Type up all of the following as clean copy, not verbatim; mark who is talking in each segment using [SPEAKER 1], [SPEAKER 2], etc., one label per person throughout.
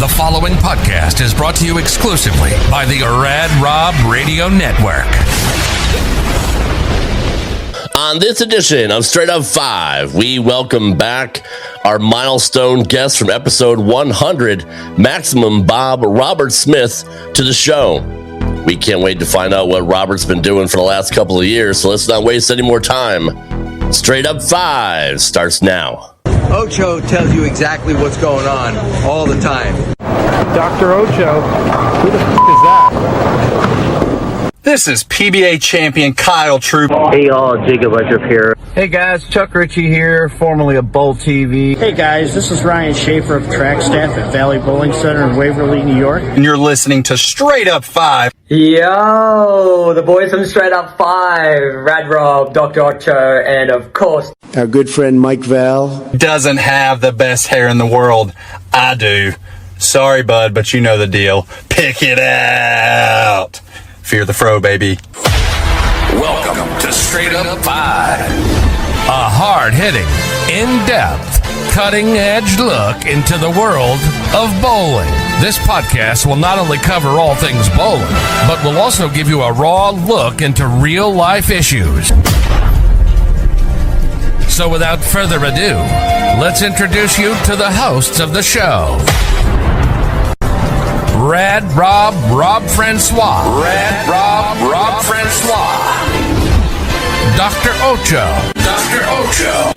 [SPEAKER 1] The following podcast is brought to you exclusively by the Rad Rob Radio Network.
[SPEAKER 2] On this edition of Straight Up 5, we welcome back our milestone guest from episode 100, Maximum Bob Robert Smith, to the show. We can't wait to find out what Robert's been doing for the last couple of years, so let's not waste any more time. Straight Up 5 starts now.
[SPEAKER 3] Ocho tells you exactly what's going on all the time.
[SPEAKER 4] Dr. Ocho? Who the f*** is that?
[SPEAKER 5] This is PBA champion Kyle Troop.
[SPEAKER 6] Hey y'all, Jacob Ledrup here.
[SPEAKER 4] Hey guys, Chuck Ritchie here, formerly of Bowl TV.
[SPEAKER 7] Hey guys, this is Ryan Schaefer of track staff at Valley Bowling Center in Waverly, New York.
[SPEAKER 5] And you're listening to Straight Up 5.
[SPEAKER 8] Yo, the boys from Straight Up 5, Rad Rob, Dr. Ocho, and of course,
[SPEAKER 9] our good friend Mike Val.
[SPEAKER 5] Doesn't have the best hair in the world. I do. Sorry, bud, but you know the deal. Pick it out. Fear the fro, baby.
[SPEAKER 1] Welcome to Straight Up 5. A hard-hitting, in-depth, cutting-edge look into the world of bowling. This podcast will not only cover all things bowling, but will also give you a raw look into real-life issues. So without further ado, let's introduce you to the hosts of the show. Rad Rob, Rob Francois. Rad Rob, Rob Francois. Dr. Ocho. Dr. Ocho.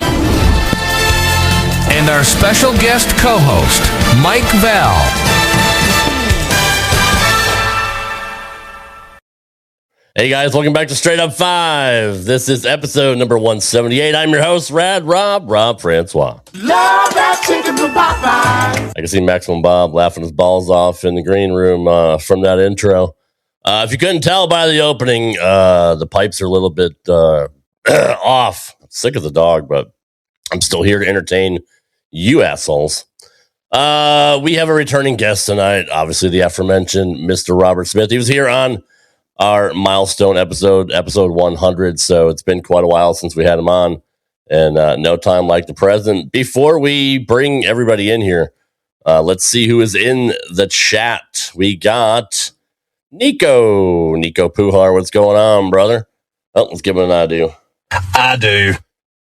[SPEAKER 1] And our special guest co-host, Mike Val.
[SPEAKER 2] Hey guys, welcome back to Straight Up 5. This is episode number 178. I'm your host, Rad Rob, Rob Francois.
[SPEAKER 10] Love that chicken from Popeye.
[SPEAKER 2] I can see Maximum Bob laughing his balls off in the green room from that intro. If you couldn't tell by the opening, the pipes are a little bit off. I'm sick of the dog, but I'm still here to entertain you assholes. We have a returning guest tonight, obviously the aforementioned Mr. Robert Smith. He was here on our milestone episode 100, so it's been quite a while since we had him on, and no time like the present. Before we bring everybody in here, let's see who is in the chat. We got Nico Pujar. What's going on, brother? Oh, let's give him an I do.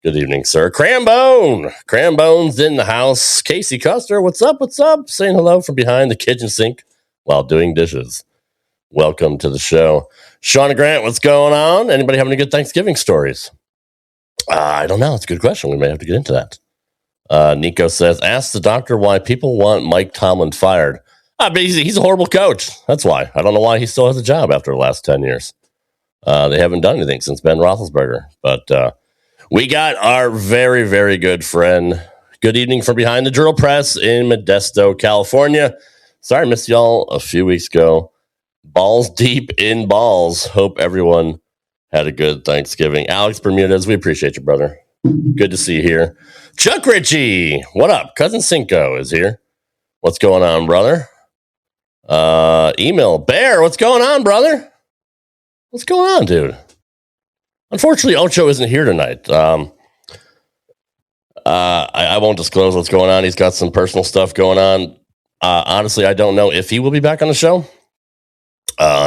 [SPEAKER 2] Good evening, sir. Crambone's in the house. Casey Custer, what's up? Saying hello from behind the kitchen sink while doing dishes. Welcome to the show. Shauna Grant, what's going on? Anybody have any good Thanksgiving stories? I don't know. It's a good question. We may have to get into that. Nico says, ask the doctor why people want Mike Tomlin fired. But he's a horrible coach. That's why. I don't know why he still has a job after the last 10 years. They haven't done anything since Ben Roethlisberger. But we got our very, very good friend. Good evening from behind the drill press in Modesto, California. Sorry I missed y'all a few weeks ago. Balls deep in balls. Hope everyone had a good Thanksgiving. Alex Bermudez, we appreciate you, brother. Good to see you here. Chuck Ritchie, what up? Cousin Cinco is here. What's going on, brother? Email Bear, what's going on, brother? What's going on, dude? Unfortunately, Ocho isn't here tonight. I won't disclose what's going on. He's got some personal stuff going on. Honestly, I don't know if he will be back on the show.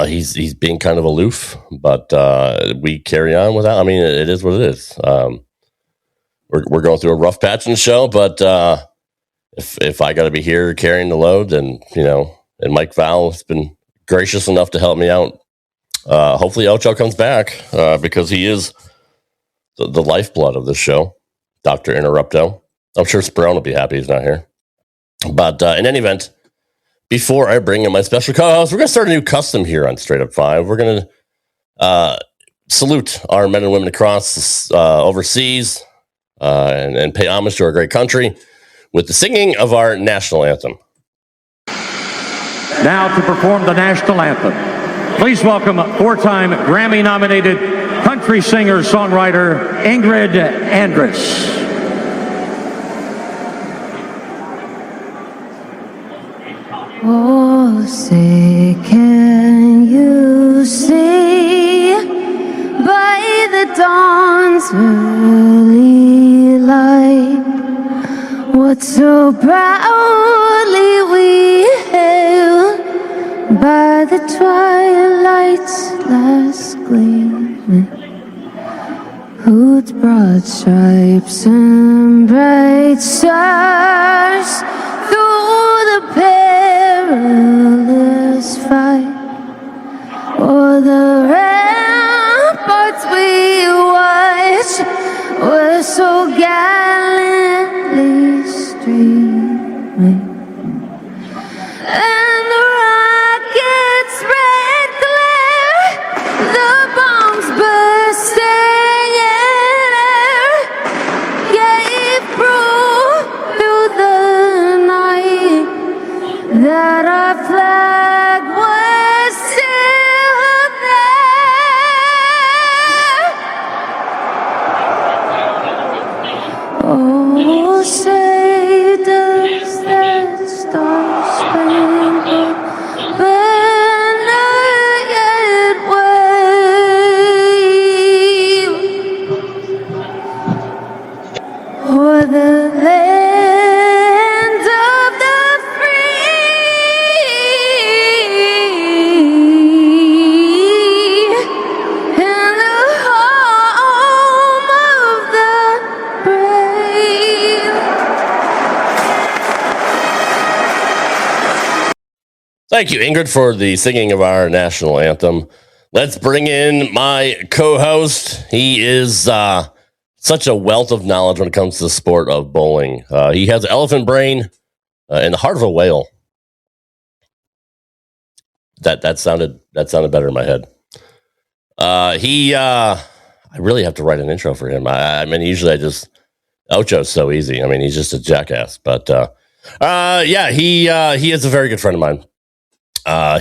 [SPEAKER 2] He's being kind of aloof, but we carry on without. I mean, it is what it is. We're going through a rough patch in the show, but if I got to be here carrying the load, then and Mike Val has been gracious enough to help me out. Hopefully, Ocho comes back because he is the lifeblood of this show. Dr. Interrupto. I'm sure Sperone will be happy he's not here. But in any event, before I bring in my special co-host, we're going to start a new custom here on Straight Up 5. We're going to salute our men and women across overseas and pay homage to our great country with the singing of our national anthem.
[SPEAKER 11] Now to perform the national anthem, please welcome four-time Grammy-nominated country singer-songwriter Ingrid Andress.
[SPEAKER 12] Oh, say, can you see by the dawn's early light what so proudly we by the twilight's last gleaming, whose broad stripes and bright stars through the perilous fight, o'er the ramparts we watched were so gallantly streaming, and the rocket's red glare, the bombs bursting in air, gave proof through the night that our flag was still there. Oh, say does that star-spangled banner yet wave o'er the land of the free and the home of the brave.
[SPEAKER 2] Thank you, Ingrid, for the singing of our national anthem. Let's bring in my co-host. He is such a wealth of knowledge when it comes to the sport of bowling. He has an elephant brain and the heart of a whale. That sounded better in my head. I really have to write an intro for him. I mean, usually I just Ocho's so easy. I mean, he's just a jackass. But yeah, he is a very good friend of mine.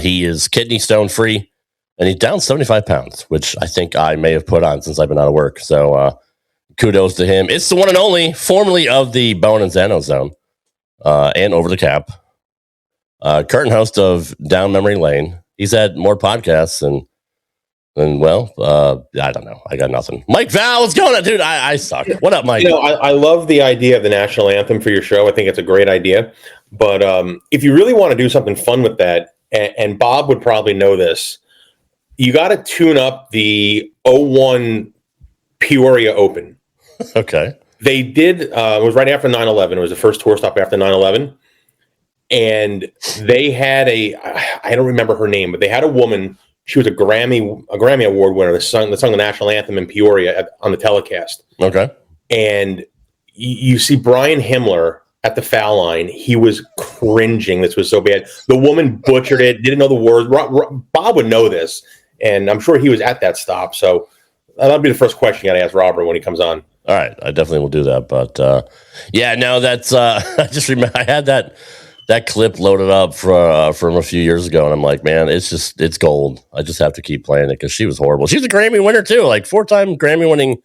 [SPEAKER 2] He is kidney stone free, and he's down 75 pounds, which I think I may have put on since I've been out of work. So kudos to him. It's the one and only, formerly of the Bone and Zano Zone and Over the Cap, current host of Down Memory Lane. He's had more podcasts and well, I don't know. I got nothing. Mike Val, what's going on, dude? I suck. What up, Mike?
[SPEAKER 13] You know, I love the idea of the national anthem for your show. I think it's a great idea. But if you really want to do something fun with that, and Bob would probably know this, you got to tune up the 01 Peoria Open.
[SPEAKER 2] Okay.
[SPEAKER 13] They did, it was right after 9/11. It was the first tour stop after 9/11. And they had I don't remember her name, but they had a woman. She was a Grammy Award winner that sung the national anthem in Peoria on the telecast.
[SPEAKER 2] Okay.
[SPEAKER 13] And you see Brian Himmler at the foul line. He was cringing. This was so bad. The woman butchered it, didn't know the words. Bob would know this, and I'm sure he was at that stop. So that'll be the first question you got to ask Robert when he comes on.
[SPEAKER 2] All right. I definitely will do that. But yeah, no, that's I just remember I had that clip loaded up from a few years ago, and I'm like, man, it's gold. I just have to keep playing it because she was horrible. She's a Grammy winner too, like 4-time Grammy winning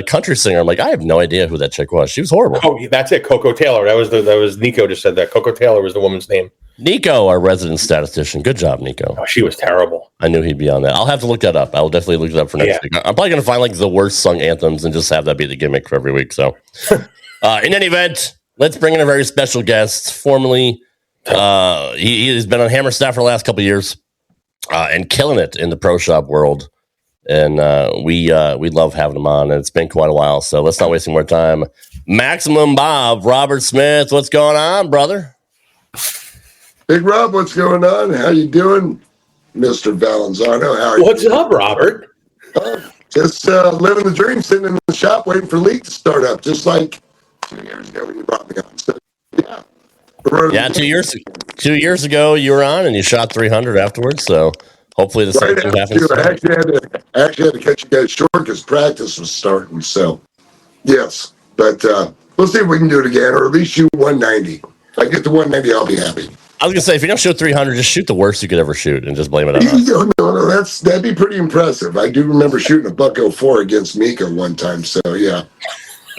[SPEAKER 2] country singer. I'm like, I have no idea who that chick was. She was horrible.
[SPEAKER 13] Oh, that's it. Coco Taylor. That was Nico just said that. Coco Taylor was the woman's name.
[SPEAKER 2] Nico, our resident statistician. Good job, Nico.
[SPEAKER 13] Oh, she was terrible.
[SPEAKER 2] I knew he'd be on that. I'll have to look that up. I'll definitely look it up for next week. I'm probably going to find like the worst sung anthems and just have that be the gimmick for every week. So in any event, let's bring in a very special guest. Formerly, he has been on Hammer staff for the last couple of years and killing it in the pro shop world. And we love having him on, and it's been quite a while. So let's not waste any more time. Maximum Bob, Robert Smith, what's going on, brother?
[SPEAKER 14] Big Rob, what's going on? How you doing, Mr. Valenzano? How are you?
[SPEAKER 13] What's up, Robert?
[SPEAKER 14] Just living the dream, sitting in the shop waiting for League to start up, just like 2 years ago when you brought me on. So, yeah.
[SPEAKER 2] Yeah, 2 years. 2 years ago, you were on, and you shot 300 afterwards. So hopefully the same thing happens.
[SPEAKER 14] I actually had to catch you guys short because practice was starting. So, yes. But we'll see if we can do it again, or at least shoot 190. If I get to 190, I'll be happy.
[SPEAKER 2] I was going to say, if you don't shoot 300, just shoot the worst you could ever shoot and just blame it on us.
[SPEAKER 14] No, that'd be pretty impressive. I do remember shooting a .04 against Mika one time. So, yeah.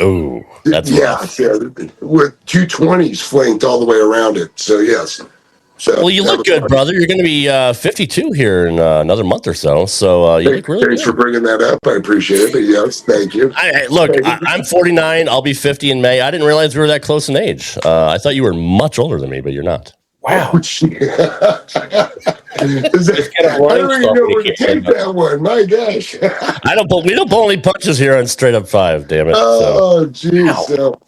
[SPEAKER 2] Oh, that's rough.
[SPEAKER 14] Yeah, with 220s flanked all the way around it. So, yes. So,
[SPEAKER 2] well, you look good, brother. You're going to be 52 here in another month or so. So you look really
[SPEAKER 14] Thanks
[SPEAKER 2] good.
[SPEAKER 14] for bringing that up. I appreciate it. But yes, thank you.
[SPEAKER 2] I'm 49. I'll be 50 in May. I didn't realize we were that close in age. I thought you were much older than me, but you're not.
[SPEAKER 13] Wow.
[SPEAKER 14] I don't even know where to take that one. My gosh.
[SPEAKER 2] We don't pull any punches here on Straight Up 5, damn it.
[SPEAKER 14] Oh, jeez. So.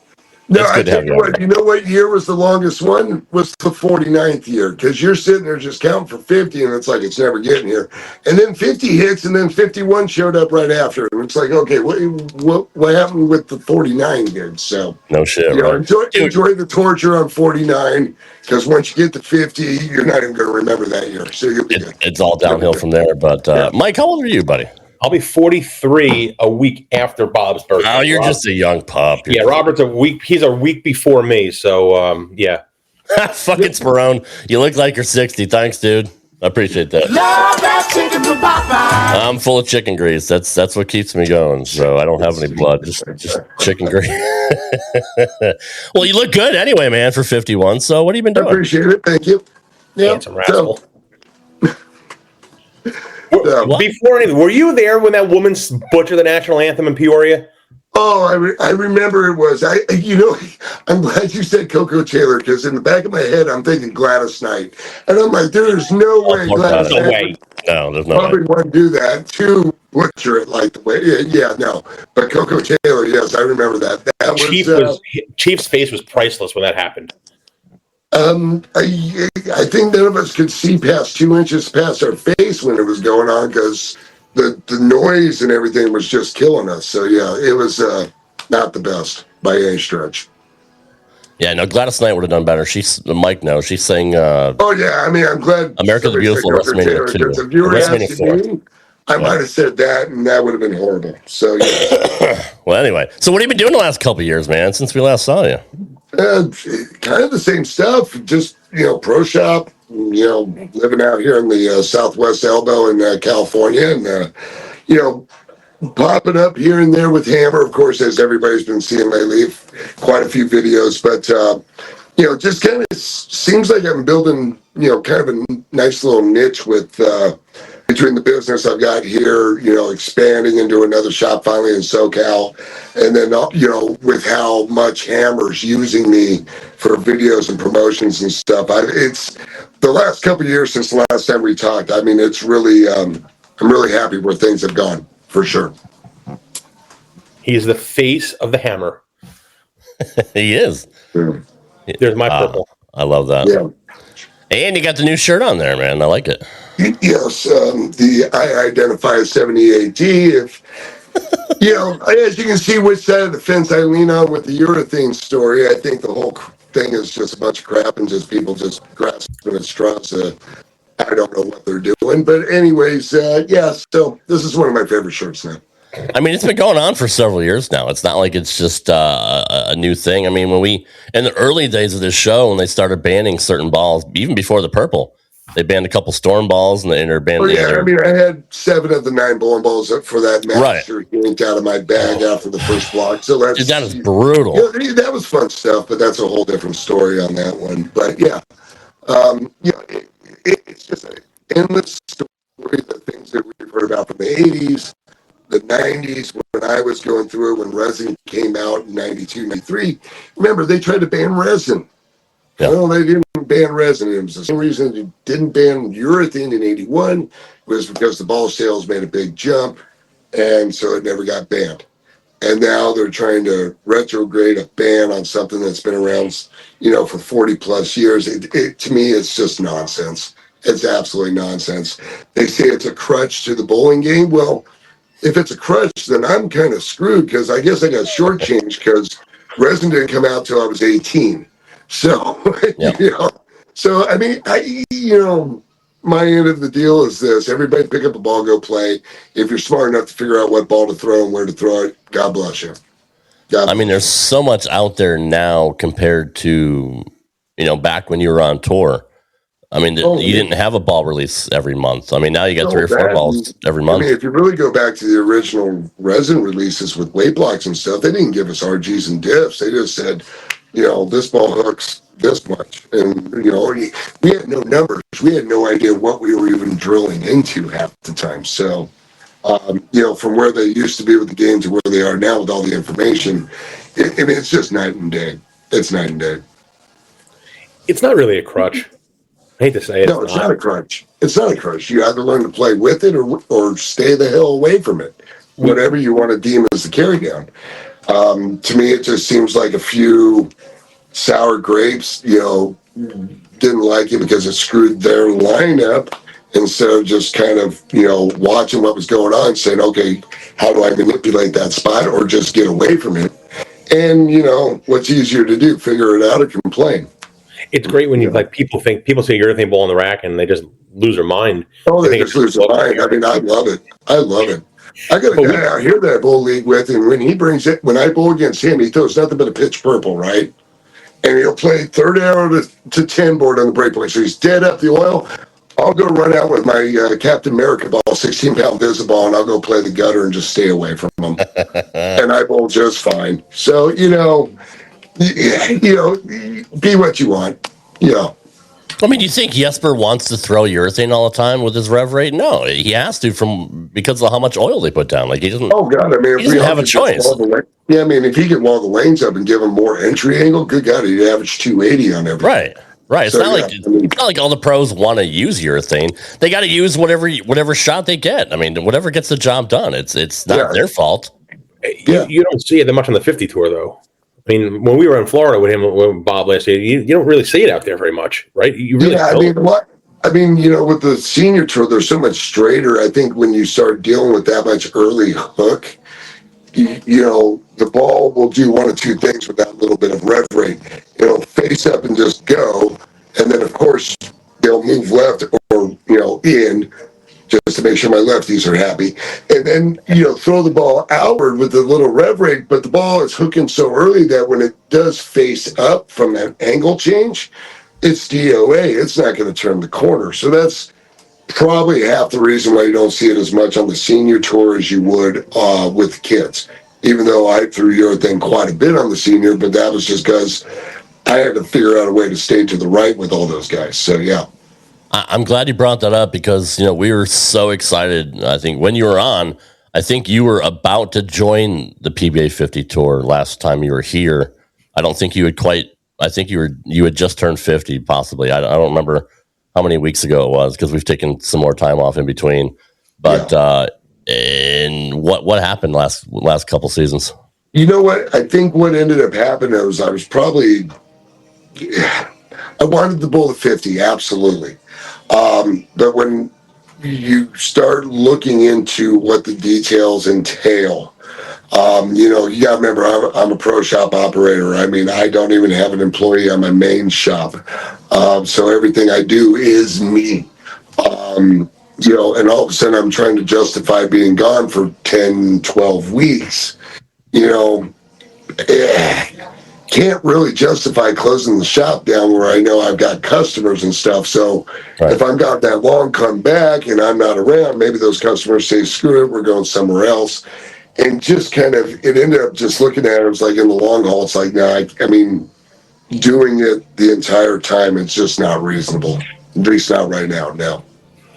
[SPEAKER 14] No, I tell you what, you know what year was the longest one? Was the 49th year. Because you're sitting there just counting for 50, and it's like it's never getting here. And then 50 hits, and then 51 showed up right after. And it's like, okay, what happened with the 49 gigs? So,
[SPEAKER 2] no shit, right?
[SPEAKER 14] Enjoy the torture on 49, because once you get to 50, you're not even going to remember that year. So you'll be good.
[SPEAKER 2] It's all downhill from there. But, Mike, how old are you, buddy?
[SPEAKER 13] I'll be 43 a week after Bob's birthday.
[SPEAKER 2] Oh, you're just a young pup.
[SPEAKER 13] Robert's he's a week before me. So, yeah.
[SPEAKER 2] Fucking Sperone. You look like you're 60. Thanks, dude. I appreciate that.
[SPEAKER 10] Love that chicken from Popeye.
[SPEAKER 2] I'm full of chicken grease. That's what keeps me going. So I don't have any blood, just chicken grease. Well, you look good anyway, man, for 51. So what have you been doing?
[SPEAKER 14] I appreciate it. Thank you. Yeah.
[SPEAKER 13] Rascal. Before anything, were you there when that woman butchered the national anthem in Peoria?
[SPEAKER 14] Oh, I remember it was. I'm glad you said Coco Taylor, because in the back of my head, I'm thinking Gladys Knight. And I'm like, there's no way Gladys Knight
[SPEAKER 2] there's no
[SPEAKER 14] probably
[SPEAKER 2] way.
[SPEAKER 14] want to do that to butcher it like the way. Yeah, no. But Coco Taylor, yes, I remember that.
[SPEAKER 13] Chief's face was priceless when that happened.
[SPEAKER 14] I think none of us could see past 2 inches past our face when it was going on, because the noise and everything was just killing us. So yeah, it was not the best by any stretch.
[SPEAKER 2] Yeah, no, Gladys Knight would have done better. Mike knows. She's saying.
[SPEAKER 14] Oh yeah, I mean, I'm glad.
[SPEAKER 2] America the Beautiful, WrestleMania 2.
[SPEAKER 14] If you were asking me, I might have said that, and that would have been horrible. So yeah.
[SPEAKER 2] Well, anyway, so what have you been doing the last couple of years, man? Since we last saw you.
[SPEAKER 14] Kind of the same stuff. Just pro shop. Living out here in the Southwest Elbow in California, and popping up here and there with Hammer, of course, as everybody's been seeing lately. Quite a few videos, but just kind of seems like I'm building kind of a nice little niche with between the business I've got here, expanding into another shop finally in SoCal, and then with how much Hammer's using me for videos and promotions and stuff. It's the last couple of years since the last time we talked. I mean, it's really I'm really happy where things have gone, for sure.
[SPEAKER 13] He's the face of the Hammer.
[SPEAKER 2] He is.
[SPEAKER 14] Yeah.
[SPEAKER 13] There's my purple.
[SPEAKER 2] I love that.
[SPEAKER 14] Yeah.
[SPEAKER 2] And you got the new shirt on there, man. I like it.
[SPEAKER 14] Yes, I identify as 78D. If as you can see which side of the fence I lean on with the urethane story, I think the whole thing is just a bunch of crap and just people just grasping at straws. I don't know what they're doing, but anyways, so this is one of my favorite shirts now.
[SPEAKER 2] I mean, it's been going on for several years now. It's not like it's just a new thing. I mean, in the early days of this show, when they started banning certain balls, even before the purple, they banned a couple storm balls and they're banning.
[SPEAKER 14] Oh, yeah, I mean, I had 7 of the 9 bowling balls for that master yanked out of my bag after the first block. So that
[SPEAKER 2] is brutal.
[SPEAKER 14] That was fun stuff, but that's a whole different story on that one. But yeah, it's just an endless story. The things that we've heard about from the 80s. The 90s, when I was going through it, when resin came out in 92, 93, remember, they tried to ban resin.
[SPEAKER 2] Yeah.
[SPEAKER 14] Well, they didn't ban resin. It was the same reason they didn't ban urethane in 81 was because the ball sales made a big jump, and so it never got banned. And now they're trying to retrograde a ban on something that's been around, for 40 plus years. To me, it's just nonsense. It's absolutely nonsense. They say it's a crutch to the bowling game. Well, if it's a crutch, then I'm kind of screwed, because I guess I got shortchanged because resin didn't come out till I was 18. So, so I mean, my end of the deal is this: everybody pick up a ball, go play. If you're smart enough to figure out what ball to throw and where to throw it, God bless you.
[SPEAKER 2] I mean, there's so much out there now compared to, back when you were on tour. I mean, you didn't have a ball release every month. I mean, now you got 3 or 4 balls every month.
[SPEAKER 14] I mean, if you really go back to the original resin releases with weight blocks and stuff, they didn't give us RGs and diffs. They just said, this ball hooks this much. And, we had no numbers. We had no idea what we were even drilling into half the time. So, from where they used to be with the game to where they are now with all the information, it's just night and day. It's night and day.
[SPEAKER 13] It's not really a crutch. I hate to say it.
[SPEAKER 14] No, it's not a crutch. It's not a crutch. You either learn to play with it or stay the hell away from it. Whatever you want to deem as the carry down. To me, it just seems like a few sour grapes, didn't like it because it screwed their lineup instead of just kind of, watching what was going on, saying, okay, how do I manipulate that spot or just get away from it? And, what's easier to do, figure it out or complain?
[SPEAKER 13] It's great when people say urethane ball in the rack and they just lose their mind.
[SPEAKER 14] Oh, they just lose their mind. I mean, I love it. I got a guy out here that I bowl league with, and when I bowl against him, he throws nothing but a pitch purple, right? And he'll play third arrow to 10 board on the breakpoint. So he's dead up the oil. I'll go run out with my Captain America ball, 16-pound visible, and I'll go play the gutter and just stay away from him. And I bowl just fine. So, be what you want.
[SPEAKER 2] I mean, do you think Jesper wants to throw urethane all the time with his rev rate? No, he has to because of how much oil they put down. Like he doesn't.
[SPEAKER 14] Oh God, I mean,
[SPEAKER 2] he doesn't have a choice.
[SPEAKER 14] Yeah, I mean, if he could wall the lanes up and give him more entry angle, good God, he'd average 280 on everything.
[SPEAKER 2] Right. It's not like all the pros want to use urethane. They got to use whatever shot they get. I mean, whatever gets the job done. It's not their fault.
[SPEAKER 13] You don't see it that much on the 50 tour, though. I mean, when we were in Florida with Bob last year, you don't really see it out there very much, right? You really
[SPEAKER 14] with the senior tour, they're so much straighter. I think when you start dealing with that much early hook, the ball will do one of two things with that little bit of rev rate. It'll face up and just go, and then of course they'll move left or in, just to make sure my lefties are happy. And then, throw the ball outward with a little rev rate, but the ball is hooking so early that when it does face up from that angle change, it's DOA. It's not going to turn the corner. So that's probably half the reason why you don't see it as much on the senior tour as you would with kids. Even though I threw urethane quite a bit on the senior, but that was just because I had to figure out a way to stay to the right with all those guys. So, yeah.
[SPEAKER 2] I'm glad you brought that up because, we were so excited. I think when you were on, I think you were about to join the PBA 50 tour last time you were here. I don't think you had I think you had just turned 50 possibly. I don't remember how many weeks ago it was because we've taken some more time off in between. But and what happened last couple seasons?
[SPEAKER 14] You know what? I think what ended up happening was I wanted to bowl the 50, absolutely. But when you start looking into what the details entail, you got to remember, I'm a pro shop operator. I mean, I don't even have an employee on my main shop. So everything I do is me. And all of a sudden I'm trying to justify being gone for 10, 12 weeks. Can't really justify closing the shop down where I know I've got customers and stuff. So if I'm gone that long, come back and I'm not around, maybe those customers say, screw it, we're going somewhere else. And just kind of, it ended up just looking at it, it was like in the long haul, it's like, no, I mean, doing it the entire time, it's just not reasonable. At least not right now, no.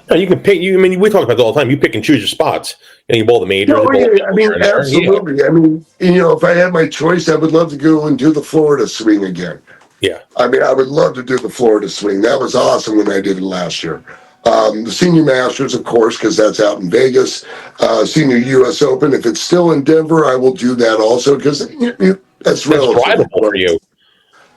[SPEAKER 13] No, you can pick. We talk about it all the time. You pick and choose your spots. You bowl the majors.
[SPEAKER 14] Absolutely. I mean, if I had my choice, I would love to go and do the Florida swing again.
[SPEAKER 13] Yeah.
[SPEAKER 14] I mean, I would love to do the Florida swing. That was awesome when I did it last year. The Senior Masters, of course, because that's out in Vegas. Senior U.S. Open. If it's still in Denver, I will do that also because that's relative.
[SPEAKER 13] Drivable for you.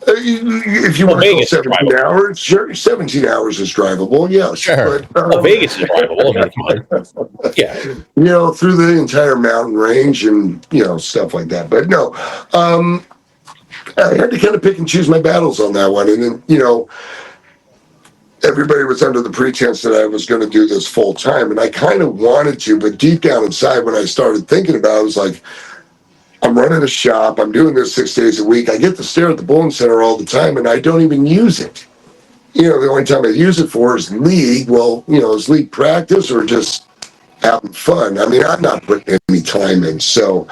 [SPEAKER 14] If you want to go 17 hours, sure, 17 hours is drivable. Yeah,
[SPEAKER 2] sure.
[SPEAKER 14] But,
[SPEAKER 13] Vegas is drivable. I mean, come on. Yeah.
[SPEAKER 14] Through the entire mountain range and, stuff like that. But no, I had to kind of pick and choose my battles on that one. And then, everybody was under the pretense that I was going to do this full time. And I kind of wanted to, but deep down inside, when I started thinking about it, I was like, I'm running a shop. I'm doing this 6 days a week. I get to stare at the bowling center all the time, and I don't even use it. The only time I use it for is league. Well, is league practice or just having fun. I mean, I'm not putting any time in. So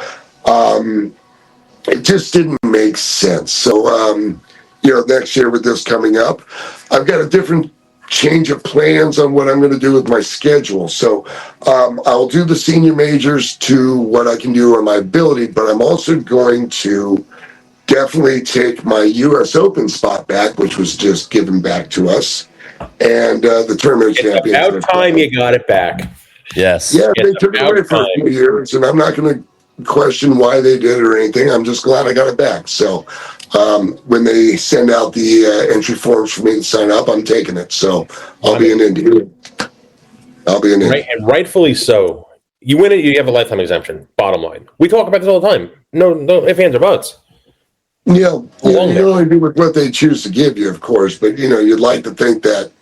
[SPEAKER 14] it just didn't make sense. So, next year with this coming up, I've got a different change of plans on what I'm going to do with my schedule. So I'll do the senior majors to what I can do on my ability, but I'm also going to definitely take my U.S. Open spot back, which was just given back to us. and the tournament championship.
[SPEAKER 13] About time you got it back.
[SPEAKER 2] Yes.
[SPEAKER 14] Yeah, they took it away for a few years, and I'm not going to question why they did it or anything. I'm just glad I got it back. So when they send out the entry forms for me to sign up, I'm taking it. So I'll be in India. I'll be in India.
[SPEAKER 13] And rightfully so. You win it, you have a lifetime exemption. Bottom line, we talk about this all the time. No ifs, ands, or buts.
[SPEAKER 14] Yeah, you can only do with what they choose to give you, of course. But you'd like to think that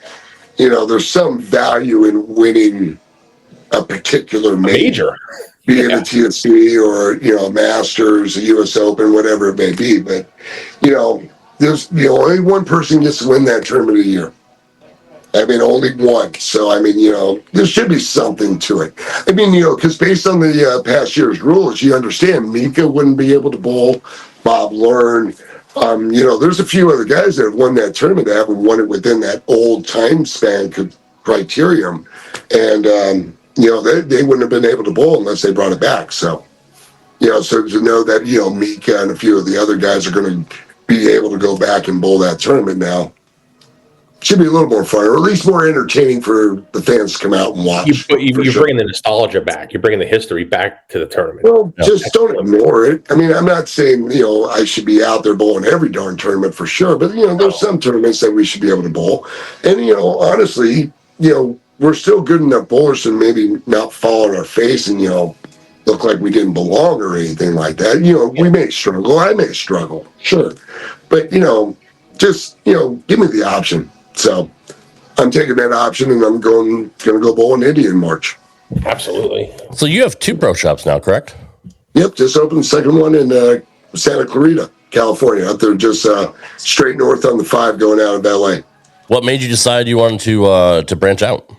[SPEAKER 14] there's some value in winning a particular major, be it a TSC or a Masters, a U.S. Open, whatever it may be. But there's only one person gets to win that tournament a year. I mean, only one. So I mean, there should be something to it. I mean, because based on the past year's rules, you understand Mika wouldn't be able to bowl. Bob Learn. There's a few other guys that have won that tournament that haven't won it within that old time span criterion, and they wouldn't have been able to bowl unless they brought it back. So so to know that Mika and a few of the other guys are going to be able to go back and bowl that tournament now should be a little more fun, or at least more entertaining for the fans to come out and watch.
[SPEAKER 13] You're bringing the nostalgia back. You're bringing the history back to the tournament.
[SPEAKER 14] Well, just don't ignore it. I mean, I'm not saying, I should be out there bowling every darn tournament for sure, but, there's some tournaments that we should be able to bowl. And, honestly, we're still good enough bowlers to maybe not fall on our face and, look like we didn't belong or anything like that. We may struggle. I may struggle. Sure. But, just, give me the option. So I'm taking that option, and I'm going to go bowl in India in March.
[SPEAKER 13] Absolutely.
[SPEAKER 2] So you have 2 pro shops now, correct?
[SPEAKER 14] Yep, just opened the second one in Santa Clarita, California, out there just straight north on the 5 going out of LA.
[SPEAKER 2] What made you decide you wanted to branch out?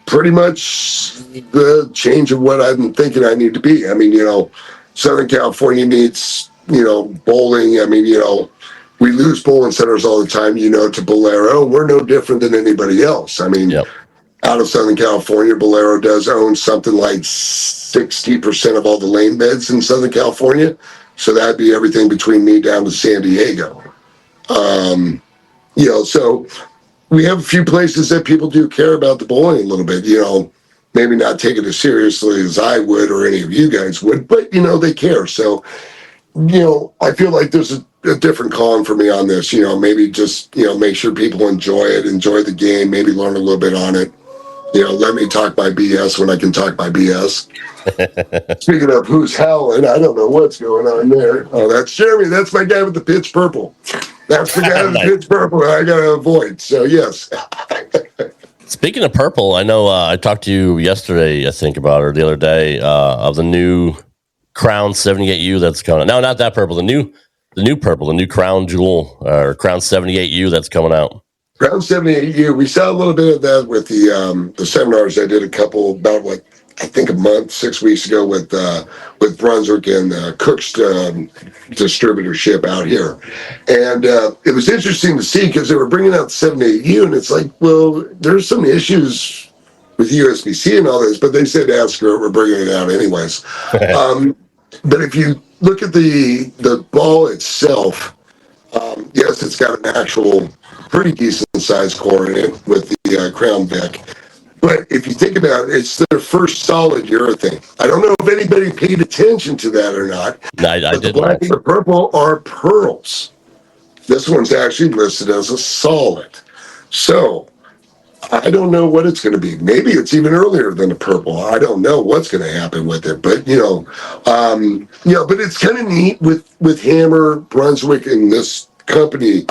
[SPEAKER 14] Pretty much the change of what I'm thinking I need to be. I mean, Southern California needs, bowling. I mean, we lose bowling centers all the time, to Bolero. We're no different than anybody else. I mean, out of Southern California, Bolero does own something like 60% of all the lane beds in Southern California. So that'd be everything between me down to San Diego. So we have a few places that people do care about the bowling a little bit, maybe not take it as seriously as I would or any of you guys would, but, they care. So, I feel like there's a different calling for me on this, maybe just, make sure people enjoy it, enjoy the game, maybe learn a little bit on it. Let me talk my BS when I can talk my BS. Speaking of who's howling, I don't know what's going on there. Oh, that's Jeremy. That's my guy with the pitch purple. That's the guy with the pitch purple I got to avoid. So, yes.
[SPEAKER 2] Speaking of purple, I know I talked to you yesterday, I think, about or the other day, of the new Crown 78U that's coming out. No, not that purple. The new purple, the new Crown Jewel or Crown 78U that's coming out.
[SPEAKER 14] Crown 78U. We saw a little bit of that with the seminars I did about I think a month, 6 weeks ago with Brunswick and Cook's distributorship out here. And it was interesting to see because they were bringing out the 78U, and it's like, well, there's some issues with USBC and all this, but they said, screw it, we're bringing it out anyways. But if you look at the ball itself, yes, it's got an actual pretty decent sized core in it with the Crown Vic. But if you think about it, it's their first solid urethane. I don't know if anybody paid attention to that or not.
[SPEAKER 2] I didn't.
[SPEAKER 14] The black and the purple are pearls. This one's actually listed as a solid. So I don't know what it's going to be. Maybe it's even earlier than the purple. I don't know what's going to happen with it. But but it's kind of neat with Hammer, Brunswick, and this company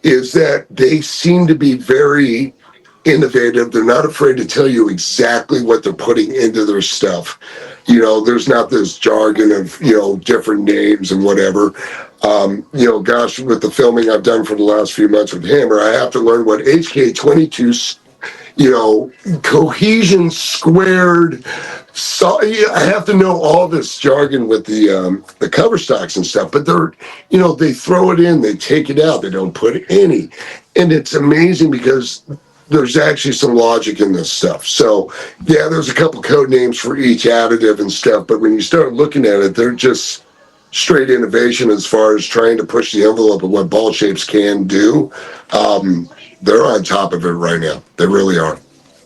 [SPEAKER 14] is that they seem to be very innovative. They're not afraid to tell you exactly what they're putting into their stuff. There's not this jargon of, different names and whatever. Gosh, with the filming I've done for the last few months with Hammer, I have to learn what HK22, cohesion squared. So I have to know all this jargon with the cover stocks and stuff, but they're, they throw it in, they take it out, they don't put any. And it's amazing because there's actually some logic in this stuff. So, yeah, there's a couple code names for each additive and stuff, but when you start looking at it, they're just straight innovation as far as trying to push the envelope of what ball shapes can do. they're on top of it right now. They really are.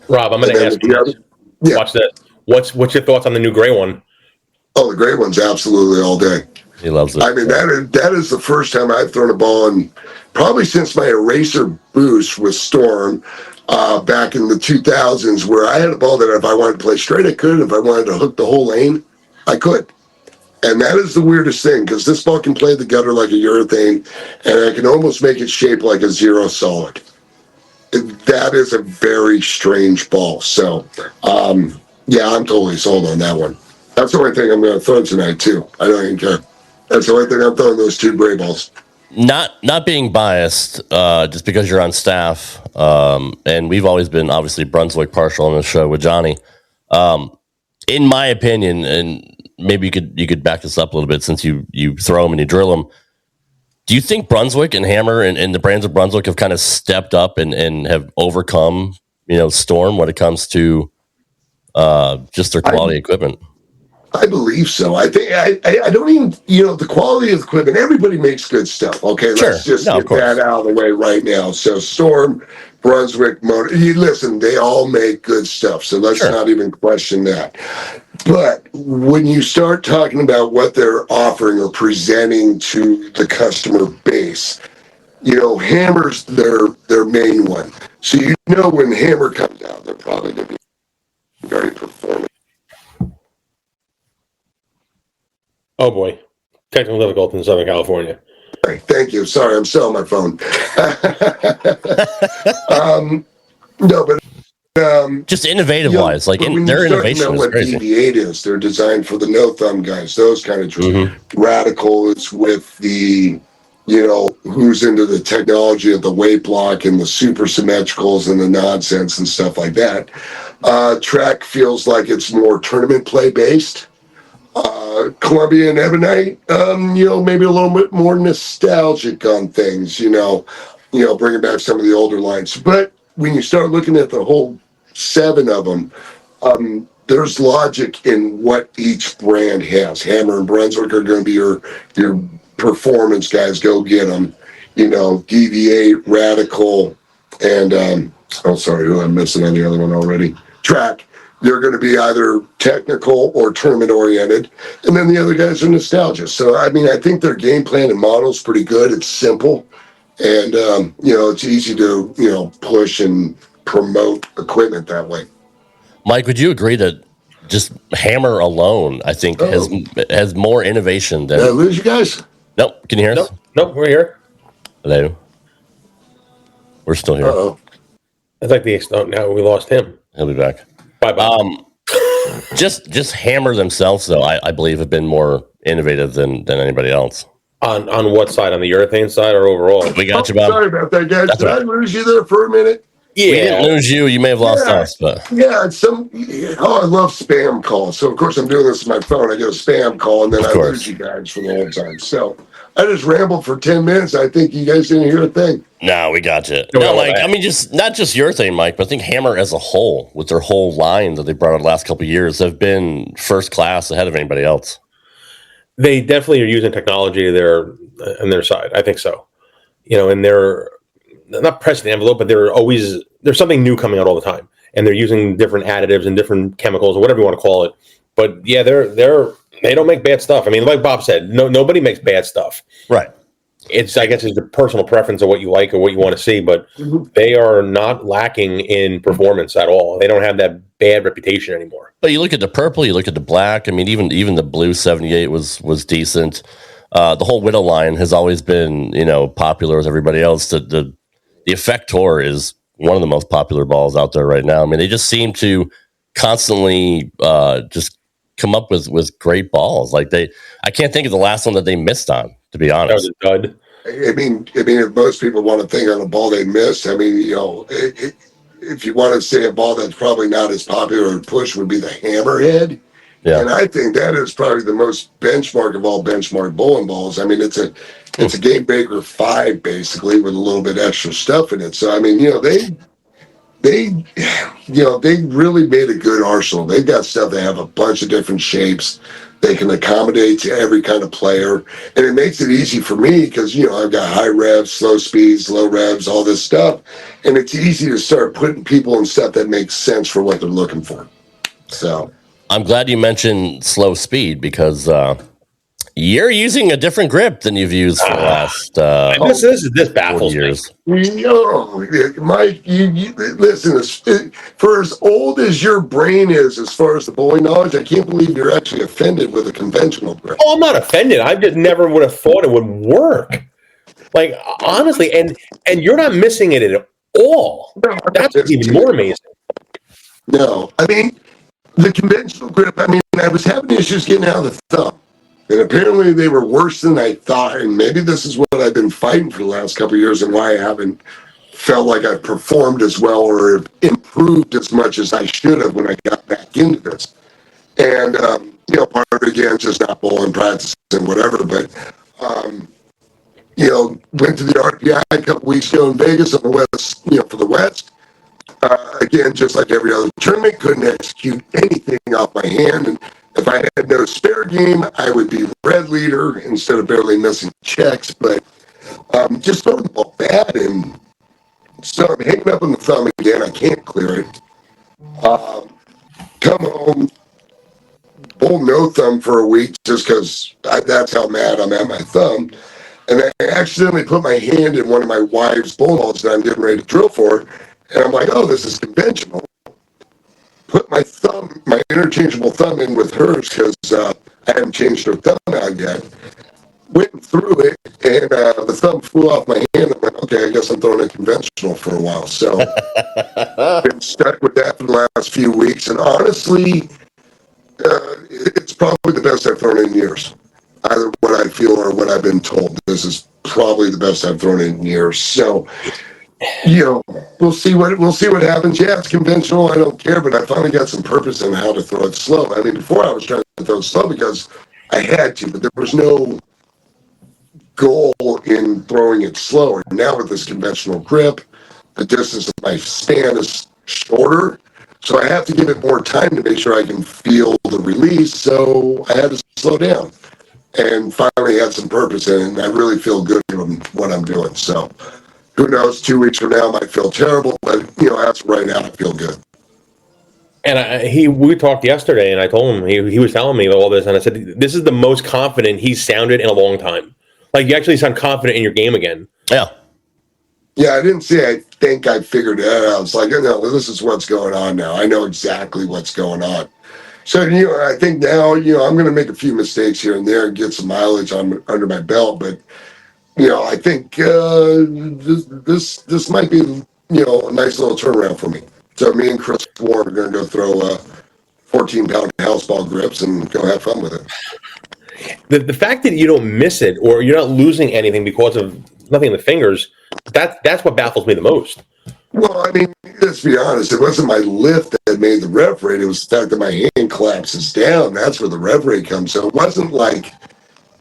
[SPEAKER 13] Rob, I'm going to ask you.
[SPEAKER 14] Yeah.
[SPEAKER 13] Watch this. What's your thoughts on the new gray one?
[SPEAKER 14] Oh, the gray one's absolutely all day.
[SPEAKER 2] He loves it.
[SPEAKER 14] I mean, that is the first time I've thrown a ball in probably since my eraser boost with Storm back in the 2000s, where I had a ball that if I wanted to play straight, I could. If I wanted to hook the whole lane, I could. And that is the weirdest thing, because this ball can play the gutter like a urethane, and I can almost make it shaped like a zero solid. That is a very strange ball. So, yeah, I'm totally sold on that one. That's the only thing I'm going to throw tonight, too. I don't even care. That's the only thing I'm throwing, those two gray balls.
[SPEAKER 2] Not being biased, just because you're on staff, and we've always been obviously Brunswick partial on the show with Johnny. In my opinion, and maybe you could back this up a little bit since you throw them and you drill them. Do you think Brunswick and Hammer and the brands of Brunswick have kind of stepped up and have overcome, Storm when it comes to just their quality equipment?
[SPEAKER 14] I believe so. I think I don't even, the quality of the equipment, everybody makes good stuff. Okay,
[SPEAKER 2] sure.
[SPEAKER 14] Let's just get that out of the way right now. So Storm, Brunswick, Motor, listen, they all make good stuff. So let's not even question that. But when you start talking about what they're offering or presenting to the customer base, Hammer's their main one. So when Hammer comes out, they're probably going to be very performant.
[SPEAKER 13] Oh boy, technical difficulty in Southern California.
[SPEAKER 14] Thank you. Sorry, I'm still on my phone. No, but
[SPEAKER 2] just innovative wise, like their innovation is
[SPEAKER 14] what
[SPEAKER 2] crazy.
[SPEAKER 14] BB-8 is, they're designed for the no thumb guys. Those kind of Radical is with the who's into the technology of the weight block and the super symmetricals and the nonsense and stuff like that. Trek feels like it's more tournament play based. Columbia and Ebonite, maybe a little bit more nostalgic on things, bringing back some of the older lines. But when you start looking at the whole 7 of them, there's logic in what each brand has. Hammer and Brunswick are going to be your performance guys. Go get them. DV8, Radical, and sorry, who I'm missing on the other one already. Track. They're going to be either technical or tournament oriented, and then the other guys are nostalgia. So, I mean, I think their game plan and model is pretty good. It's simple, and it's easy to push and promote equipment that way.
[SPEAKER 2] Mike, would you agree that just Hammer alone, I think, has more innovation than?
[SPEAKER 14] Did I lose you guys?
[SPEAKER 2] Nope. Can you hear us?
[SPEAKER 13] Nope. We're here.
[SPEAKER 2] Hello. We're still here.
[SPEAKER 13] I think now we lost him.
[SPEAKER 2] He'll be back.
[SPEAKER 13] Bye.
[SPEAKER 2] Just Hammer themselves, though, I believe, have been more innovative than anybody else.
[SPEAKER 13] On what side? On the urethane side or overall?
[SPEAKER 2] We got you, Bob.
[SPEAKER 14] Sorry about that, guys. Did I lose you there for a minute?
[SPEAKER 2] Yeah. We didn't lose you. You may have lost us, but
[SPEAKER 14] yeah, I love spam calls. So of course I'm doing this on my phone. I get a spam call and then I lose you guys for the whole time. So I just rambled for 10 minutes. I think you guys didn't hear a thing.
[SPEAKER 2] No, we got you. No, Mike. I mean, just not just your thing, Mike, but I think Hammer as a whole, with their whole line that they brought out the last couple of years, have been first class ahead of anybody else.
[SPEAKER 13] They definitely are using technology on their side. I think so. And they're not pressing the envelope, but there's something new coming out all the time, and they're using different additives and different chemicals or whatever you want to call it. But yeah, they don't make bad stuff. I mean, like Bob said, nobody makes bad stuff.
[SPEAKER 2] Right.
[SPEAKER 13] I guess it's the personal preference of what you like or what you want to see, but they are not lacking in performance at all. They don't have that bad reputation anymore.
[SPEAKER 2] But you look at the purple, you look at the black. I mean, even the blue 78 was decent. The whole Widow line has always been, popular with everybody else. The Effector is one of the most popular balls out there right now. I mean, they just seem to constantly just come up with great balls. Like I can't think of the last one that they missed on, to be honest.
[SPEAKER 13] That was a dud.
[SPEAKER 14] I mean, if most people want to think on a ball they missed, I mean, if you want to say a ball that's probably not as popular or push would be the Hammerhead. Yeah. And I think that is probably the most benchmark of all benchmark bowling balls. I mean, it's a Game Baker 5 basically with a little bit extra stuff in it. So I mean, they, they really made a good arsenal. They've got stuff that have a bunch of different shapes. They can accommodate to every kind of player. And it makes it easy for me because, I've got high revs, slow speeds, low revs, all this stuff. And it's easy to start putting people in stuff that makes sense for what they're looking for. So
[SPEAKER 2] I'm glad you mentioned slow speed because you're using a different grip than you've used for the last
[SPEAKER 13] this baffles
[SPEAKER 2] years.
[SPEAKER 14] Mike, listen, for as old as your brain is as far as the bowling knowledge, I can't believe you're actually offended with a conventional grip.
[SPEAKER 13] Oh, I'm not offended. I just never would have thought it would work. Like, honestly, and you're not missing it at all. That's even more amazing.
[SPEAKER 14] No, I mean, the conventional grip, I was having issues getting out of the thumb. And apparently they were worse than I thought. And maybe this is what I've been fighting for the last couple of years and why I haven't felt like I've performed as well or improved as much as I should have when I got back into this. And, part of it, again, just not bowling, practice and whatever. But, went to the RPI a couple weeks ago in Vegas on the West, for the West. Again, just like every other tournament, couldn't execute anything off my hand. And if I had no spare game, I would be red leader instead of barely missing checks. But just throwing the ball bad, and so I'm hanging up on the thumb again. I can't clear it. Come home, bowl no thumb for a week just because that's how mad I'm at my thumb. And I accidentally put my hand in one of my wife's bowl balls that I'm getting ready to drill for. And I'm like, oh, this is conventional. Put my interchangeable thumb in with hers because I haven't changed her thumb out yet. Went through it, and the thumb flew off my hand. I'm like, okay, I guess I'm throwing it conventional for a while. So been stuck with that for the last few weeks. And honestly, it's probably the best I've thrown in years. Either what I feel or what I've been told. This is probably the best I've thrown in years. So we'll see what happens. Yeah, it's conventional. I don't care, but I finally got some purpose in how to throw it slow. Before I was trying to throw it slow because I had to, but there was no goal in throwing it slower. Now with this conventional grip, the distance of my span is shorter, so I have to give it more time to make sure I can feel the release. So I had to slow down and finally had some purpose in it, and I really feel good in what I'm doing. So who knows, 2 weeks from now I might feel terrible, but as of right now I feel good.
[SPEAKER 13] And we talked yesterday, and I told him, he was telling me all this, and I said, this is the most confident he's sounded in a long time. Like, you actually sound confident in your game again.
[SPEAKER 2] Yeah.
[SPEAKER 14] Yeah, I didn't say I think I figured it out. I was like, no, this is what's going on now. I know exactly what's going on. So, I think now, I'm going to make a few mistakes here and there and get some mileage under my belt, but I think this might be, a nice little turnaround for me. So me and Chris Warren are going to go throw 14-pound house ball grips and go have fun with it.
[SPEAKER 13] The fact that you don't miss it or you're not losing anything because of nothing in the fingers, that's what baffles me the most.
[SPEAKER 14] Well, let's be honest. It wasn't my lift that made the rev rate. It was the fact that my hand collapses down. That's where the rev rate comes. So it wasn't like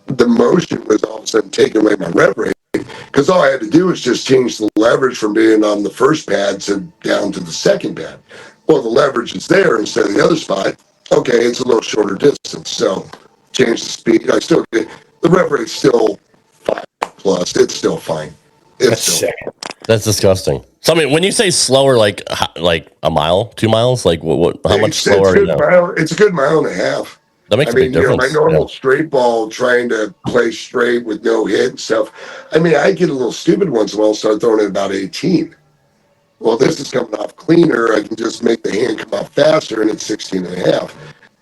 [SPEAKER 14] the motion was all of a sudden taking away my rev rate, because all I had to do was just change the leverage from being on the first pad down to the second pad. Well, the leverage is there instead of the other spot. Okay, it's a little shorter distance, so change the speed. I still get the rev rate's still 5+. It's still fine.
[SPEAKER 2] That's disgusting. So when you say slower, like a mile, 2 miles, like what? How much slower?
[SPEAKER 14] It's a good mile and a half.
[SPEAKER 2] That makes a big difference.
[SPEAKER 14] My normal straight ball, trying to play straight with no hit and stuff. I get a little stupid once in a while, start throwing at about 18. Well, this is coming off cleaner. I can just make the hand come off faster, and it's 16 and a half.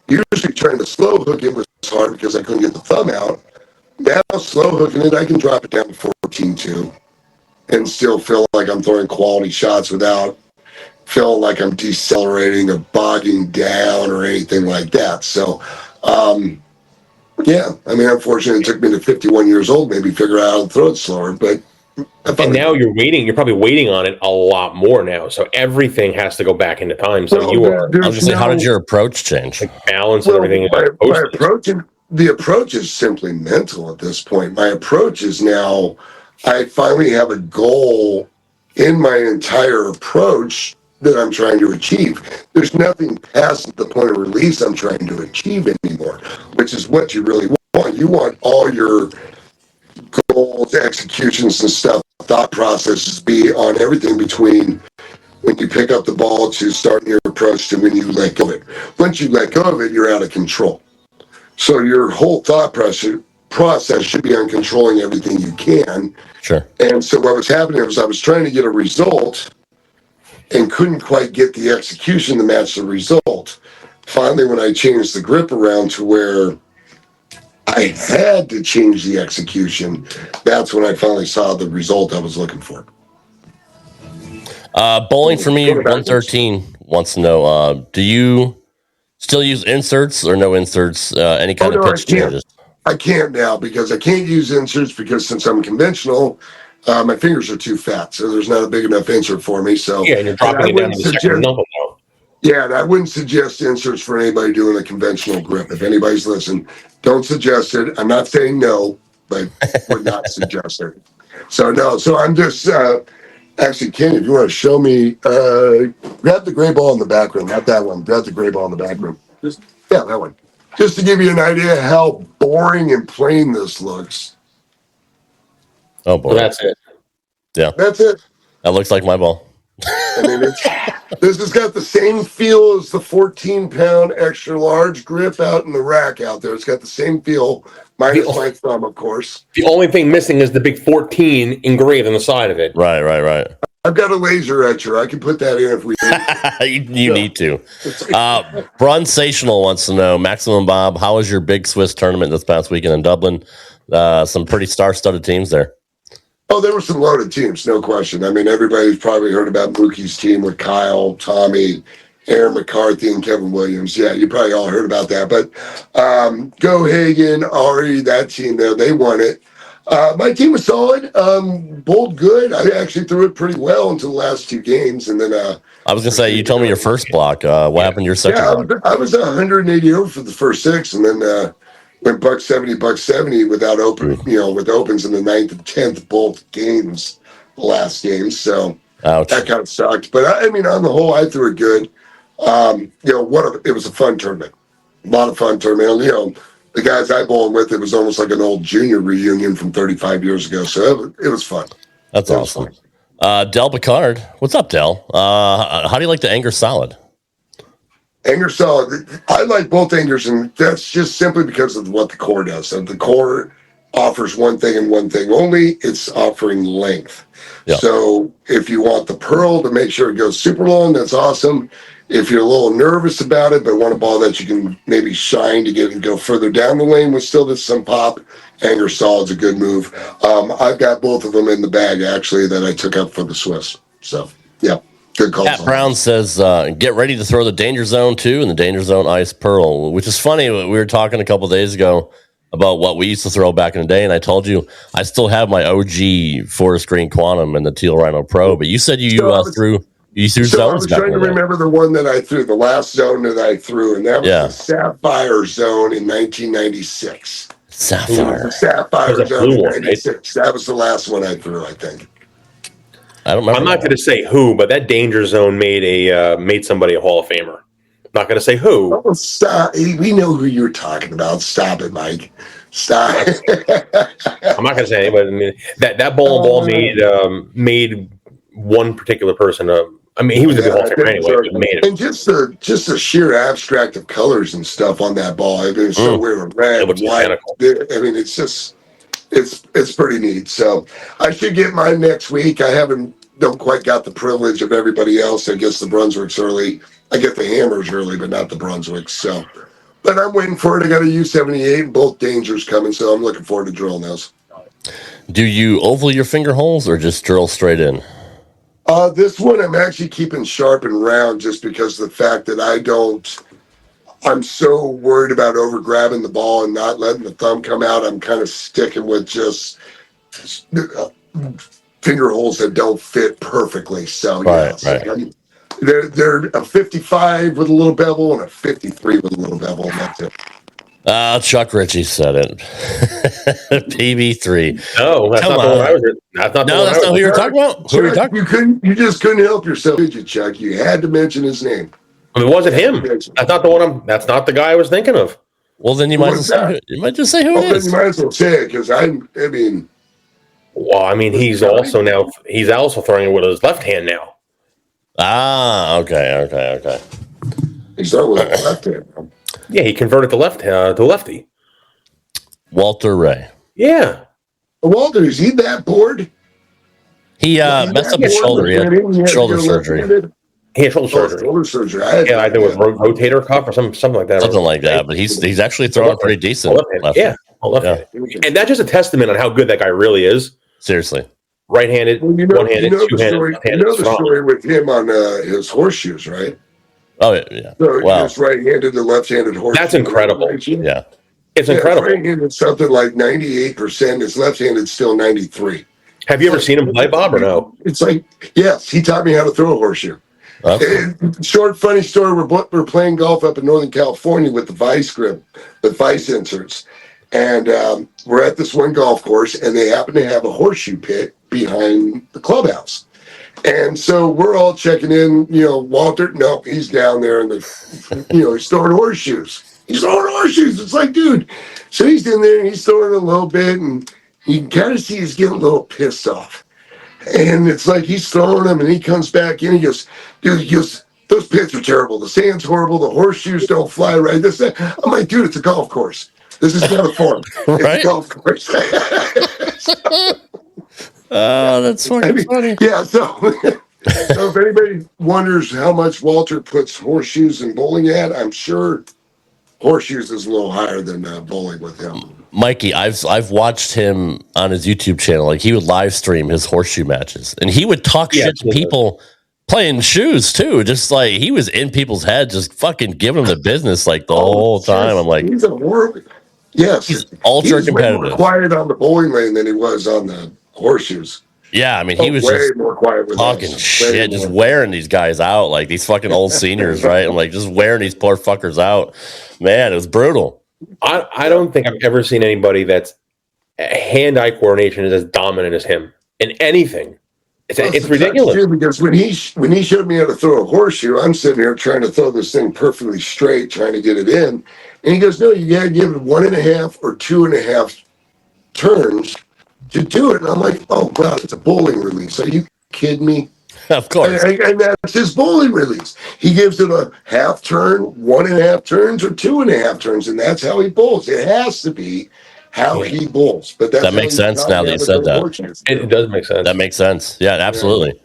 [SPEAKER 14] Usually trying to slow hook it was hard because I couldn't get the thumb out. Now slow hooking it, I can drop it down to 14.2 and still feel like I'm throwing quality shots without feeling like I'm decelerating or bogging down or anything like that. So, unfortunately, it took me to 51 years old, maybe figure out how to throw it slower. But
[SPEAKER 13] and now you're probably waiting on it a lot more now. So everything has to go back into time. So
[SPEAKER 2] I was just saying, how did your approach change?
[SPEAKER 13] Like balance and everything.
[SPEAKER 14] The approach is simply mental at this point. My approach is now, I finally have a goal in my entire approach that I'm trying to achieve. There's nothing past the point of release I'm trying to achieve anymore, which is what you really want. You want all your goals, executions, and stuff, thought processes be on everything between when you pick up the ball to starting your approach to when you let go of it. Once you let go of it, you're out of control. So your whole thought process should be on controlling everything you can.
[SPEAKER 2] Sure.
[SPEAKER 14] And so what was happening was I was trying to get a result and couldn't quite get the execution to match the result. Finally, when I changed the grip around to where I had to change the execution, that's when I finally saw the result I was looking for.
[SPEAKER 2] Bowling for me, 113 wants to know, do you still use inserts or no inserts? Any kind of pitch changes?
[SPEAKER 14] I can't now because I can't use inserts because since I'm conventional, my fingers are too fat, so there's not a big enough insert for me. So
[SPEAKER 13] yeah, and you're dropping it down to the second number now.
[SPEAKER 14] Yeah, and I wouldn't suggest inserts for anybody doing a conventional grip. If anybody's listening, don't suggest it. I'm not saying no, but would not suggest it. So no, so I'm just actually, Ken, if you want to show me, grab the gray ball in the back room, not that one. Grab the gray ball in the back room. Yeah, that one. Just to give you an idea how boring and plain this looks.
[SPEAKER 2] Oh boy,
[SPEAKER 13] so that's it.
[SPEAKER 2] Yeah,
[SPEAKER 14] that's it.
[SPEAKER 2] That looks like my ball.
[SPEAKER 14] I mean, this has got the same feel as the 14-pound extra large grip out in the rack out there. It's got the same feel, minus my thumb, of course.
[SPEAKER 13] The only thing missing is the big 14 engraved on the side of it.
[SPEAKER 2] Right.
[SPEAKER 14] I've got a laser etcher. I can put that in if we need.
[SPEAKER 2] you need to. Brunsational wants to know, Maximum Bob, how was your big Swiss tournament this past weekend in Dublin? Some pretty star-studded teams there.
[SPEAKER 14] Oh, there were some loaded teams, no question. I mean, everybody's probably heard about Mookie's team with Kyle, Tommy, Aaron McCarthy, and Kevin Williams. Yeah, you probably all heard about that. But Go Hagen, Ari, that team there, they won it. My team was solid, bowled good. I actually threw it pretty well until the last two games. And then
[SPEAKER 2] I was going to say, you told me your first block. What happened to your second block?
[SPEAKER 14] I was 180 over for the first six, and then went $170 without with opens in the 9th and 10th both games, the last game. So
[SPEAKER 2] ouch.
[SPEAKER 14] That kind of sucked. But I mean, on the whole, I threw it good. It was a fun tournament, a lot of fun tournament. The guys I bowled with, it was almost like an old junior reunion from 35 years ago. So it was fun.
[SPEAKER 2] That's awesome. Del Picard, what's up, Del? How do you like the Anger Solid?
[SPEAKER 14] Anger Solid, I like both Angers, and that's just simply because of what the core does. So the core offers one thing and one thing only, it's offering length. Yep. So if you want the Pearl to make sure it goes super long, that's awesome. If you're a little nervous about it, but want a ball that you can maybe shine to get and go further down the lane with still some pop, Anger Solid's a good move. I've got both of them in the bag, actually, that I took up for the Swiss. So, yeah. Good call.
[SPEAKER 2] Pat Brown says, get ready to throw the Danger Zone 2 and the Danger Zone Ice Pearl, which is funny. We were talking a couple of days ago about what we used to throw back in the day, and I told you I still have my OG Forest Green Quantum and the Teal Rhino Pro, but you said you threw zones back.
[SPEAKER 14] I was trying to remember the one that I threw, the last zone that I threw, and that was the Sapphire Zone in 1996.
[SPEAKER 2] Sapphire.
[SPEAKER 14] The Sapphire Zone in 96. That was the last one I threw, I think.
[SPEAKER 2] I don't remember.
[SPEAKER 13] I'm not going to say who, but that Danger Zone made somebody a Hall of Famer. Not going to say who.
[SPEAKER 14] Oh, stop. We know who you're talking about. Stop it, Mike. Stop.
[SPEAKER 13] I'm not going to say anybody. I mean, that ball made one particular person. I mean, he was a good Hall of Famer anyway. But made it.
[SPEAKER 14] And just the sheer abstract of colors and stuff on that ball. I mean, it's so weird. Red, white. I mean, it's just. It's pretty neat. So I should get mine next week. I don't quite got the privilege of everybody else. I guess the Brunswicks early. I get the Hammers early, but not the Brunswicks. So, but I'm waiting for it. I got a U78 and both Dangers coming, so I'm looking forward to drilling those.
[SPEAKER 2] Do you oval your finger holes or just drill straight in?
[SPEAKER 14] This one I'm actually keeping sharp and round just because of the fact that I'm so worried about over grabbing the ball and not letting the thumb come out. I'm kind of sticking with just finger holes that don't fit perfectly. So
[SPEAKER 2] right.
[SPEAKER 14] They're a 55 with a little bevel and a 53 with a little bevel, and that's it.
[SPEAKER 2] Chuck Ritchie said it. PB3.
[SPEAKER 13] No, that's not the one I was. That's not
[SPEAKER 2] who you were talking about. Who are you
[SPEAKER 14] Chuck,
[SPEAKER 2] talking?
[SPEAKER 14] you just couldn't help yourself, did you, Chuck? You had to mention his name.
[SPEAKER 13] I mean, it wasn't him. That's not the one. That's not the guy I was thinking of.
[SPEAKER 2] Well, then you might just say who it is.
[SPEAKER 14] Then you might as well say it because I mean.
[SPEAKER 13] Well, I mean, he's also throwing it with his left hand now.
[SPEAKER 2] Ah, okay.
[SPEAKER 14] He's throwing with his left hand.
[SPEAKER 13] Yeah, he converted the lefty.
[SPEAKER 2] Walter Ray.
[SPEAKER 13] Yeah.
[SPEAKER 14] Walter, is he that bored?
[SPEAKER 2] He messed up his shoulder. He had shoulder surgery.
[SPEAKER 13] He had shoulder surgery. I think it was rotator cuff or something like that.
[SPEAKER 2] Something like that. But he's actually throwing pretty decent.
[SPEAKER 13] And that's just a testament on how good that guy really is.
[SPEAKER 2] Seriously.
[SPEAKER 13] Right-handed, one-handed, two-handed.
[SPEAKER 14] You know the story with him on his horseshoes, right?
[SPEAKER 2] Oh, yeah.
[SPEAKER 14] So he's right-handed to left-handed horseshoes.
[SPEAKER 13] That's incredible.
[SPEAKER 2] Yeah.
[SPEAKER 13] It's incredible.
[SPEAKER 14] Right-handed something like 98%. His left-handed still 93%.
[SPEAKER 13] Have you ever seen him play, Bob, or no?
[SPEAKER 14] It's like, yes, he taught me how to throw a horseshoe.
[SPEAKER 2] Okay.
[SPEAKER 14] Short, funny story. We're playing golf up in Northern California with the vice grip, the vice inserts. And we're at this one golf course, and they happen to have a horseshoe pit behind the clubhouse. And so we're all checking in, Walter, no, he's down there in the, he's throwing horseshoes. He's throwing horseshoes. It's like, dude. So he's in there, and he's throwing a little bit, and you can kind of see he's getting a little pissed off. And it's like he's throwing them, and he comes back in, he goes, dude, those pits are terrible. The sand's horrible. The horseshoes don't fly right. I'm like, dude, it's a golf course. This is not a farm.
[SPEAKER 2] Right?
[SPEAKER 14] It's a golf course.
[SPEAKER 2] Oh, that's fucking funny.
[SPEAKER 14] Yeah, so if anybody wonders how much Walter puts horseshoes in bowling at, I'm sure horseshoes is a little higher than bowling with him.
[SPEAKER 2] Mikey, I've watched him on his YouTube channel. Like, he would live stream his horseshoe matches, and he would talk shit to people playing shoes too. Just like he was in people's heads, just fucking giving them the business like the whole time. I'm like,
[SPEAKER 14] he's a horrible. Yes,
[SPEAKER 2] he's ultra competitive.
[SPEAKER 14] Way more quiet on the bowling lane than he was on the horseshoes.
[SPEAKER 2] Yeah, I mean, he was
[SPEAKER 14] way
[SPEAKER 2] just
[SPEAKER 14] more quiet with
[SPEAKER 2] talking shit, just wearing these guys out, like these fucking old seniors, right? I'm like, just wearing these poor fuckers out. Man, it was brutal.
[SPEAKER 13] I don't think I've ever seen anybody that's hand-eye coordination is as dominant as him in anything. It's ridiculous.
[SPEAKER 14] Too, because when he showed me how to throw a horseshoe, I'm sitting here trying to throw this thing perfectly straight, trying to get it in. And he goes, no, you got to give it 1.5 or 2.5 turns to do it. And I'm like, oh, God, it's a bowling release. Are you kidding me?
[SPEAKER 2] Of course.
[SPEAKER 14] And that's his bowling release. He gives it a half turn, 1.5 turns, or 2.5 turns. And that's how he bowls. It has to be how he bowls. But that
[SPEAKER 2] makes sense now that you said that.
[SPEAKER 13] It does make sense.
[SPEAKER 2] That makes sense. Yeah, absolutely.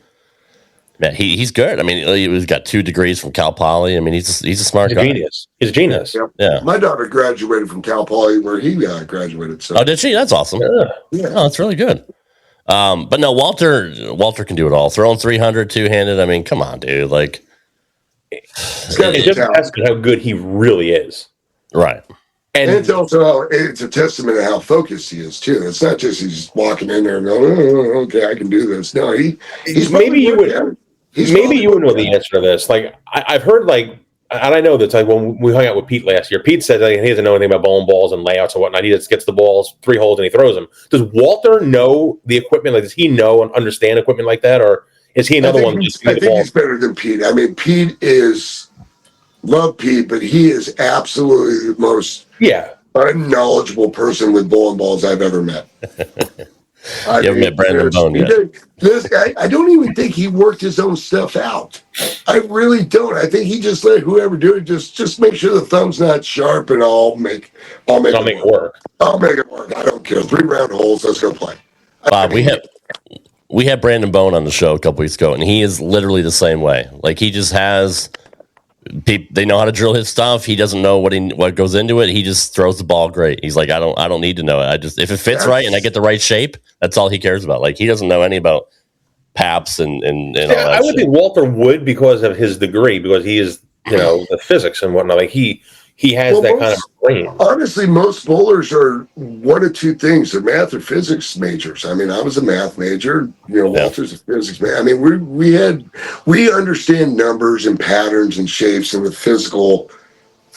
[SPEAKER 2] Man, he's good. I mean, he's got 2 degrees from Cal Poly. I mean, he's a smart guy.
[SPEAKER 13] Genius. He's a genius.
[SPEAKER 2] Yeah.
[SPEAKER 14] My daughter graduated from Cal Poly where he graduated. So.
[SPEAKER 2] Oh, did she? That's awesome.
[SPEAKER 14] Yeah.
[SPEAKER 2] Oh, that's really good. But no, Walter can do it all. Throwing 300 two-handed. I mean, come on, dude. Like,
[SPEAKER 13] it's just how good he really is.
[SPEAKER 2] Right.
[SPEAKER 14] And it's also it's a testament to how focused he is too. It's not just he's walking in there and going, oh, okay, I can do this. No, he's
[SPEAKER 13] maybe you would know the answer to this. Like I've heard, like, and I know that, like, when we hung out with Pete last year, Pete said, like, he doesn't know anything about bowling balls and layouts and whatnot. He just gets the balls 3 holes and he throws them. Does Walter know the equipment? Like, does he know and understand equipment like that, or is he another one?
[SPEAKER 14] I think he's better than Pete. I mean, love Pete, but he is absolutely the most unknowledgeable person with bowling balls I've ever met.
[SPEAKER 2] You haven't met Brandon Bone yet.
[SPEAKER 14] This guy, I don't even think he worked his own stuff out. I really don't. I think he just let whoever do it just make sure the thumb's not sharp, and I'll make it work. I'll make it work. I don't care. 3 round holes. Let's go play.
[SPEAKER 2] Bob, we had Brandon Bone on the show a couple weeks ago, and he is literally the same way. Like, he just has. They know how to drill his stuff. He doesn't know what goes into it. He just throws the ball great. He's like, I don't need to know it. If it fits right and I get the right shape, that's all he cares about. Like, he doesn't know any about paps and all that.
[SPEAKER 13] I would think Walter would, because of his degree, because he is, the physics and whatnot. Like, he has that kind of brain.
[SPEAKER 14] Honestly, most bowlers are one of 2 things. They're math or physics majors. I mean, I was a math major. Walter's a physics major. I mean, we understand numbers and patterns and shapes and the physical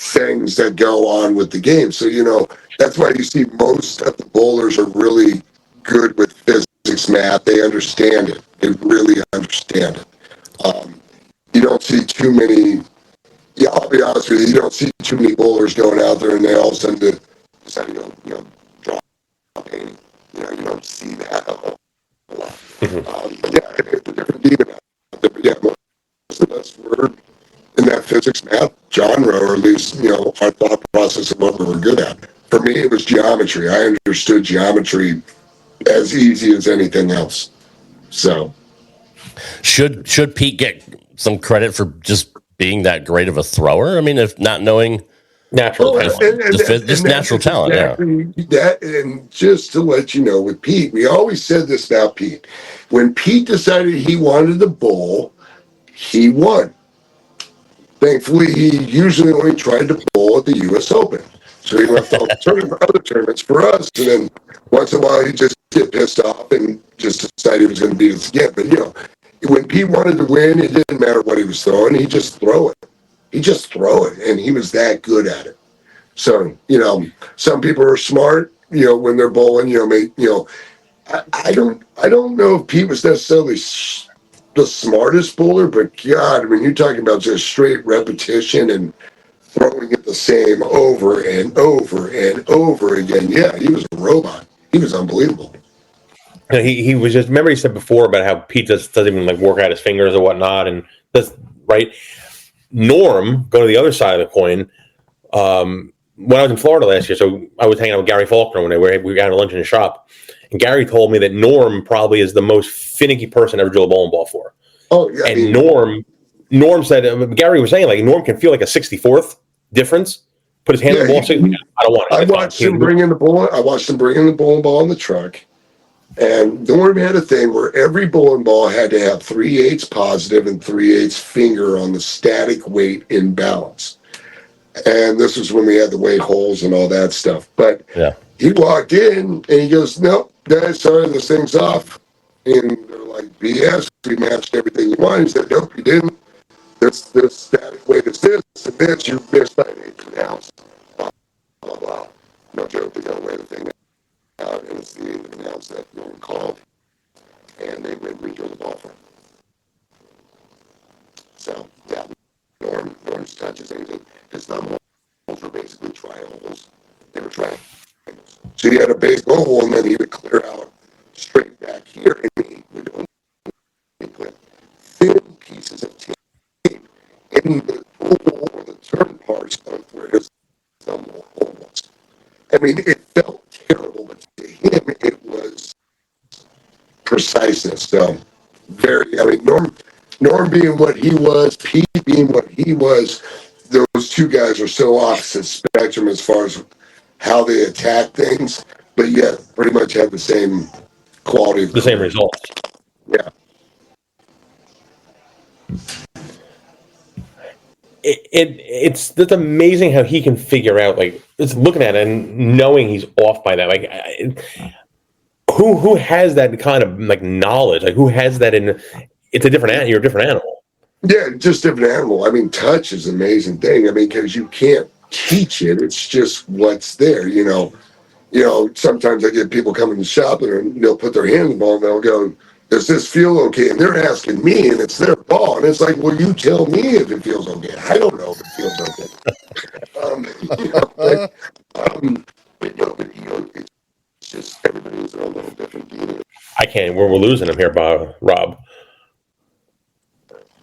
[SPEAKER 14] things that go on with the game. So, that's why you see most of the bowlers are really good with physics, math. They understand it. They really understand it. You don't see too many, I'll be honest with you, you don't see too many bowlers going out there and they all of a sudden decide to go, draw a painting. You don't see that a lot. But yeah, it's a different demon out there. But yeah, most of us were in that physics math genre, or at least, our thought process of what we were good at. For me, it was geometry. I understood geometry as easy as anything else. So,
[SPEAKER 2] should Pete get some credit for just being that great of a thrower? I mean, if not knowing
[SPEAKER 14] natural
[SPEAKER 2] natural talent,
[SPEAKER 14] exactly that. And just to let you know, with Pete, we always said this about Pete. When Pete decided he wanted to bowl, he won. Thankfully, he usually only tried to bowl at the U.S. Open. So he left all the other tournaments for us. And then once in a while, he'd just get pissed off and just decide he was going to beat us again. But, when Pete wanted to win, it didn't matter what he was throwing. He'd just throw it. He'd just throw it. And he was that good at it. So, some people are smart, when they're bowling, I don't know if Pete was necessarily the smartest bowler, but God, when you're talking about just straight repetition and throwing it the same over and over and over again, yeah, he was a robot. He was unbelievable.
[SPEAKER 13] He was just, remember he said before about how Pete doesn't even work out his fingers or whatnot, and that's right. Norm, go to the other side of the coin. When I was in Florida last year, so I was hanging out with Gary Faulkner when we got lunch in the shop, and Gary told me that Norm probably is the most finicky person ever drilled a bowling ball for.
[SPEAKER 14] Oh yeah,
[SPEAKER 13] and Norm said Gary was saying Norm can feel like a 64th difference. Put his hand on the ball. I don't want it.
[SPEAKER 14] I watched him bring in the bowling ball in the truck, and Norm had a thing where every bowling ball had to have 3/8 positive and 3/8 finger on the static weight in balance. And this was when we had the weight holes and all that stuff. But he walked in and he goes, "Nope, guys, sorry, this thing's off." And they're like, "BS, we matched everything you wanted." He said, "Nope, you didn't. This static weight is this, and this, you missed by 1/8 ounce." Blah, blah, blah. No joke, they got to weigh the thing out, and it's the 1/8 ounce that no one called. And they went redrill the ball for him. So, yeah, Norm's touches anything. His thumb holes were basically triangles. They were triangles. So he had a base oval, and then he would clear out straight back here, and he would only put thin pieces of tape in the oval or the turn parts of where his thumb hole was. I mean, it felt terrible, but to him, it was preciseness. So, Norm being what he was, Pete being what he was, those two guys are so opposite spectrum as far as how they attack things, but yet pretty much have the same quality.
[SPEAKER 13] The same results.
[SPEAKER 14] Yeah.
[SPEAKER 13] It's amazing how he can figure out, it's looking at it and knowing he's off by that. Who has that kind of knowledge? Who has that in? It's a different. You're a different animal.
[SPEAKER 14] Yeah, just different animal. I mean, touch is an amazing thing. I mean, because you can't teach it. It's just what's there. Sometimes I get people coming to the shop and they'll put their hand in the ball and they'll go, "Does this feel okay?" And they're asking me, and it's their ball, and it's like, well, you tell me if it feels okay. I don't know if it feels okay. It's just everybody's a little different.
[SPEAKER 13] I can't. We're losing him here, Rob.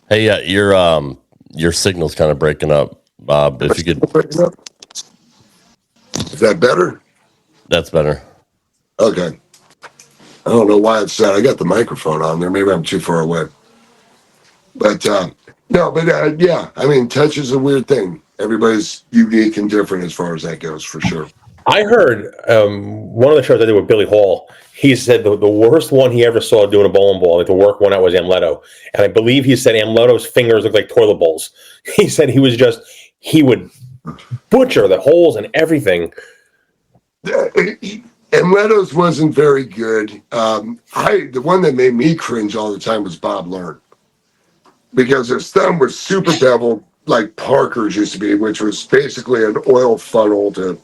[SPEAKER 2] Hey, your signal's kind of breaking up, Bob. If you could,
[SPEAKER 14] is that better?
[SPEAKER 2] That's better.
[SPEAKER 14] Okay. I don't know why it's that. I got the microphone on there. Maybe I'm too far away. But yeah. I mean, touch is a weird thing. Everybody's unique and different as far as that goes, for sure.
[SPEAKER 13] I heard one of the shows I did with Billy Hall. He said the worst one he ever saw doing a bowling ball, the work one out was Amleto. And I believe he said Amleto's fingers looked like toilet bowls. He said he would butcher the holes and everything.
[SPEAKER 14] Amleto's wasn't very good. The one that made me cringe all the time was Bob Learn, because his thumb was super beveled, like Parker's used to be, which was basically an oil funnel to,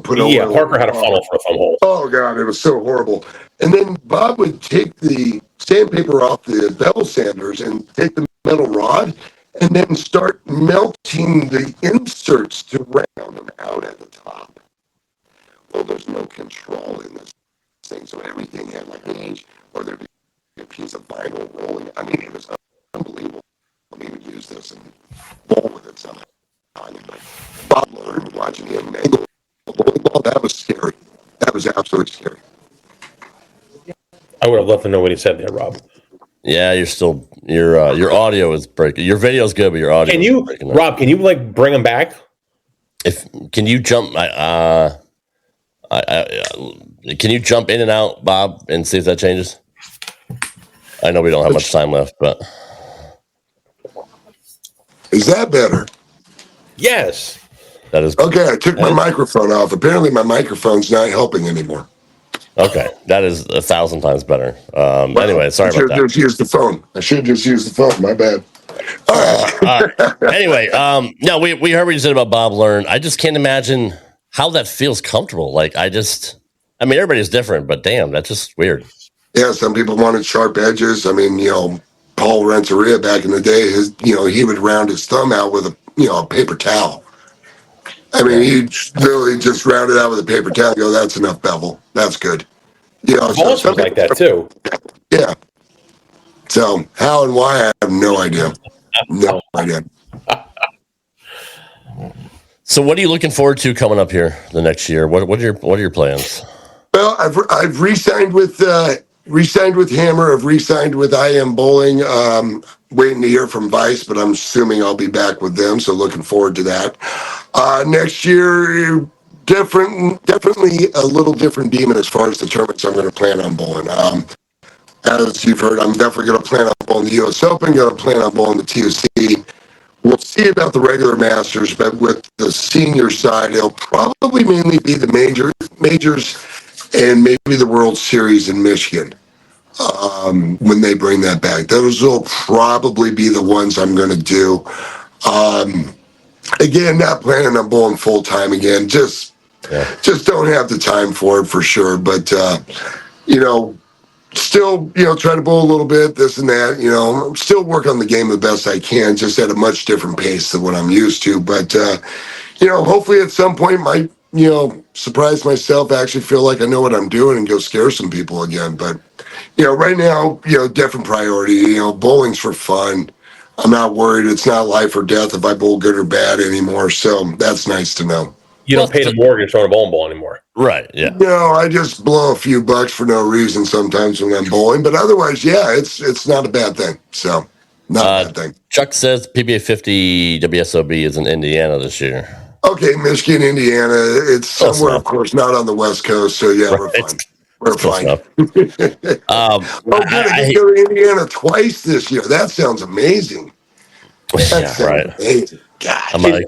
[SPEAKER 14] put oil.
[SPEAKER 13] Yeah, Parker had a funnel for a thumb hole.
[SPEAKER 14] Oh God, it was so horrible. And then Bob would take the sandpaper off the bevel sanders and take the metal rod and then start melting the inserts to round them out at the top. Well, there's no control in this thing, so everything had like an edge, or there'd be a piece of vinyl rolling. I mean, it was unbelievable. He would use this and bowl with it somehow. I mean, like, Bob learned watching him angle bowling ball. That was scary. That was absolutely scary.
[SPEAKER 13] I would have loved to know what he said there, Rob.
[SPEAKER 2] Yeah, your audio is breaking. Your video's good, but your audio.
[SPEAKER 13] Can you, Rob? Can you like bring him back?
[SPEAKER 2] Can you jump? Can you jump in and out, Bob, and see if that changes? I know we don't have much time left, but
[SPEAKER 14] is that better?
[SPEAKER 13] Yes.
[SPEAKER 2] That is
[SPEAKER 14] okay. I took my microphone off. Apparently, my microphone's not helping anymore.
[SPEAKER 2] Okay, that is 1,000 times better. Anyway, sorry about that. I should have just
[SPEAKER 14] used the phone. My bad.
[SPEAKER 2] All right. Anyway, no, we heard what you said about Bob Learn. I just can't imagine how that feels comfortable. Like, I mean, everybody's different, but damn, that's just weird.
[SPEAKER 14] Yeah, some people wanted sharp edges. I mean, Paul Renteria back in the day, he would round his thumb out with a paper towel. I mean, he literally just rounded out with a paper towel and go, that's enough bevel. That's good.
[SPEAKER 13] Boss was like that too.
[SPEAKER 14] Yeah. So how and why, I have no idea. No idea.
[SPEAKER 2] So what are you looking forward to coming up here the next year? What are your plans?
[SPEAKER 14] Well, I've re-signed with Hammer. I've re-signed with I Am Bowling. Waiting to hear from Vice, but I'm assuming I'll be back with them. So looking forward to that. Next year, definitely a little different demon as far as the tournaments I'm going to plan on bowling. As you've heard, I'm definitely going to plan on bowling the U.S. Open. Going to plan on bowling the TOC. We'll see about the regular Masters, but with the senior side, it'll probably mainly be the majors and maybe the World Series in Michigan. When they bring that back, those will probably be the ones I'm going to do. Again, not planning on bowling full time again. Just don't have the time for it for sure. But still, try to bowl a little bit, this and that. Still work on the game the best I can, just at a much different pace than what I'm used to. But hopefully at some point, might surprise myself. Actually, feel like I know what I'm doing and go scare some people again. But right now, different priority. Bowling's for fun. I'm not worried. It's not life or death if I bowl good or bad anymore. So that's nice to know.
[SPEAKER 13] You don't pay the mortgage on a bowling ball anymore.
[SPEAKER 2] Right, yeah.
[SPEAKER 14] No, I just blow a few bucks for no reason sometimes when I'm bowling. But otherwise, yeah, it's not a bad thing. So, not a bad thing.
[SPEAKER 2] Chuck says PBA 50 WSOB is in Indiana this year.
[SPEAKER 14] Okay, Michigan, Indiana. It's somewhere, of course, not on the West Coast. So, yeah, we're fine. We're fine. Good. I can go to Indiana twice this year. That sounds amazing.
[SPEAKER 2] Amazing.
[SPEAKER 14] God.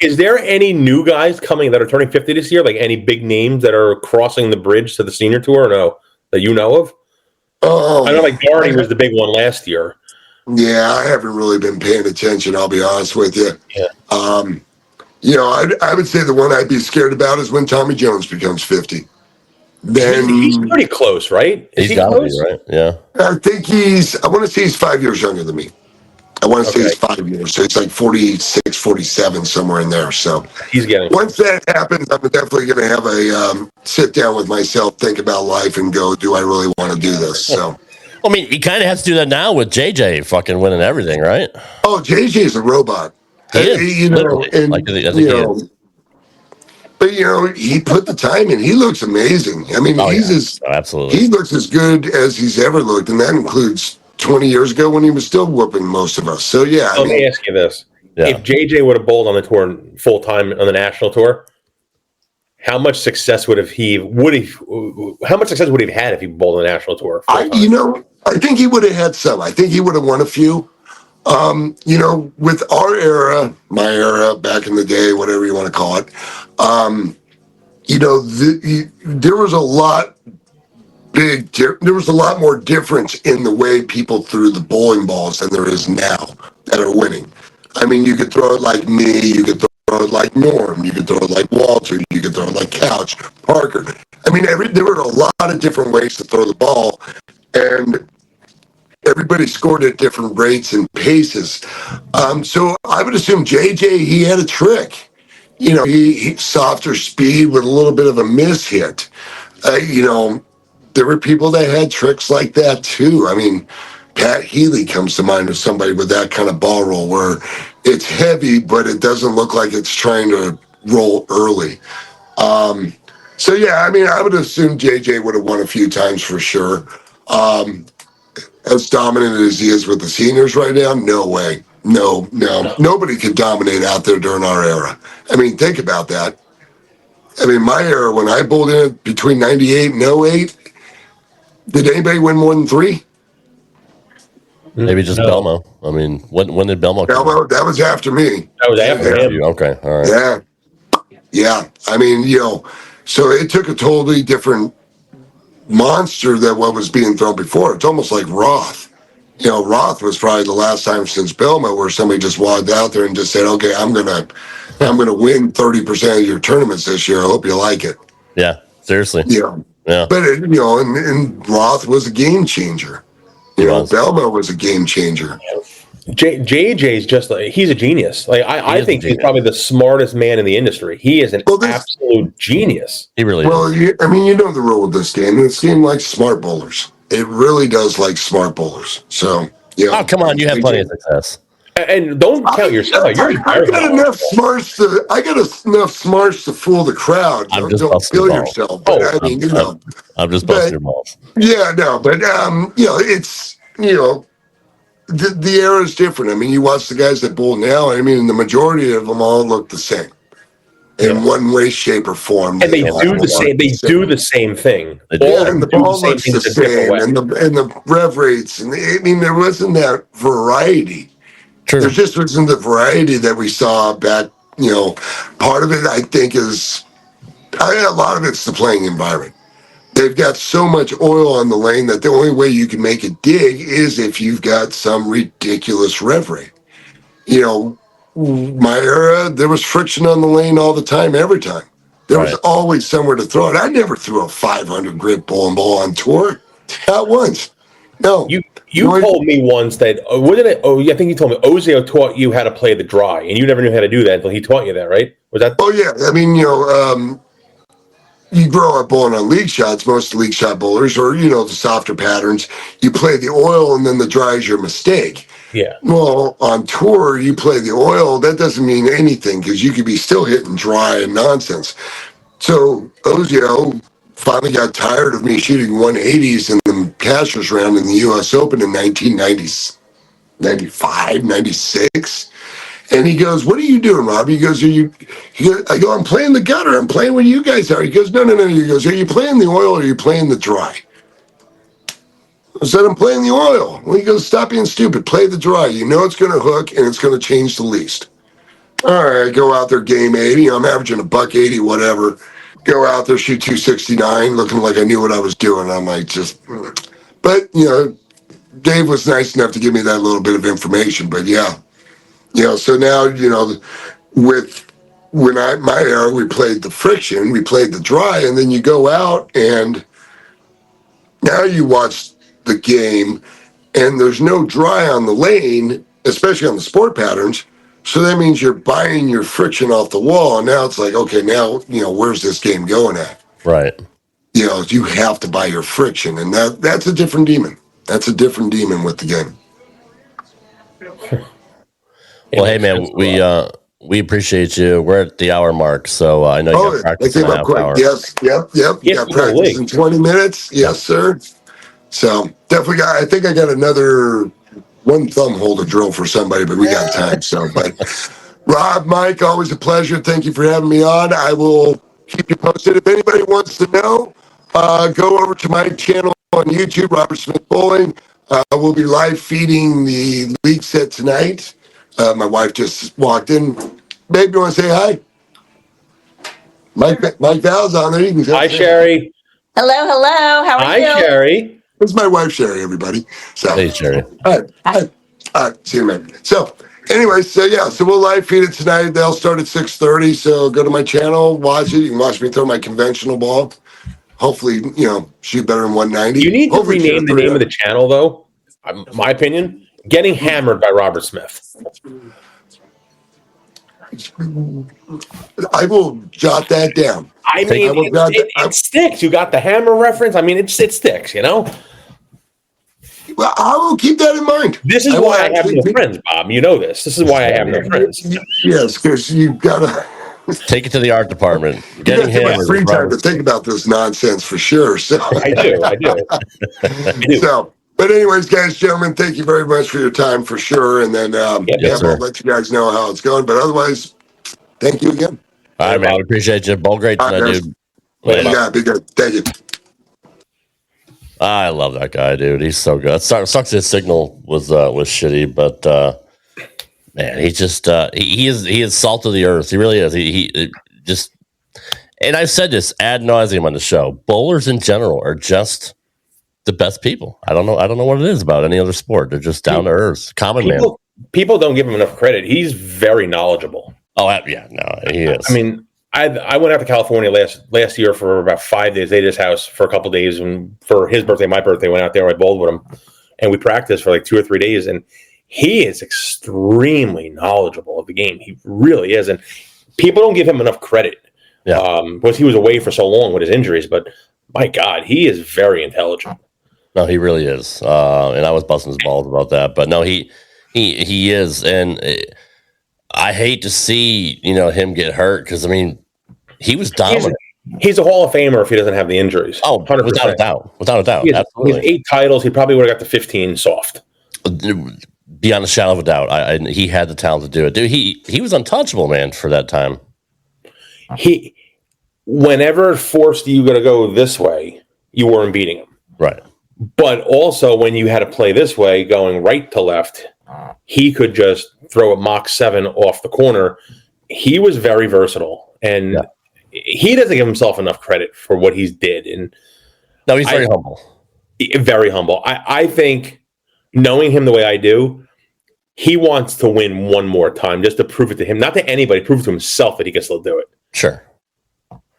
[SPEAKER 13] Is there any new guys coming that are turning 50 this year? Like any big names that are crossing the bridge to the senior tour? Or no, that you know of? I know like Gardy was the big one last year.
[SPEAKER 14] Yeah, I haven't really been paying attention. I'll be honest with you.
[SPEAKER 13] Yeah.
[SPEAKER 14] I would say the one I'd be scared about is when Tommy Jones becomes 50. Then
[SPEAKER 13] he's pretty close, right?
[SPEAKER 2] He's got to be, right? Yeah.
[SPEAKER 14] I think I want to say he's 5 years younger than me. I want to say he's 5 years. So it's like 46, 47, somewhere in there. So
[SPEAKER 13] he's getting.
[SPEAKER 14] Once that happens, I'm definitely going to have a sit down with myself, think about life, and go, do I really want to do this? So.
[SPEAKER 2] I mean, he kind of has to do that now with JJ fucking winning everything, right?
[SPEAKER 14] Oh, JJ is a robot.
[SPEAKER 2] He is, literally. And,
[SPEAKER 14] but he put the time in. He looks amazing. I mean,
[SPEAKER 2] absolutely.
[SPEAKER 14] He looks as good as he's ever looked, and that includes 20 years ago when he was still whooping most of us. So yeah.
[SPEAKER 13] Let me ask you this: if JJ would have bowled on the tour full time on the national tour, how much success would he have had if he bowled on the national tour?
[SPEAKER 14] I think he would have had some. I think he would have won a few. With our era, my era, back in the day, whatever you want to call it, there was a lot there was a lot more difference in the way people threw the bowling balls than there is now that are winning. I mean, you could throw it like me, you could throw it like Norm, you could throw it like Walter, you could throw it like Couch, Parker. I mean, there were a lot of different ways to throw the ball, and everybody scored at different rates and paces. So I would assume JJ, he had a trick. You know, he softer speed with a little bit of a miss hit. You know, there were people that had tricks like that too. I mean, Pat Healy comes to mind as somebody with that kind of ball roll where it's heavy, but it doesn't look like it's trying to roll early. So yeah, I mean, I would assume JJ would have won a few times for sure. As dominant as he is with the seniors right now, no way. No. Nobody could dominate out there during our era. I mean, think about that. I mean, my era, when I bowled in between 98 and 08, did anybody win more than 3?
[SPEAKER 2] Maybe just Belmo. I mean, when did Belmo come?
[SPEAKER 14] Belmo, that was after me.
[SPEAKER 13] That was after him.
[SPEAKER 2] Okay, all right.
[SPEAKER 14] Yeah. I mean, you know, so it took a totally different monster than what was being thrown before. It's almost like Roth. You know, Roth was probably the last time since Belmo where somebody just walked out there and just said, "Okay, I'm gonna win 30% of your tournaments this year. I hope you like it."
[SPEAKER 2] Yeah, seriously.
[SPEAKER 14] Yeah.
[SPEAKER 2] Yeah.
[SPEAKER 14] But you know, and Roth was a game changer. You know, Belmo was a game changer.
[SPEAKER 13] JJ's just like, he's a genius. Like I think he's probably the smartest man in the industry. He is an absolute genius.
[SPEAKER 2] He really
[SPEAKER 14] is. I mean, you know the rule with this game. This game likes smart bowlers. It really does like smart bowlers. So, yeah.
[SPEAKER 2] Oh, come on. You have plenty of success.
[SPEAKER 13] And don't count yourself.
[SPEAKER 14] I got enough smarts to fool the crowd. Don't kill yourself. But, I mean, you know.
[SPEAKER 2] I'm just busting your balls.
[SPEAKER 14] Yeah, no, but you know, it's, you know, the era is different. I mean, you watch the guys that bowl now. I mean, the majority of them all look the same in one way, shape, or form.
[SPEAKER 13] And they do the same. They do the same thing.
[SPEAKER 14] Yeah, and the ball looks the same, and the rev rates. And I mean, there wasn't that variety.
[SPEAKER 2] True.
[SPEAKER 14] There just wasn't the variety that we saw back. You know, part of it I think is, a lot of it's the playing environment. They've got so much oil on the lane that the only way you can make it dig is if you've got some ridiculous rev rate. You know, my era, there was friction on the lane all the time, every time. There was always somewhere to throw it. I never threw a 500 grit bowling ball on tour. Not once. No.
[SPEAKER 13] You told me once that, I think you told me Ozio taught you how to play the dry, and you never knew how to do that until he taught you that, right? Was that?
[SPEAKER 14] Oh, yeah. I mean, you know, you grow up bowling on league shots, most league shot bowlers, or, you know, the softer patterns, you play the oil and then the dry is your mistake.
[SPEAKER 13] Yeah.
[SPEAKER 14] Well, on tour, you play the oil. That doesn't mean anything because you could be still hitting dry and nonsense. So Ozio finally got tired of me shooting 180s in the Cashers round in the U.S. Open in 1995, 96. And he goes, "What are you doing, Rob?" He goes, I go, "I'm playing the gutter. I'm playing what you guys are." He goes, No. He goes, "Are you playing the oil or are you playing the dry?" I said, "I'm playing the oil." Well, he goes, "Stop being stupid. Play the dry. You know it's going to hook and it's going to change the least." All right, go out there, game 80. I'm averaging $180, whatever. Go out there, shoot 269, looking like I knew what I was doing. I'm like, but, you know, Dave was nice enough to give me that little bit of information. But yeah. You know, so now, you know, my era, we played the friction, we played the dry, and then you go out and now you watch the game and there's no dry on the lane, especially on the sport patterns. So that means you're buying your friction off the wall. And now it's like, okay, now, you know, where's this game going at?
[SPEAKER 2] Right.
[SPEAKER 14] You know, you have to buy your friction. And that's a different demon. That's a different demon with the game.
[SPEAKER 2] Well, hey, man, we appreciate you. We're at the hour mark, so I know you got practice in a half hour.
[SPEAKER 14] Yes, yep. You got practice in 20 minutes. Yes, sir. So definitely I think I got another one thumb holder drill for somebody, but we got time. So, but Rob, Mike, always a pleasure. Thank you for having me on. I will keep you posted. If anybody wants to know, go over to my channel on YouTube, Robert Smith Bowling. We'll be live feeding the league set tonight. My wife just walked in. Babe, you want to say hi? Mike Val's on there. You can
[SPEAKER 13] hi, Sherry.
[SPEAKER 15] Hello. How are you?
[SPEAKER 13] Hi, Sherry.
[SPEAKER 14] This is my wife, Sherry, everybody. So,
[SPEAKER 2] hey, Sherry.
[SPEAKER 14] All right. See you, man. So, anyway, so we'll live feed it tonight. They'll start at 6:30. So go to my channel, watch it. You can watch me throw my conventional ball. Hopefully, shoot better than 190.
[SPEAKER 13] You need to
[SPEAKER 14] Hopefully
[SPEAKER 13] rename the name of the channel, though. My opinion: Getting Hammered by Robert Smith.
[SPEAKER 14] I will jot that down.
[SPEAKER 13] I mean, it sticks. You got the hammer reference. I mean, it sticks.
[SPEAKER 14] Well, I will keep that in mind.
[SPEAKER 13] This is why I have no friends, Bob. You know this. This is why I have no friends.
[SPEAKER 14] Yes, because you've got to
[SPEAKER 2] take it to the art department.
[SPEAKER 14] Getting hammered. Free time to think about this nonsense for sure. So
[SPEAKER 13] I do.
[SPEAKER 14] So, but anyways, guys, gentlemen, thank you very much for your time for sure. And then I'll let you guys know how it's going. But otherwise, thank you again.
[SPEAKER 2] All right, man. Appreciate you. Bowl great tonight, dude.
[SPEAKER 14] Yeah, be good. Thank you.
[SPEAKER 2] I love that guy, dude. He's so good. It sucks his signal was shitty, but man, he just he is salt of the earth. He really is. He just, and I've said this ad nauseum on the show. Bowlers in general are just the best people. I don't know what it is about any other sport. They're just down to earth, common man.
[SPEAKER 13] People don't give him enough credit. He's very knowledgeable.
[SPEAKER 2] Oh yeah, no, he is.
[SPEAKER 13] I mean, I went out to California last year for about 5 days. They did his house for a couple of days, and for his birthday, my birthday, went out there. I bowled with him, and we practiced for like 2 or 3 days. And he is extremely knowledgeable of the game. He really is, and people don't give him enough credit.
[SPEAKER 2] Yeah,
[SPEAKER 13] because he was away for so long with his injuries. But my God, he is very intelligent.
[SPEAKER 2] No, he really is. And I was busting his balls about that, but no, he is, and I hate to see him get hurt because I mean he was dominant.
[SPEAKER 13] He's a Hall of Famer if he doesn't have the injuries.
[SPEAKER 2] Oh, 100%. Without a doubt.
[SPEAKER 13] He has 8 titles. He probably would have got to 15 soft.
[SPEAKER 2] Beyond a shadow of a doubt, he had the talent to do it. Dude, he was untouchable, man, for that time.
[SPEAKER 13] He, whenever forced you to go this way, you weren't beating him.
[SPEAKER 2] Right.
[SPEAKER 13] But also when you had to play this way, going right to left, he could just throw a Mach 7 off the corner. He was very versatile, and he doesn't give himself enough credit for what he's did. And
[SPEAKER 2] no, he's very humble.
[SPEAKER 13] Very humble. I think, knowing him the way I do, he wants to win one more time just to prove it to him, not to anybody, prove it to himself that he can still do it.
[SPEAKER 2] Sure.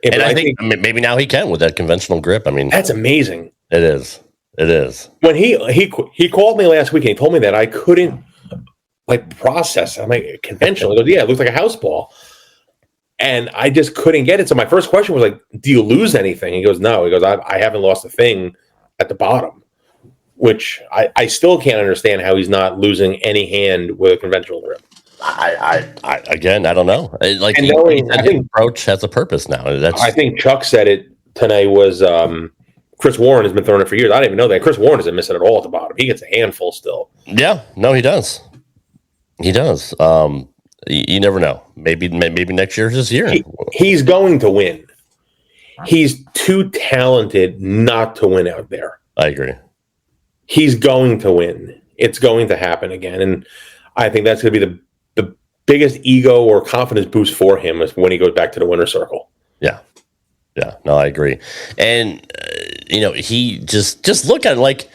[SPEAKER 2] And I think maybe now he can with that conventional grip. I mean,
[SPEAKER 13] that's amazing.
[SPEAKER 2] It is. It is.
[SPEAKER 13] When he called me last week and he told me that I couldn't process. I'm like, conventional. He goes, yeah, it looks like a house ball. And I just couldn't get it. So my first question was like, do you lose anything? He goes, no. He goes, I haven't lost a thing at the bottom, which I still can't understand how he's not losing any hand with a conventional grip.
[SPEAKER 2] I don't know. I think approach has a purpose now.
[SPEAKER 13] I think Chuck said it tonight was Chris Warren has been throwing it for years. I didn't even know that. Chris Warren doesn't miss it at all at the bottom. He gets a handful still.
[SPEAKER 2] Yeah, no, he does. He does. You never know. Maybe next year is his year.
[SPEAKER 13] He's going to win. He's too talented not to win out there.
[SPEAKER 2] I agree.
[SPEAKER 13] He's going to win. It's going to happen again. And I think that's going to be the biggest ego or confidence boost for him is when he goes back to the winner's circle.
[SPEAKER 2] Yeah. Yeah. No, I agree. And, he just look at it like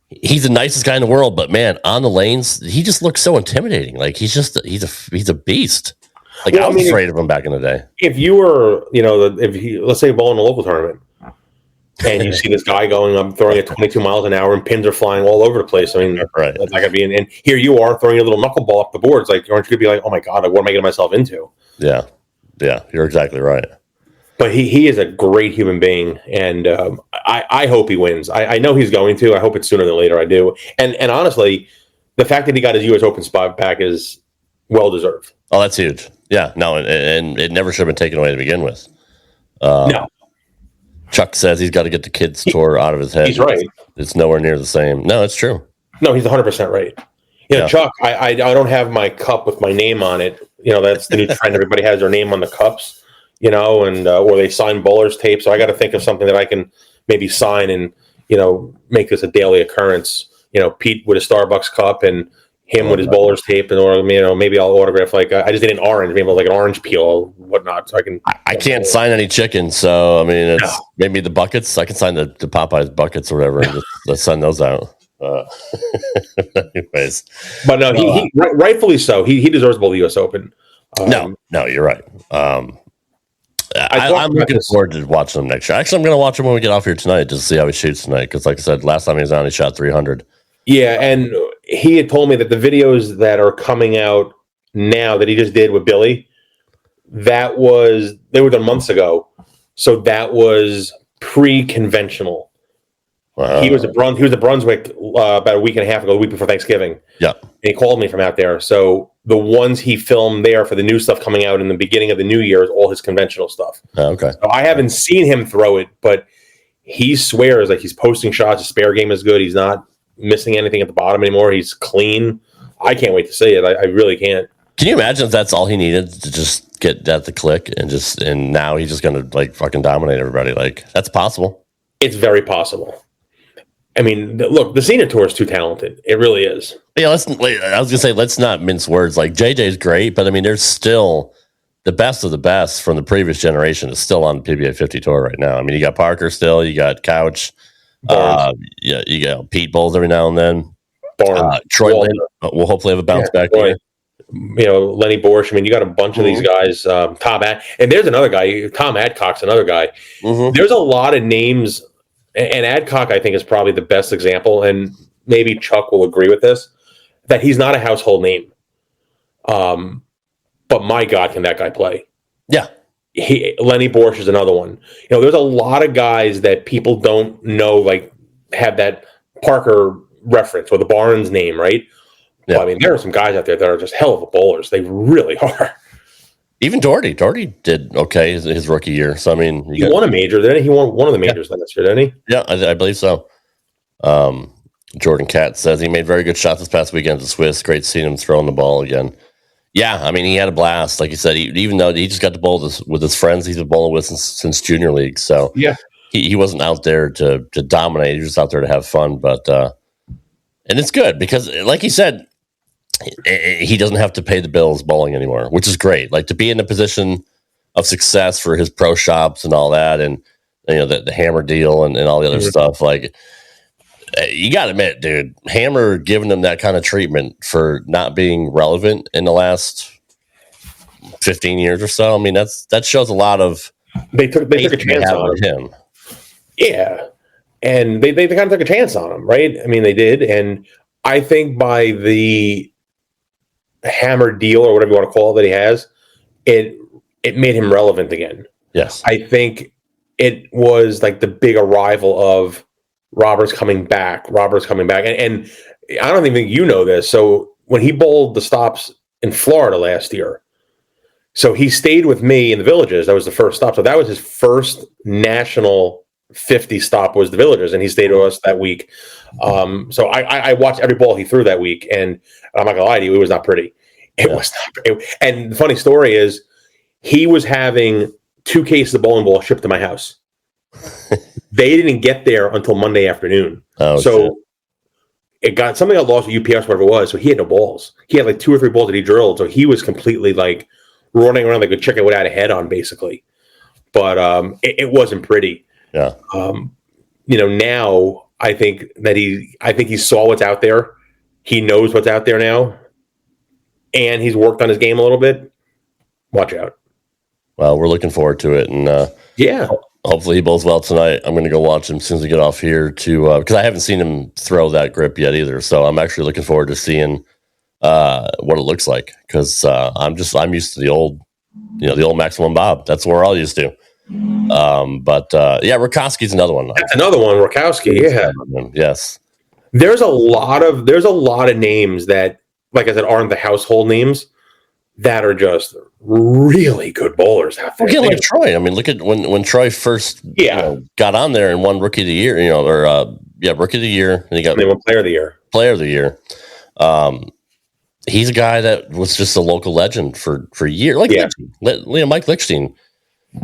[SPEAKER 2] he's the nicest guy in the world, but man, on the lanes, he just looks so intimidating. Like he's a beast. Like I was afraid of him back in the day.
[SPEAKER 13] If you were, let's say bowling a local tournament, and you see this guy going up, throwing at 22 miles an hour, and pins are flying all over the place. I mean,
[SPEAKER 2] right.
[SPEAKER 13] That's not going to be. And here you are throwing a little knuckleball up the boards. Like, aren't you going to be like, oh my God, what am I getting myself into?
[SPEAKER 2] Yeah, yeah, you're exactly right.
[SPEAKER 13] But he is a great human being, and I hope he wins. I know he's going to. I hope it's sooner than later. I do. And honestly, the fact that he got his U.S. Open spot back is well deserved.
[SPEAKER 2] Oh, that's huge. Yeah, no, and it never should have been taken away to begin with.
[SPEAKER 13] No.
[SPEAKER 2] Chuck says he's got to get the kids tour out of his head.
[SPEAKER 13] He's right.
[SPEAKER 2] It's nowhere near the same. No, it's true.
[SPEAKER 13] No, he's 100% right. Chuck, I don't have my cup with my name on it. That's the new trend. Everybody has their name on the cups, and or they sign bowlers tape. So I got to think of something that I can maybe sign and, make this a daily occurrence. Pete with a Starbucks cup and him with his bowler's tape, and or maybe I'll autograph I just did an orange, maybe like an orange peel or whatnot, so I can.
[SPEAKER 2] I can't sign any chicken, so I mean, it's maybe the buckets. I can sign the Popeyes buckets or whatever, and just let's send those out. Anyways,
[SPEAKER 13] but no, he rightfully so. He deserves both the U.S. Open.
[SPEAKER 2] No, you're right. I'm looking forward to watching him next year. Actually, I'm going to watch him when we get off here tonight just to see how he shoots tonight. Because, like I said, last time he was on, he shot 300.
[SPEAKER 13] Yeah, and he had told me that the videos that are coming out now that he just did with Billy, they were done months ago. So that was pre-conventional.
[SPEAKER 2] Wow.
[SPEAKER 13] He was at Brunswick about a week and a half ago, the week before Thanksgiving.
[SPEAKER 2] Yeah.
[SPEAKER 13] And he called me from out there. So the ones he filmed there for the new stuff coming out in the beginning of the new year is all his conventional stuff.
[SPEAKER 2] Oh, okay.
[SPEAKER 13] So I haven't seen him throw it, but he swears like he's posting shots. His spare game is good. He's not missing anything at the bottom anymore. He's clean. I can't wait to see it. I really can't.
[SPEAKER 2] Can you imagine if that's all he needed to just get that to click and now he's just going to like fucking dominate everybody? Like, that's possible.
[SPEAKER 13] It's very possible. I mean, look, the senior tour is too talented. It really is.
[SPEAKER 2] Yeah, I was going to say, let's not mince words. Like, JJ's great, but I mean, there's still the best of the best from the previous generation is still on the PBA 50 tour right now. I mean, you got Parker still, you got Couch, you got Pete Bowles every now and then. Troy Lynn will hopefully have a bounce back
[SPEAKER 13] here. Lenny Borsch. I mean, you got a bunch of these guys. And there's another guy, Tom Adcock's another guy. There's a lot of names, and Adcock, I think, is probably the best example, and maybe Chuck will agree with this, that he's not a household name. But my God, can that guy play?
[SPEAKER 2] Yeah.
[SPEAKER 13] Lenny Borsch is another one. There's a lot of guys that people don't know, like, have that Parker reference or the Barnes name, right? Yeah. Well, I mean, there are some guys out there that are just hell of a bowlers. They really are. Even
[SPEAKER 2] Doherty did okay his rookie year. So I mean,
[SPEAKER 13] he won a major, didn't he? He won one of the majors last year, didn't he?
[SPEAKER 2] Yeah, I believe so. Jordan Katz says he made very good shots this past weekend at the Swiss. Great seeing him throwing the ball again. Yeah, I mean, he had a blast. Like you said, even though he just got to bowl with his friends he's been bowling with since junior league. So
[SPEAKER 13] yeah,
[SPEAKER 2] he wasn't out there to dominate. He was just out there to have fun. But and it's good because, like he said, he doesn't have to pay the bills bowling anymore, which is great. Like to be in a position of success for his pro shops and all that, and the Hammer deal and all the other stuff. Like you got to admit, dude, Hammer giving him that kind of treatment for not being relevant in the last 15 years or so. I mean, that shows a lot of
[SPEAKER 13] they took a chance on
[SPEAKER 2] him.
[SPEAKER 13] Yeah, and they kind of took a chance on him, right? I mean, they did, and I think by the Hammer deal or whatever you want to call it that he has, it made him relevant again.
[SPEAKER 2] Yes.
[SPEAKER 13] I think it was like the big arrival of Robert's coming back. And I don't even think you know this. So when he bowled the stops in Florida last year, so he stayed with me in the Villages. That was the first stop. So that was his first national 50 stop was the Villages, and he stayed with us that week. So I watched every ball he threw that week, and I'm not gonna lie to you, it was not pretty. It was not. And the funny story is, he was having 2 cases of bowling ball shipped to my house. They didn't get there until Monday afternoon.
[SPEAKER 2] Oh,
[SPEAKER 13] so something got lost at UPS, whatever it was. So he had no balls. He had like 2 or 3 balls that he drilled. So he was completely like running around like a chicken without a head on, basically. But it wasn't pretty.
[SPEAKER 2] Yeah.
[SPEAKER 13] Now I think he saw what's out there. He knows what's out there now, and he's worked on his game a little bit. Watch out.
[SPEAKER 2] Well, we're looking forward to it, and
[SPEAKER 13] yeah,
[SPEAKER 2] hopefully he bowls well tonight. I'm going to go watch him as soon as we get off here because I haven't seen him throw that grip yet either. So I'm actually looking forward to seeing what it looks like because I'm used to the old Maximum Bob. That's what we're all used to. But Rakowski's another one.
[SPEAKER 13] That's another one, Rakowski. Yeah.
[SPEAKER 2] Yes.
[SPEAKER 13] There's a lot of names that, like I said, aren't the household names that are just really good bowlers out there.
[SPEAKER 2] Like Troy. I mean, look at when Troy first got on there and won Rookie of the Year, Rookie of the Year. And
[SPEAKER 13] they won Player of the Year.
[SPEAKER 2] Player of the Year. He's a guy that was just a local legend for years. Like Mike Lichtenstein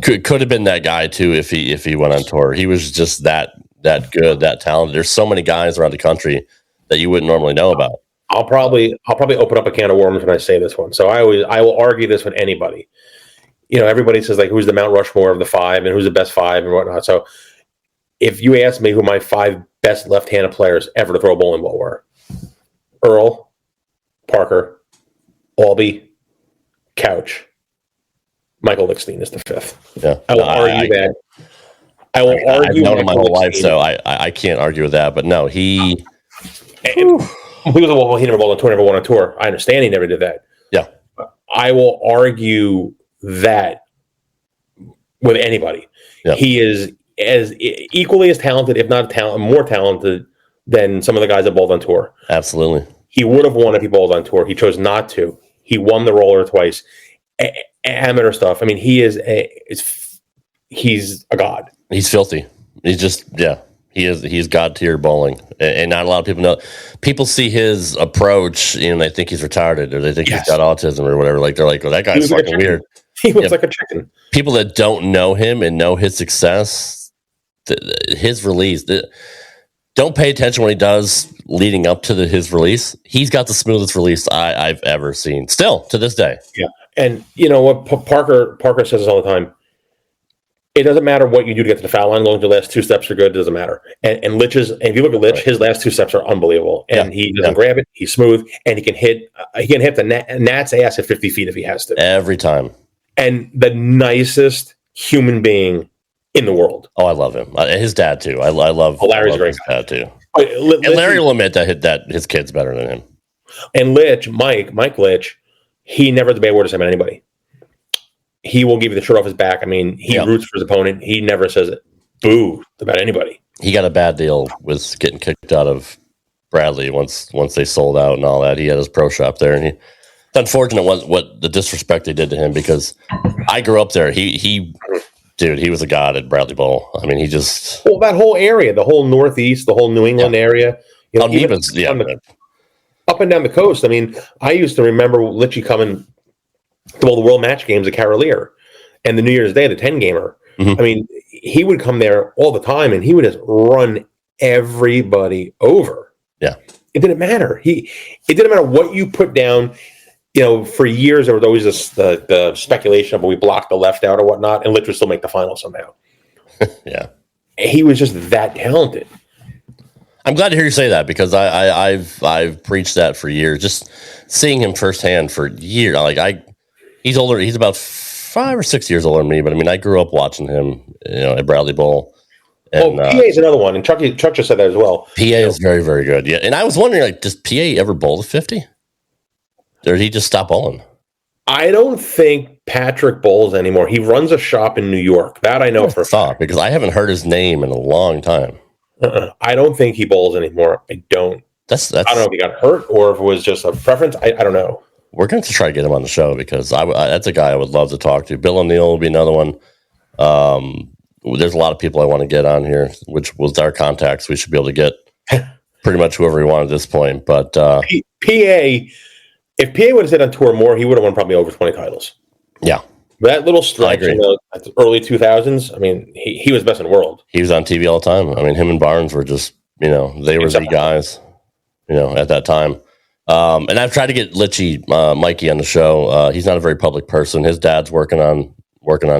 [SPEAKER 2] could have been that guy too if he went on tour. He was just that good, that talented. There's so many guys around the country that you wouldn't normally know about.
[SPEAKER 13] I'll probably open up a can of worms when I say this one. So I will argue this with anybody. Everybody says like who's the Mount Rushmore of the 5 and who's the best 5 and whatnot. So if you ask me who my 5 best left-handed players ever to throw a bowling ball were Earl, Parker, Albee, Couch. Michael Lichstein is the fifth.
[SPEAKER 2] Yeah,
[SPEAKER 13] I will argue that. I will argue.
[SPEAKER 2] I've known him my whole life, so I can't argue with that. But no, he
[SPEAKER 13] was he never bowled on tour, never won on tour. I understand he never did that.
[SPEAKER 2] Yeah,
[SPEAKER 13] I will argue that with anybody.
[SPEAKER 2] Yeah.
[SPEAKER 13] He is as equally as talented, if not more talented than some of the guys that bowled on tour.
[SPEAKER 2] Absolutely.
[SPEAKER 13] He would have won if he bowled on tour. He chose not to. He won the roller twice. Amateur stuff. I mean, he's a god.
[SPEAKER 2] He's filthy. He's just, he's god tier bowling, and not a lot of people know. People see his approach and they think he's retarded, or they think he's got autism or whatever. Like they're like, "Oh, that guy's fucking weird."
[SPEAKER 13] He looks like a chicken.
[SPEAKER 2] People that don't know him and know his success, his release, don't pay attention when he does leading up to his release. He's got the smoothest release I've ever seen, still to this day.
[SPEAKER 13] Yeah, and you know what Parker says this all the time. It doesn't matter what you do to get to the foul line, as long as your last two steps are good, it doesn't matter. And Litch's, and if you look at Litch, his last two steps are unbelievable. And he doesn't grab it, he's smooth, and he can hit the Nat's ass at 50 feet if he has to.
[SPEAKER 2] Every time.
[SPEAKER 13] And the nicest human being in the world.
[SPEAKER 2] Oh, I love him. His dad too. I love
[SPEAKER 13] Larry's a great
[SPEAKER 2] his dad too.
[SPEAKER 13] And
[SPEAKER 2] Larry will admit that his kid's better than him.
[SPEAKER 13] And Litch, Mike Litch, he never has a bad word to say about anybody. He will give you the shirt off his back. I mean, he roots for his opponent. He never says it boo about anybody.
[SPEAKER 2] He got a bad deal with getting kicked out of Bradley once they sold out and all that. He had his pro shop there, and it's unfortunate what the disrespect they did to him, because I grew up there. He was a god at Bradley Bowl. I mean,
[SPEAKER 13] that whole area, the whole Northeast, the whole New England area,
[SPEAKER 2] up and
[SPEAKER 13] down the coast. I mean, I used to remember Litchie coming to all the world match games at Carolier and the New Year's Day, the 10 gamer.
[SPEAKER 2] Mm-hmm.
[SPEAKER 13] I mean, he would come there all the time and he would just run everybody over.
[SPEAKER 2] Yeah.
[SPEAKER 13] It didn't matter. It didn't matter what you put down. You know, for years there was always the speculation of we blocked the left out or whatnot, and Litch would still make the final somehow.
[SPEAKER 2] Yeah.
[SPEAKER 13] He was just that talented.
[SPEAKER 2] I'm glad to hear you say that, because I've preached that for years. Just seeing him firsthand for years. He's older. He's about 5 or 6 years older than me, but I mean, I grew up watching him, at Bradley Bowl. And,
[SPEAKER 13] PA is another one, and Chuck just said that as well.
[SPEAKER 2] PA is very, very good. Yeah, and I was wondering, does PA ever bowl to 50? Or did he just stop bowling?
[SPEAKER 13] I don't think Patrick bowls anymore. He runs a shop in New York. That I know for a fact,
[SPEAKER 2] because I haven't heard his name in a long time.
[SPEAKER 13] I don't think he bowls anymore. I don't.
[SPEAKER 2] That's.
[SPEAKER 13] I don't know if he got hurt or if it was just a preference. I don't know.
[SPEAKER 2] We're going to try to get him on the show, because that's a guy I would love to talk to. Bill O'Neill will be another one. There's a lot of people I want to get on here, which was our contacts. We should be able to get pretty much whoever we want at this point. But
[SPEAKER 13] PA, if PA would have stayed on tour more, he would have won probably over 20 titles.
[SPEAKER 2] Yeah.
[SPEAKER 13] That little stretch in the early 2000s, I mean, he was best in the world.
[SPEAKER 2] He was on TV all the time. I mean, him and Barnes were just, they were the guys, at that time. And I've tried to get Mikey on the show. He's not a very public person. His dad's working on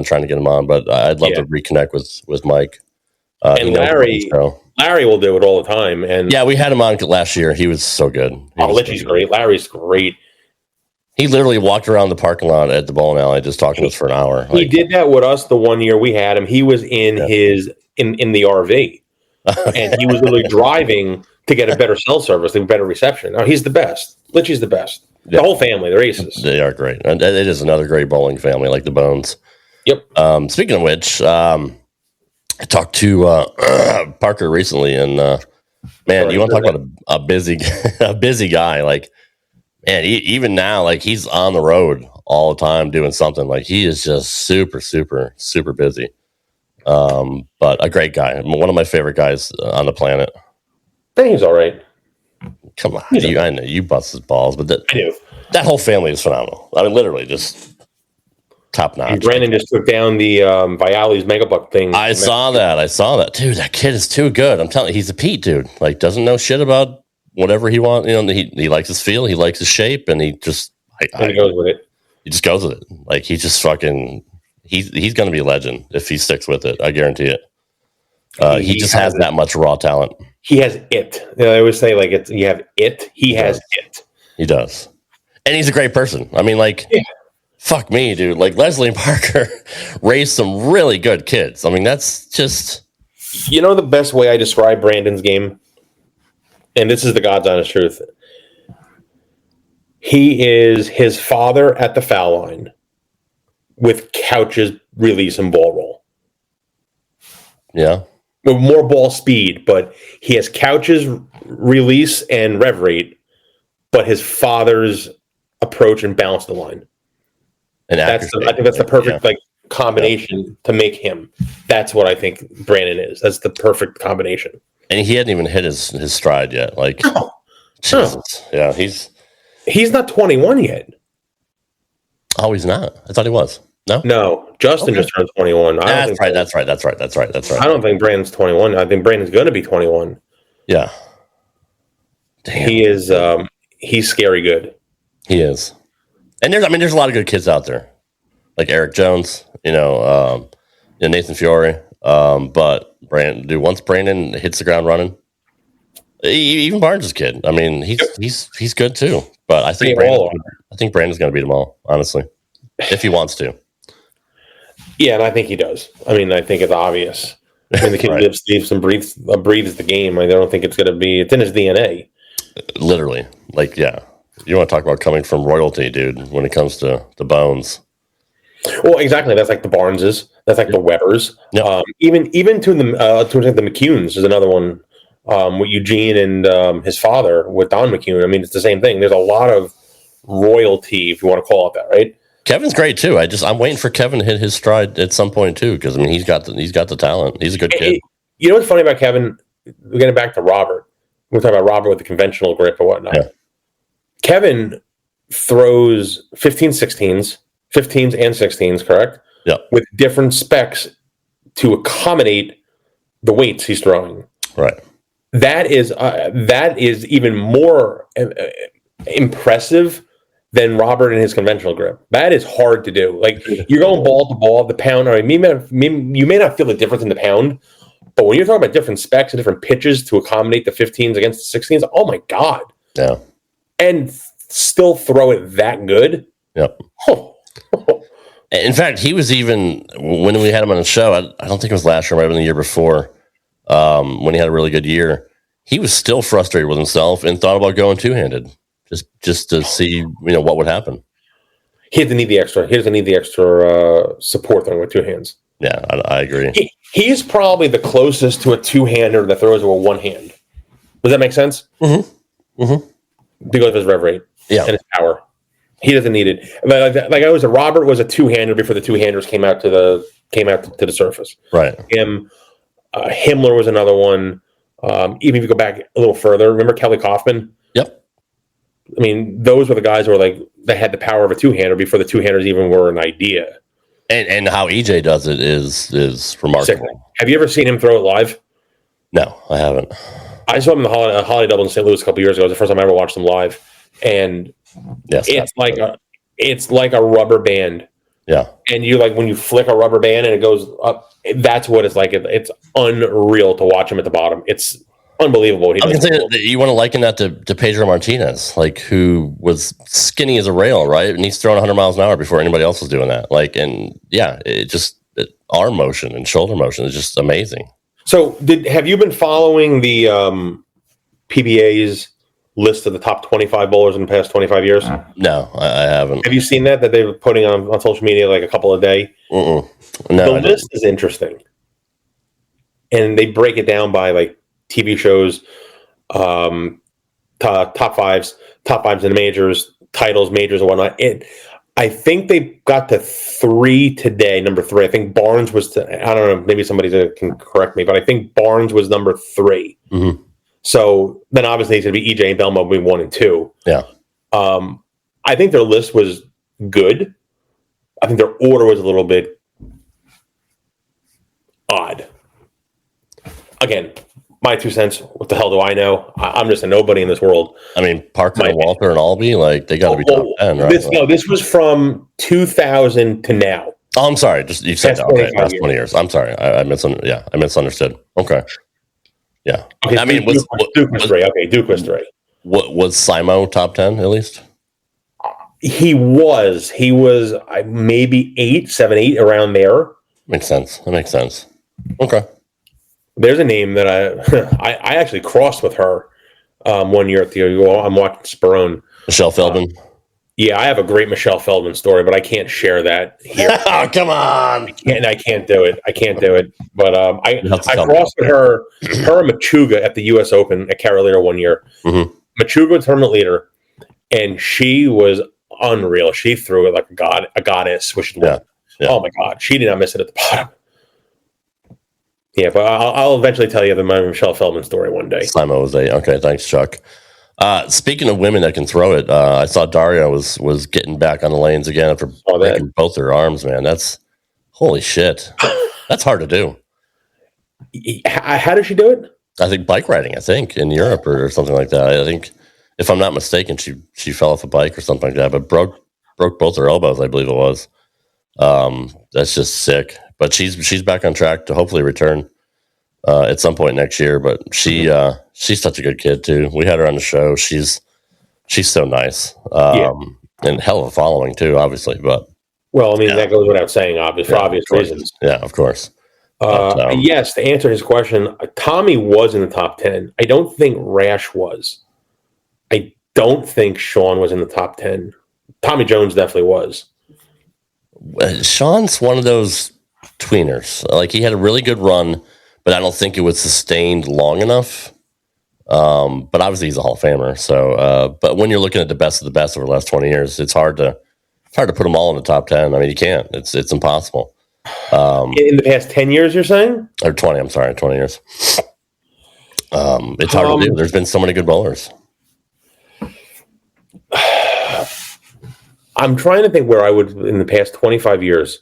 [SPEAKER 2] trying to get him on, but I'd love to reconnect with Mike.
[SPEAKER 13] And Larry will do it all the time. And
[SPEAKER 2] yeah, we had him on last year. He was so good.
[SPEAKER 13] Litchie's great. Larry's great.
[SPEAKER 2] He literally walked around the parking lot at the bowling alley just talking to us for an hour.
[SPEAKER 13] He did that with us the one year we had him. He was in in the RV, and he was literally driving to get a better cell service, a better reception. Now, he's the best. Litchie's the best. The whole family, they're aces.
[SPEAKER 2] They are great. And it is another great bowling family, like the Bones.
[SPEAKER 13] Yep.
[SPEAKER 2] Speaking of which, I talked to Parker recently, and man, you want to talk about a busy guy? Like, man, even now, like, he's on the road all the time doing something. Like, he is just super, super, super busy. But a great guy. One of my favorite guys on the planet.
[SPEAKER 13] I think he's all right.
[SPEAKER 2] Come on, I know you bust his balls, but that whole family is phenomenal. I mean, literally, just top notch.
[SPEAKER 13] Brandon just took down the Vialli's Megabuck thing.
[SPEAKER 2] I saw that, dude. That kid is too good. I'm telling you, he's a Pete, dude. Like, doesn't know shit about whatever he wants. He likes his feel, he likes his shape, and he just
[SPEAKER 13] he goes with it.
[SPEAKER 2] He just goes with it. Like, he just fucking he's going to be a legend if he sticks with it. I guarantee it. He just has that much raw talent.
[SPEAKER 13] He has it. I always say, like, you have it. He has it.
[SPEAKER 2] He does. And he's a great person. I mean, like, fuck me, dude. Like, Leslie and Parker raised some really good kids. I mean, that's just...
[SPEAKER 13] You know the best way I describe Brandon's game? And this is the God's honest truth. He is his father at the foul line with Couch's release and ball roll.
[SPEAKER 2] Yeah.
[SPEAKER 13] With more ball speed, but he has Couch's release and rev rate, but his father's approach and balance the line.
[SPEAKER 2] And
[SPEAKER 13] I think that's the perfect combination to make him. That's what I think Brandon is. That's the perfect combination.
[SPEAKER 2] And he hadn't even hit his stride yet. Like, Jesus. Yeah,
[SPEAKER 13] he's not 21 yet.
[SPEAKER 2] Oh, he's not. I thought he was.
[SPEAKER 13] No. Justin just turned 21.
[SPEAKER 2] That's right.
[SPEAKER 13] I don't think Brandon's 21. I think Brandon's going to be 21.
[SPEAKER 2] Yeah. Damn.
[SPEAKER 13] He is. He's scary good.
[SPEAKER 2] He is. And there's a lot of good kids out there, like Eric Jones, Nathan Fiore. But once Brandon hits the ground running, even Barnes is kid. I mean, he's good too. But I think Brandon's going to beat them all, honestly, if he wants to.
[SPEAKER 13] Yeah, and I think he does. I mean, I think it's obvious. I mean, the kid lives, sleeps, and breathes the game. I don't think it's going to be. It's in his DNA.
[SPEAKER 2] Literally, like, yeah. You want to talk about coming from royalty, dude, when it comes to the Bones.
[SPEAKER 13] Well, exactly. That's like the Barneses. That's like the Webbers. Yep. Even to the McCunes is another one with Eugene and his father with Don McCune. I mean, it's the same thing. There's a lot of royalty, if you want to call it that, right?
[SPEAKER 2] Kevin's great too. I'm waiting for Kevin to hit his stride at some point too, because I mean he's got the talent. He's a good kid.
[SPEAKER 13] You know what's funny about Kevin? We're getting back to Robert. We're talking about Robert with the conventional grip or whatnot. Yeah. Kevin throws 15s and 16s, correct?
[SPEAKER 2] Yeah.
[SPEAKER 13] With different specs to accommodate the weights he's throwing.
[SPEAKER 2] Right.
[SPEAKER 13] That is even more impressive than Robert and his conventional grip. That is hard to do. Like, you're going ball to ball, the pound. I mean, you may not feel the difference in the pound, but when you're talking about different specs and different pitches to accommodate the 15s against the 16s, oh my God.
[SPEAKER 2] Yeah.
[SPEAKER 13] And still throw it that good.
[SPEAKER 2] Yep. In fact, he was even, when we had him on the show, I don't think it was last year, maybe the year before, when he had a really good year, he was still frustrated with himself and thought about going two-handed just to see, what would happen.
[SPEAKER 13] He doesn't need the extra support throwing with two hands.
[SPEAKER 2] Yeah, I agree.
[SPEAKER 13] He's probably the closest to a two-hander that throws with one hand. Does that make sense?
[SPEAKER 2] Mm-hmm. Mm-hmm.
[SPEAKER 13] Because of his rev rate,
[SPEAKER 2] and
[SPEAKER 13] his power, he doesn't need it. Like I was, Robert was a two-hander before the two-handers came out to the surface.
[SPEAKER 2] Right.
[SPEAKER 13] Himmler was another one. Even if you go back a little further, remember Kelly Kaufman?
[SPEAKER 2] Yep.
[SPEAKER 13] I mean, those were the guys who were like they had the power of a two-hander before the two-handers even were an idea.
[SPEAKER 2] And how EJ does it is remarkable.
[SPEAKER 13] Sick. Have you ever seen him throw it live?
[SPEAKER 2] No, I haven't.
[SPEAKER 13] I saw him in the Holiday Double in St. Louis a couple years ago. It was the first time I ever watched him live, and it's like a rubber band.
[SPEAKER 2] Yeah,
[SPEAKER 13] and you like when you flick a rubber band and it goes up. That's what it's like. It's unreal to watch him at the bottom. It's unbelievable.
[SPEAKER 2] I was gonna say, you want to liken that to Pedro Martinez, like who was skinny as a rail, right? And he's throwing 100 miles an hour before anybody else was doing that. Like, and yeah, arm motion and shoulder motion is just amazing.
[SPEAKER 13] So, have you been following the PBA's list of the top 25 bowlers in the past 25 years?
[SPEAKER 2] No, I haven't.
[SPEAKER 13] Have you seen that they were putting on social media like a couple a day?
[SPEAKER 2] No,
[SPEAKER 13] the list is interesting, and they break it down by like TV shows, top fives in the majors, titles, majors, and whatnot. I think they got to 3 today, number 3. I think Barnes was, I don't know, maybe somebody can correct me, but I think Barnes was number 3.
[SPEAKER 2] Mm-hmm.
[SPEAKER 13] So then obviously it's going to be EJ and Belmo being 1 and 2.
[SPEAKER 2] Yeah.
[SPEAKER 13] I think their list was good. I think their order was a little bit odd. Again, my 2 cents. What the hell do I know? I'm just a nobody in this world.
[SPEAKER 2] I mean, Parker and Walter and Albee, like they got to be top 10, right?
[SPEAKER 13] This was from 2000 to now.
[SPEAKER 2] Oh, I'm sorry. Just you said
[SPEAKER 13] Past
[SPEAKER 2] okay.
[SPEAKER 13] 25
[SPEAKER 2] Past
[SPEAKER 13] years.
[SPEAKER 2] 20 years. I'm sorry. I misunderstood. Okay. Yeah.
[SPEAKER 13] Okay,
[SPEAKER 2] I mean,
[SPEAKER 13] Duke was 3. Okay, Duke was 3.
[SPEAKER 2] What was Simo top 10 at least?
[SPEAKER 13] He was maybe 8, 7, 8 around there.
[SPEAKER 2] Makes sense. That makes sense. Okay.
[SPEAKER 13] There's a name that I actually crossed with her 1 year at the I'm watching Sperone.
[SPEAKER 2] Michelle Feldman.
[SPEAKER 13] Yeah, I have a great Michelle Feldman story, but I can't share that here.
[SPEAKER 2] Oh, come on.
[SPEAKER 13] I can't do it. But I crossed with her and Machuga at the U.S. Open at Carolina 1 year.
[SPEAKER 2] Mm-hmm.
[SPEAKER 13] Machuga was tournament leader, and she was unreal. She threw it like a goddess. Yeah. Oh my God, she did not miss it at the bottom. Yeah, but I'll eventually tell you my Michelle Feldman story one day.
[SPEAKER 2] Simo was 8. Okay, thanks, Chuck. Speaking of women that can throw it, I saw Daria was getting back on the lanes again after breaking both her arms. Man, that's holy shit. That's hard to do.
[SPEAKER 13] How did she do it?
[SPEAKER 2] I think bike riding. I think in Europe or something like that. I think, if I'm not mistaken, she fell off a bike or something like that, but broke both her elbows. I believe it was. That's just sick. But she's back on track to hopefully return at some point next year. But she's such a good kid too. We had her on the show. She's so nice. And hell of a following too, obviously. But
[SPEAKER 13] that goes without saying, for obvious reasons.
[SPEAKER 2] Yeah, of course.
[SPEAKER 13] Yes, to answer his question, Tommy was in the top 10. I don't think Rash was. I don't think Sean was in the top 10. Tommy Jones definitely was.
[SPEAKER 2] Sean's one of those tweeners. Like, he had a really good run, but I don't think it was sustained long enough. But obviously he's a Hall of Famer. So, but when you're looking at the best of the best over the last 20 years, it's hard to put them all in the top 10. I mean, you can't. It's impossible.
[SPEAKER 13] In the past 10 years, you're saying?
[SPEAKER 2] Or 20, I'm sorry, 20 years. It's hard to do. There's been so many good bowlers.
[SPEAKER 13] I'm trying to think where I would, in the past 25 years,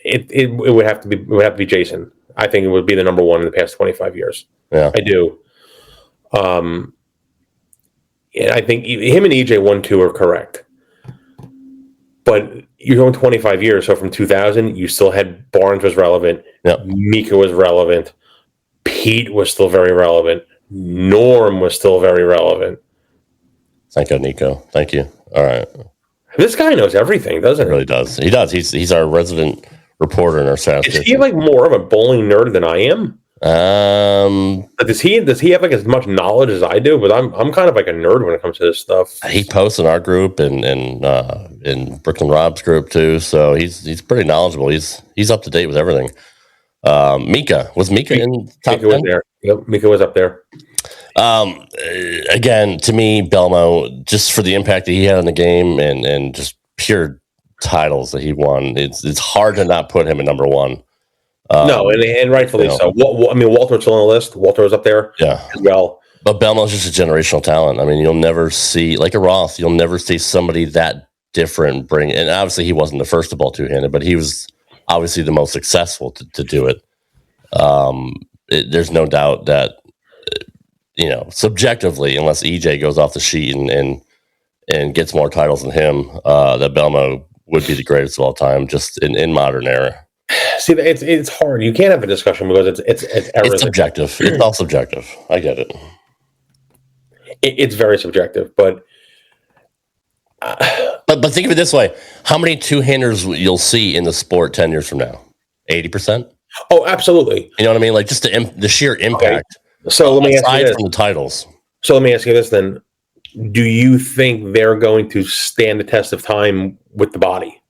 [SPEAKER 13] it would have to be Jason. I think it would be the number one in the past 25 years.
[SPEAKER 2] Yeah,
[SPEAKER 13] I do. And I think him and EJ 1-2 are correct. But you're going 25 years, so from 2000, you still had Barnes was relevant.
[SPEAKER 2] Yep.
[SPEAKER 13] Mika was relevant. Pete was still very relevant. Norm was still very relevant.
[SPEAKER 2] Thank you, Nico. Thank you. All right.
[SPEAKER 13] This guy knows everything, doesn't he?
[SPEAKER 2] He really does. He does. He's our resident reporter in our South.
[SPEAKER 13] Is he like more of a bowling nerd than I am? Does he have like as much knowledge as I do? But I'm kind of like a nerd when it comes to this stuff.
[SPEAKER 2] He posts in our group and in Brooklyn Rob's group too, so he's pretty knowledgeable. He's up to date with everything. Mika in top 10?
[SPEAKER 13] Was there. Yep, Mika was up there.
[SPEAKER 2] Again, to me, Belmo, just for the impact that he had on the game and just pure titles that he won, it's hard to not put him at number one.
[SPEAKER 13] No, and rightfully so. Walter's still on the list. Walter was up there as well.
[SPEAKER 2] But Belmo's just a generational talent. I mean, you'll never see, like a Roth, you'll never see somebody that different bring. And obviously, he wasn't the first to bowl two-handed, but he was obviously the most successful to do it. There's no doubt that, subjectively, unless EJ goes off the sheet and gets more titles than him, that Belmo would be the greatest of all time, just in modern era.
[SPEAKER 13] See, it's hard. You can't have a discussion because it's
[SPEAKER 2] subjective. It's all subjective. I get it.
[SPEAKER 13] It's very subjective, but
[SPEAKER 2] think of it this way: how many two-handers you'll see in the sport 10 years from now? 80%.
[SPEAKER 13] Oh, absolutely.
[SPEAKER 2] You know what I mean? Like just the sheer impact.
[SPEAKER 13] Okay. So let me ask you this.
[SPEAKER 2] From the titles.
[SPEAKER 13] So let me ask you this then: do you think they're going to stand the test of time with the body?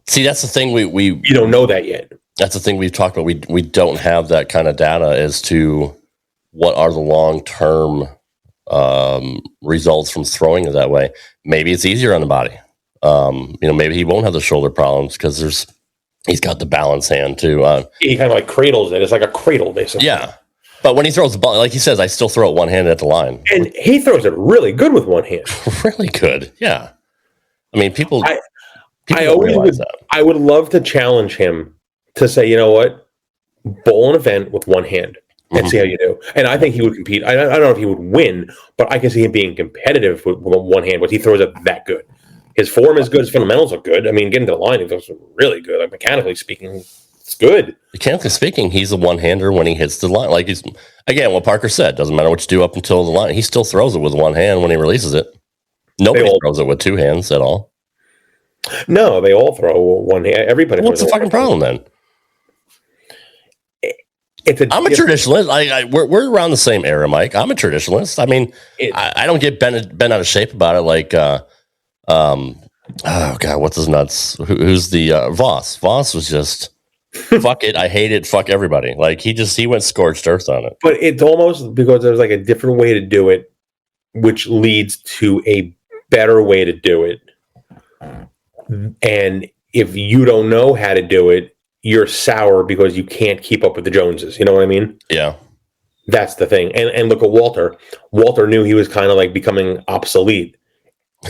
[SPEAKER 2] See, that's the thing we
[SPEAKER 13] you don't know that yet.
[SPEAKER 2] That's the thing we've talked about. We don't have that kind of data as to what are the long-term results from throwing it that way. Maybe it's easier on the body. Maybe he won't have the shoulder problems because he's got the balance hand too.
[SPEAKER 13] He kind of like cradles it. It's like a cradle, basically.
[SPEAKER 2] Yeah. But when he throws the ball, like he says, I still throw it one-handed at the line.
[SPEAKER 13] And he throws it really good with one hand.
[SPEAKER 2] Really good. Yeah. I mean, people
[SPEAKER 13] I would love to challenge him to say, you know what, bowl an event with one hand and see how you do. And I think he would compete. I don't know if he would win, but I can see him being competitive with one hand, but he throws it that good. His form is good. His fundamentals are good. I mean, getting to the line, he looks really good. Like mechanically speaking, it's good.
[SPEAKER 2] Mechanically speaking, he's a one-hander when he hits the line. Like he's again, what Parker said, doesn't matter what you do up until the line. He still throws it with one hand when he releases it. Nobody throws it with two hands at all.
[SPEAKER 13] No, they all throw one hand. Everybody.
[SPEAKER 2] What's the fucking problem then? I'm a traditionalist. We're around the same era, Mike. I'm a traditionalist. I mean, I don't get bent out of shape about it. Like, oh god, what's his nuts? Who's the Voss? Voss was just fuck it. I hate it. Fuck everybody. Like he went scorched earth on it.
[SPEAKER 13] But it's almost because there's like a different way to do it, which leads to a better way to do it. And if you don't know how to do it, you're sour because you can't keep up with the Joneses. You know what I mean?
[SPEAKER 2] Yeah.
[SPEAKER 13] That's the thing. And look at Walter. Walter knew he was kind of like becoming obsolete.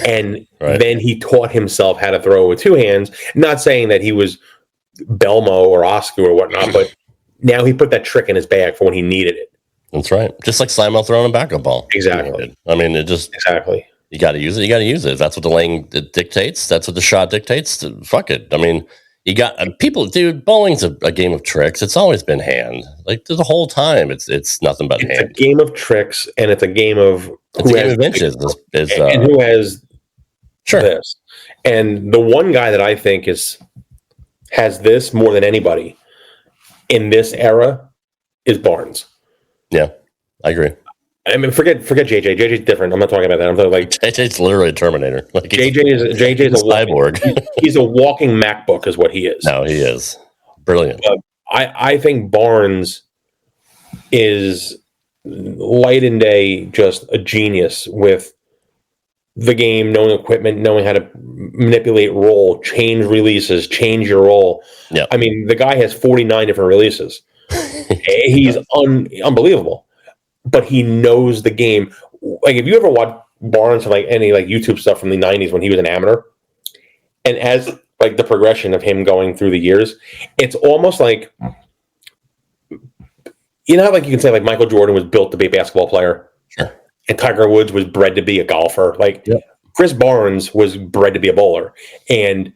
[SPEAKER 13] And then he taught himself how to throw with two hands. Not saying that he was Belmo or Oscar or whatnot, but now he put that trick in his bag for when he needed it.
[SPEAKER 2] That's right. Just like Simon throwing a backup ball.
[SPEAKER 13] Exactly.
[SPEAKER 2] I mean, it just...
[SPEAKER 13] Exactly.
[SPEAKER 2] You got to use it. You got to use it. If that's what the lane dictates. That's what the shot dictates. Fuck it. I mean... You got people, dude. Bowling's a game of tricks. It's always been hand. Like the whole time, it's nothing but hand.
[SPEAKER 13] It's a game of tricks, and it's a game of
[SPEAKER 2] inches.
[SPEAKER 13] And who has this. And the one guy that I think has this more than anybody in this era is Barnes.
[SPEAKER 2] Yeah, I agree.
[SPEAKER 13] I mean, forget JJ. JJ's different. I'm not talking about that. I'm talking like
[SPEAKER 2] JJ's literally a Terminator. Like
[SPEAKER 13] JJ's a
[SPEAKER 2] cyborg.
[SPEAKER 13] He's a walking MacBook, is what he is.
[SPEAKER 2] No, he is brilliant.
[SPEAKER 13] But I think Barnes is light and day, just a genius with the game, knowing equipment, knowing how to manipulate roll, change releases, change your roll.
[SPEAKER 2] Yeah,
[SPEAKER 13] I mean, the guy has 49 different releases. He's unbelievable. But he knows the game. Like if you ever watch Barnes or like any like YouTube stuff from the 90s when he was an amateur, and as like the progression of him going through the years, it's almost like, you know how like you can say like Michael Jordan was built to be a basketball player,
[SPEAKER 2] sure,
[SPEAKER 13] and Tiger Woods was bred to be a golfer. Like Chris Barnes was bred to be a bowler, and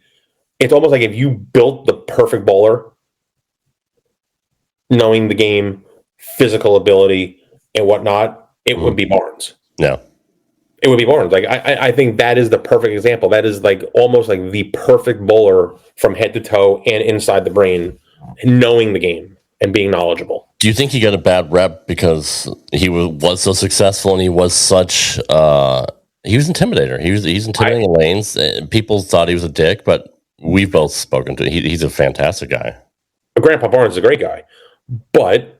[SPEAKER 13] it's almost like if you built the perfect bowler, knowing the game, physical ability, and whatnot, it would be Barnes.
[SPEAKER 2] No.
[SPEAKER 13] It would be Barnes. Like I think that is the perfect example. That is like almost like the perfect bowler from head to toe and inside the brain, knowing the game and being knowledgeable.
[SPEAKER 2] Do you think he got a bad rep because he was so successful and he was such he was intimidator. He's intimidating the lanes. People thought he was a dick, but we've both spoken to him. He's a fantastic guy.
[SPEAKER 13] Grandpa Barnes is a great guy, but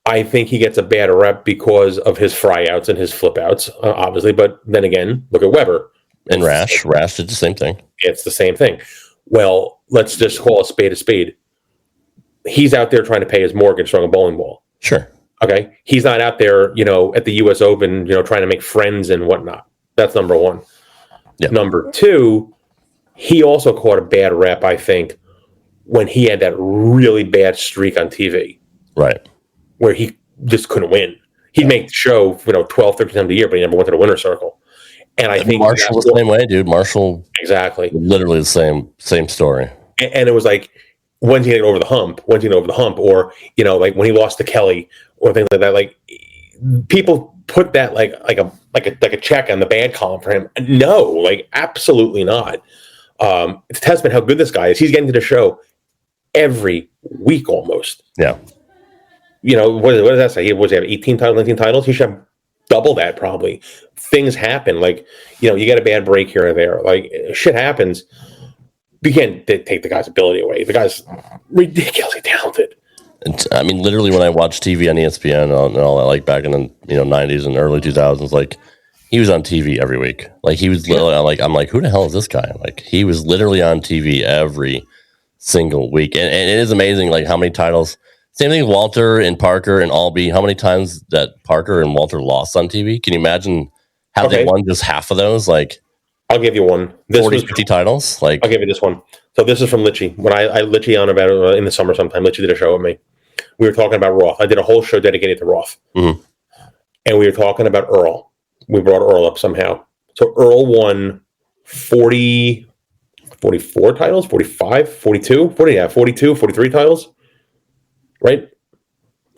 [SPEAKER 13] I think he gets a bad rep because of his fry outs and his flip outs, obviously. But then again, look at Weber.
[SPEAKER 2] And Rash. Rash did the same thing.
[SPEAKER 13] It's the same thing. Well, let's just call a spade a spade. He's out there trying to pay his mortgage throwing a bowling ball.
[SPEAKER 2] Sure.
[SPEAKER 13] Okay. He's not out there, at the US Open, trying to make friends and whatnot. That's number one.
[SPEAKER 2] Yep.
[SPEAKER 13] Number two, he also caught a bad rep, I think, when he had that really bad streak on TV.
[SPEAKER 2] Right.
[SPEAKER 13] Where he just couldn't win. He'd make the show, 12, 13 times a year, but he never went to the winner's circle. And I think
[SPEAKER 2] Marshall was the same way, dude. Marshall,
[SPEAKER 13] exactly,
[SPEAKER 2] literally the same story.
[SPEAKER 13] And it was like, when's he going over the hump? When's he going over the hump? Or like when he lost to Kelly or things like that. Like people put that like a check on the bad column for him. No, like absolutely not. It's a testament how good this guy is. He's getting to the show every week almost.
[SPEAKER 2] Yeah.
[SPEAKER 13] What does that say? He have 18 titles, 19 titles. He should have double that probably. Things happen. Like, you get a bad break here or there. Like, shit happens. You can't take the guy's ability away. The guy's ridiculously talented.
[SPEAKER 2] And, I mean, literally, when I watched TV on ESPN and all that, like back in the 90s and early 2000s, like he was on TV every week. Like he was literally I'm like, who the hell is this guy? Like he was literally on TV every single week, and it is amazing, like how many titles. Same thing with Walter and Parker and Albee. How many times that Parker and Walter lost on TV? Can you imagine how they won just half of those? Like,
[SPEAKER 13] I'll give you one.
[SPEAKER 2] 50 titles. Like,
[SPEAKER 13] I'll give you this one. So this is from Litchie. When I Litchie on about it in the summer sometime. Litchie did a show with me. We were talking about Roth. I did a whole show dedicated to Roth.
[SPEAKER 2] Mm-hmm.
[SPEAKER 13] And we were talking about Earl. We brought Earl up somehow. So Earl won 44 titles, 45, 42, 40, yeah, 42, 43 titles, right?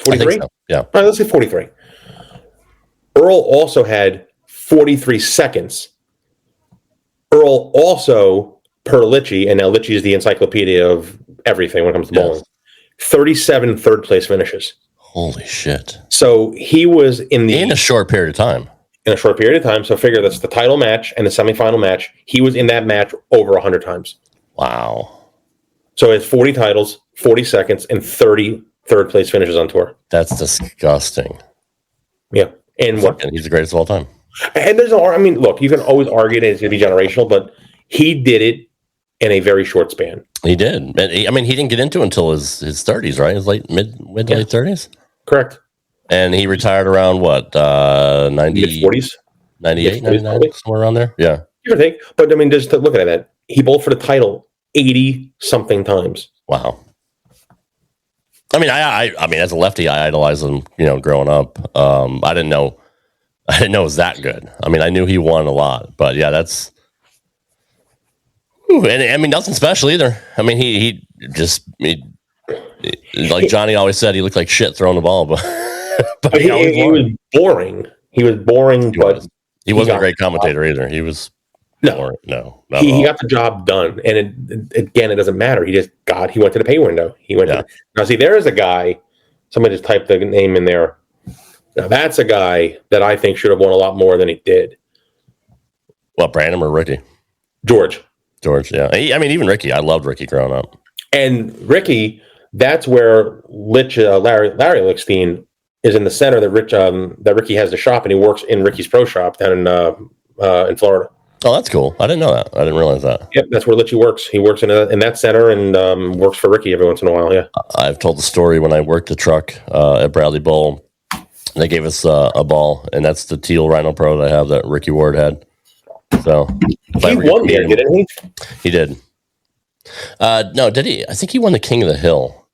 [SPEAKER 13] 43?
[SPEAKER 2] So. Yeah.
[SPEAKER 13] All right, let's say 43. Earl also had 43 seconds. Earl also, per Litchie, and now Litchie is the encyclopedia of everything when it comes to bowling, 37 third place finishes.
[SPEAKER 2] Holy shit.
[SPEAKER 13] So he was in
[SPEAKER 2] a short period of time.
[SPEAKER 13] In a short period of time. So figure that's the title match and the semifinal match. He was in that match over 100 times.
[SPEAKER 2] Wow.
[SPEAKER 13] So he has 40 titles, 40 seconds, and 30 third place finishes on tour.
[SPEAKER 2] That's disgusting.
[SPEAKER 13] Yeah. And what?
[SPEAKER 2] He's the greatest of all time.
[SPEAKER 13] And there's no, I mean, look, you can always argue that it's going to be generational, but he did it in a very short span.
[SPEAKER 2] He did. And he didn't get into it until his 30s, right? His late late 30s?
[SPEAKER 13] Correct.
[SPEAKER 2] And he retired around what?
[SPEAKER 13] 40s?
[SPEAKER 2] 98, 99, somewhere around there? Yeah.
[SPEAKER 13] Give or take. But I mean, just to look at that, he bowled for the title 80 something times.
[SPEAKER 2] Wow. I mean, I mean, as a lefty, I idolized him, growing up. I didn't know it was that good. I mean, I knew he won a lot, but yeah, that's. And I mean, nothing special either. I mean, he like Johnny always said, he looked like shit throwing the ball, but
[SPEAKER 13] he was boring. He was boring, but
[SPEAKER 2] he wasn't a great commentator either. He was.
[SPEAKER 13] No. He got the job done, and it doesn't matter. He went to the pay window. He went. Now, see, there is a guy. Somebody just typed the name in there. Now, that's a guy that I think should have won a lot more than he did.
[SPEAKER 2] What, Brandon or Ricky?
[SPEAKER 13] George,
[SPEAKER 2] yeah. I mean, even Ricky. I loved Ricky growing up.
[SPEAKER 13] And Ricky, that's where Larry Lichstein is in the center. That Ricky has the shop, and he works in Ricky's pro shop down in Florida.
[SPEAKER 2] Oh, that's cool. I didn't know that. I didn't realize that.
[SPEAKER 13] Yep, that's where Litchie works. He works in that center and works for Ricky every once in a while, yeah.
[SPEAKER 2] I've told the story when I worked the truck at Bradley Bowl. They gave us a ball, and that's the teal Rhino Pro that I have that Ricky Ward had. So
[SPEAKER 13] he won there, didn't he?
[SPEAKER 2] He did. No, did he? I think he won the King of the Hill.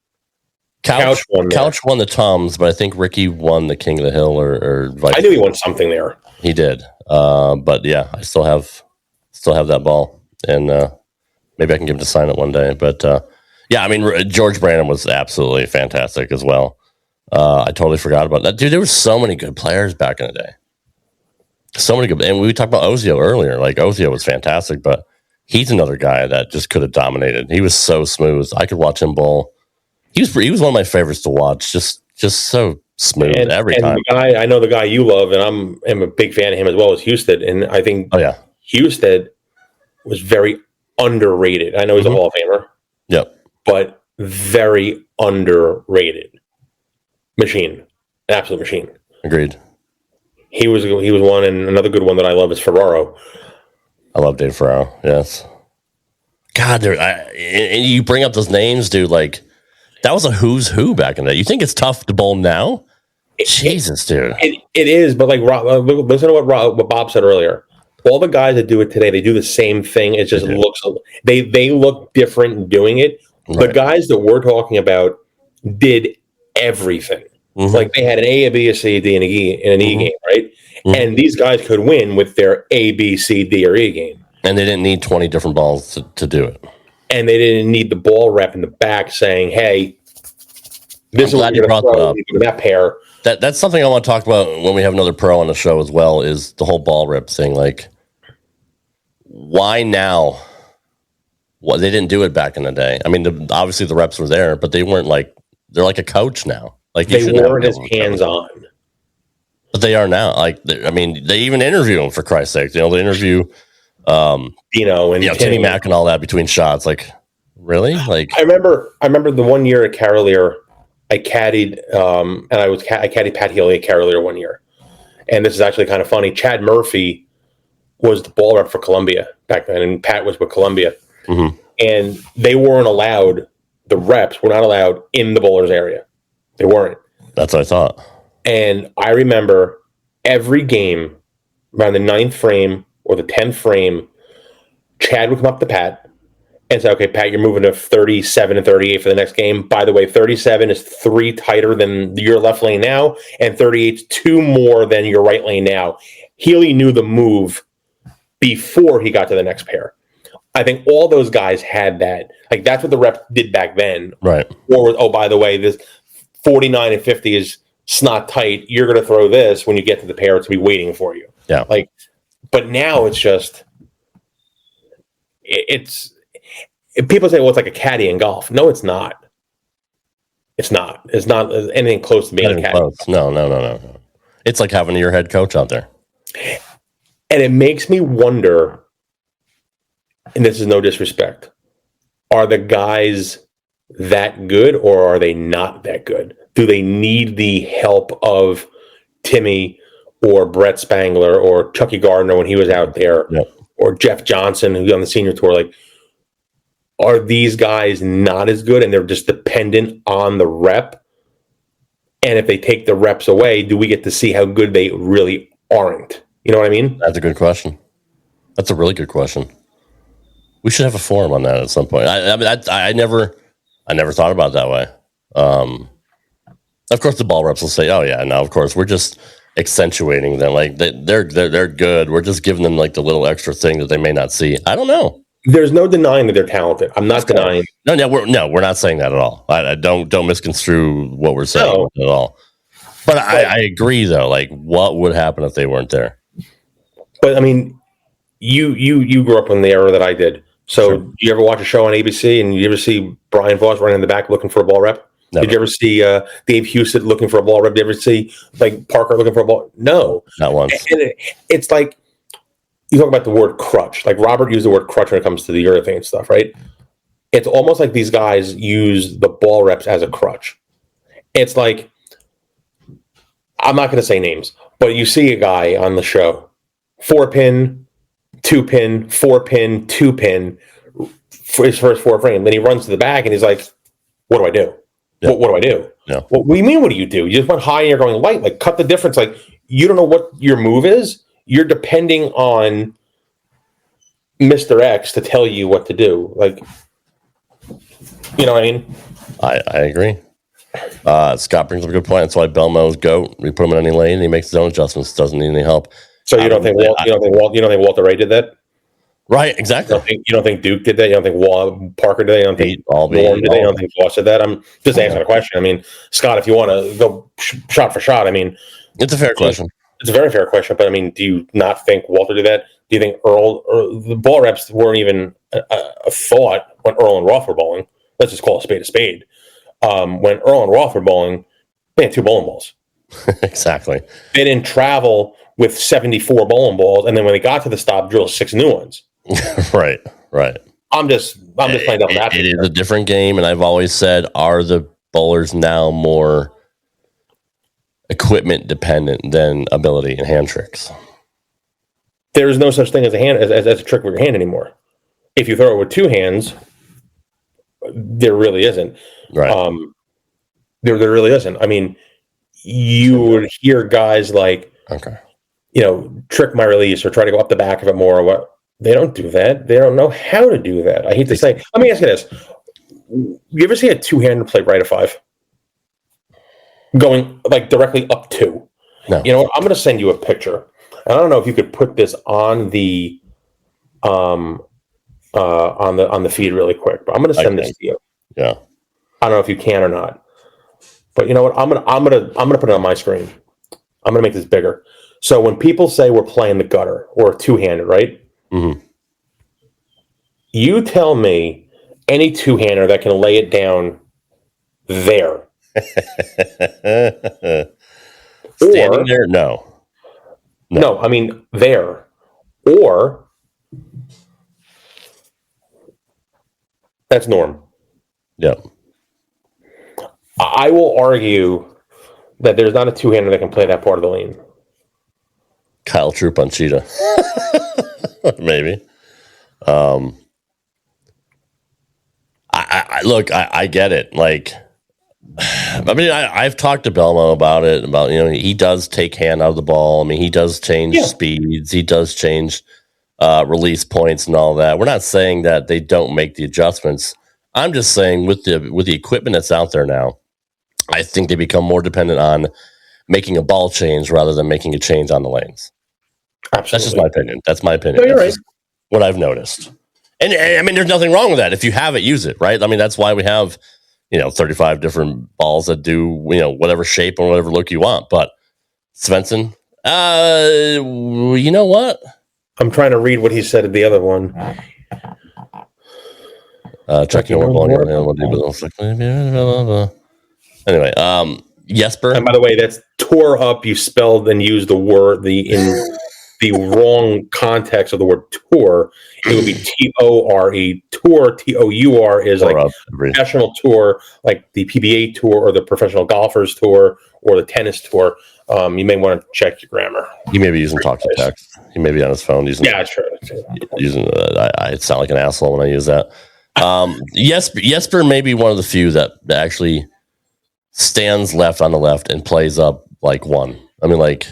[SPEAKER 2] Couch won the Toms, but I think Ricky won the King of the Hill or vice.
[SPEAKER 13] I knew he won something there.
[SPEAKER 2] He did. But yeah, I still have that ball, and maybe I can give him to sign it one day. But yeah, I mean, George Brandon was absolutely fantastic as well. I totally forgot about that, dude. There were so many good players back in the day. So many good, and we talked about Ozio earlier. Like Ozio was fantastic, but he's another guy that just could have dominated. He was so smooth. I could watch him bowl. He was one of my favorites to watch. Just so smooth every time.
[SPEAKER 13] I know the guy you love, and I'm a big fan of him as well as Husted. And I think Husted was very underrated. I know he's a Hall of Famer.
[SPEAKER 2] Yep.
[SPEAKER 13] But very underrated. Machine. Absolute machine.
[SPEAKER 2] Agreed.
[SPEAKER 13] He was one, and another good one that I love is Ferraro.
[SPEAKER 2] I love Dave Ferraro, yes. God, and you bring up those names, dude, like that was a who's who back in the day. You think it's tough to bowl now? Jesus, dude.
[SPEAKER 13] It is, but like listen to what Bob said earlier. All the guys that do it today, they do the same thing. It just looks they look different doing it. Right. The guys that we're talking about did everything. Mm-hmm. Like they had an A, B, a C, D, and an E game, right? Mm-hmm. And these guys could win with their A, B, C, D, or E game.
[SPEAKER 2] And they didn't need 20 different balls to do it.
[SPEAKER 13] And they didn't need the ball rep in the back saying, "Hey, this is what you're going to throw with that pair."
[SPEAKER 2] That's something I want to talk about when we have another pro on the show as well. Is the whole ball rep thing? Like, why now? Well, they didn't do it back in the day. I mean, obviously the reps were there, but they weren't like they're like a coach now. Like
[SPEAKER 13] they weren't as hands on.
[SPEAKER 2] But they are now. Like, I mean, they even interview him for Christ's sake. They interview,
[SPEAKER 13] and
[SPEAKER 2] Timmy Mack and all that between shots. Like, really? Like,
[SPEAKER 13] I remember the 1 year at Carolier, I caddied, and I caddied Pat Healy at Carolier 1 year, and this is actually kind of funny. Chad Murphy was the ball rep for Columbia back then, and Pat was with Columbia, and they weren't allowed. The reps were not allowed in the bowlers area. They weren't.
[SPEAKER 2] That's what I thought.
[SPEAKER 13] And I remember every game around the 9th frame or the 10th frame, Chad would come up to Pat and say, "Okay, Pat, you're moving to 37 and 38 for the next game. By the way, 37 is 3 tighter than your left lane now, and 38 is 2 more than your right lane now." Healy knew the move before he got to the next pair. I think all those guys had that. Like, that's what the rep did back then.
[SPEAKER 2] Right.
[SPEAKER 13] Or, oh, by the way, this 49 and 50 is snot tight. You're going to throw this when you get to the pair. It's going to be waiting for you.
[SPEAKER 2] Yeah.
[SPEAKER 13] Like, but now it's just, people say, well, it's like a caddy in golf. No, it's not. It's not. It's not anything close to being a caddy.
[SPEAKER 2] Close. No. It's like having your head coach out there.
[SPEAKER 13] And it makes me wonder, and this is no disrespect, are the guys that good or are they not that good? Do they need the help of Timmy or Brett Spangler or Chucky Gardner when he was out there, or Jeff Johnson who's on the senior tour? Like, are these guys not as good and they're just dependent on the rep? And if they take the reps away, do we get to see how good they really aren't? You know what I mean?
[SPEAKER 2] That's a good question. That's a really good question. We should have a forum on that at some point. I never thought about it that way. Of course, the ball reps will say, "Oh yeah, no, of course, we're just accentuating them. Like they're good. We're just giving them like the little extra thing that they may not see." I don't know.
[SPEAKER 13] There's no denying that they're talented. I'm not denying.
[SPEAKER 2] We're not saying that at all. I don't misconstrue what we're saying at all. But I agree though. Like, what would happen if they weren't there?
[SPEAKER 13] But I mean, you grew up in the era that I did. So Did you ever watch a show on ABC and you ever see Brian Voss running in the back looking for a ball rep? Never. Did you ever see Dave Hewsett looking for a ball rep? Did you ever see like Parker looking for a ball? No,
[SPEAKER 2] not once.
[SPEAKER 13] And it's like, you talk about the word crutch. Like Robert used the word crutch when it comes to the urethane stuff, right? It's almost like these guys use the ball reps as a crutch. It's like, I'm not going to say names, but you see a guy on the show, 4-pin, 2-pin, 4-pin, 2-pin for his first 4 frame. Then he runs to the back and he's like, what do I do? Yeah. What do I do?
[SPEAKER 2] Yeah.
[SPEAKER 13] What do you mean, what do? You just went high and you're going light. Like, cut the difference. Like, you don't know what your move is. You're depending on Mr. X to tell you what to do. Like, you know what I mean?
[SPEAKER 2] I agree. Scott brings up a good point. That's why Belmo's GOAT. We put him in any lane and he makes his own adjustments. Doesn't need any help.
[SPEAKER 13] So you don't think Walter Ray did that?
[SPEAKER 2] Right, exactly.
[SPEAKER 13] You don't think Duke did that? You don't think Parker did that? You don't think Norm did that? You don't think Voss did that? I'm just asking a question. I mean, Scott, if you want to go shot for shot, I mean,
[SPEAKER 2] it's a fair question.
[SPEAKER 13] It's a very fair question, but I mean, do you not think Walter did that? Do you think the ball reps weren't even a thought when Earl and Roth were bowling? Let's just call a spade. When Earl and Roth were bowling, they had 2 bowling balls.
[SPEAKER 2] Exactly.
[SPEAKER 13] They didn't travel with 74 bowling balls, and then when they got to the stop, drill 6 new ones.
[SPEAKER 2] Right.
[SPEAKER 13] I'm just playing devil's advocate.
[SPEAKER 2] It is a different game, and I've always said, are the bowlers now more equipment dependent than ability and hand tricks?
[SPEAKER 13] There's no such thing as a trick with your hand anymore. If you throw it with 2 hands, there really isn't.
[SPEAKER 2] Right.
[SPEAKER 13] There really isn't. I mean, you would hear guys like, trick my release or try to go up the back of it more. Or what? They don't do that. They don't know how to do that. I hate to say. Let me ask you this: you ever see a 2-handed play right of 5? Going like directly up 2.
[SPEAKER 2] No.
[SPEAKER 13] You know what? I'm going to send you a picture. I don't know if you could put this on the on the feed really quick, but I'm going to send this to you.
[SPEAKER 2] Yeah.
[SPEAKER 13] I don't know if you can or not, but you know what? I'm gonna put it on my screen. I'm gonna make this bigger. So when people say we're playing the gutter or 2-handed, right?
[SPEAKER 2] Mm-hmm.
[SPEAKER 13] You tell me any 2-hander that can lay it down there.
[SPEAKER 2] Standing there? No,
[SPEAKER 13] I mean there. Or that's Norm.
[SPEAKER 2] Yep.
[SPEAKER 13] I will argue that there's not a 2-hander that can play that part of the lane.
[SPEAKER 2] Kyle Troop on Cheetah. Maybe. I get it. Like, I mean, I've talked to Belmo about it, about, he does take hand out of the ball. I mean, he does change speeds. He does change release points and all that. We're not saying that they don't make the adjustments. I'm just saying with the equipment that's out there now, I think they become more dependent on making a ball change rather than making a change on the lanes.
[SPEAKER 13] Absolutely.
[SPEAKER 2] That's just my opinion. That's my opinion.
[SPEAKER 13] No, you're
[SPEAKER 2] That's just what I've noticed. And I mean, there's nothing wrong with that. If you have it, use it, right? I mean, that's why we have, 35 different balls that do, whatever shape and whatever look you want. But Svensson, you know what?
[SPEAKER 13] I'm trying to read what he said at the other one.
[SPEAKER 2] Checking over ball. Anyway, Jesper.
[SPEAKER 13] And by the way, that's tore up. You spelled and used the word in the wrong context of the word tour. It would be T-O-R-E. Tour, T-O-U-R, is like professional tour, like the PBA tour or the professional golfers tour or the tennis tour. You may want to check your grammar.
[SPEAKER 2] He may be using talk to text. He may be on his phone using.
[SPEAKER 13] Yeah, sure.
[SPEAKER 2] I sound like an asshole when I use that. Jesper may be one of the few that actually stands left on the left and plays up like one. I mean, like,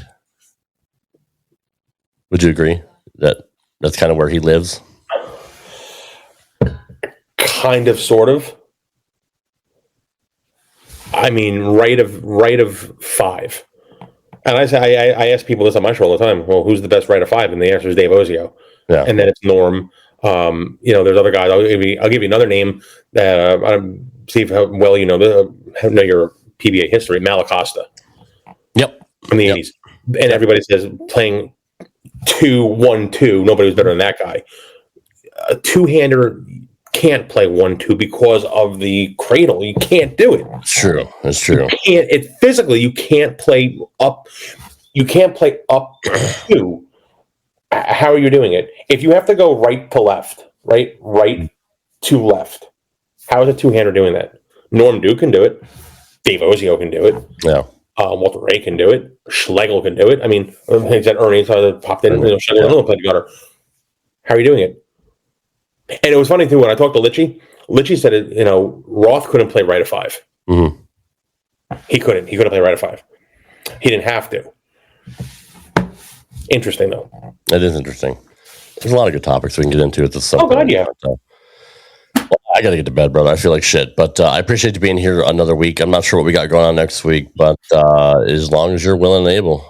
[SPEAKER 2] would you agree that that's kind of where he lives?
[SPEAKER 13] Kind of, sort of. I mean, right of five. And I ask people this on my show all the time. Well, who's the best right of five? And the answer is Dave Ozio.
[SPEAKER 2] Yeah.
[SPEAKER 13] And then it's Norm. There's other guys. I'll give you another name that see how well you know your PBA history. Malacosta.
[SPEAKER 2] Yep.
[SPEAKER 13] From the 80s. And everybody says playing 2-1-2. Nobody was better than that guy. A two-hander can't play 1-2 because of the cradle. You can't do it.
[SPEAKER 2] It's true. It's true.
[SPEAKER 13] Physically, you can't play up. You can't play up two. How are you doing it? If you have to go right to left, right to left, how is a two-hander doing that? Norm Duke can do it. Dave Ozio can do it.
[SPEAKER 2] Yeah.
[SPEAKER 13] Walter Ray can do it. Schlegel can do it. I mean, I said Ernie popped in. Schlegel played gutter. How are you doing it? And it was funny too when I talked to Litchie. Litchie said, Roth couldn't play right of five.
[SPEAKER 2] Mm-hmm.
[SPEAKER 13] He couldn't. He couldn't play right of five. He didn't have to. Interesting though.
[SPEAKER 2] It is interesting. There's a lot of good topics we can get into at this.
[SPEAKER 13] Oh God, yeah.
[SPEAKER 2] I got to get to bed, brother. I feel like shit, but I appreciate you being here another week. I'm not sure what we got going on next week, but as long as you're willing and able,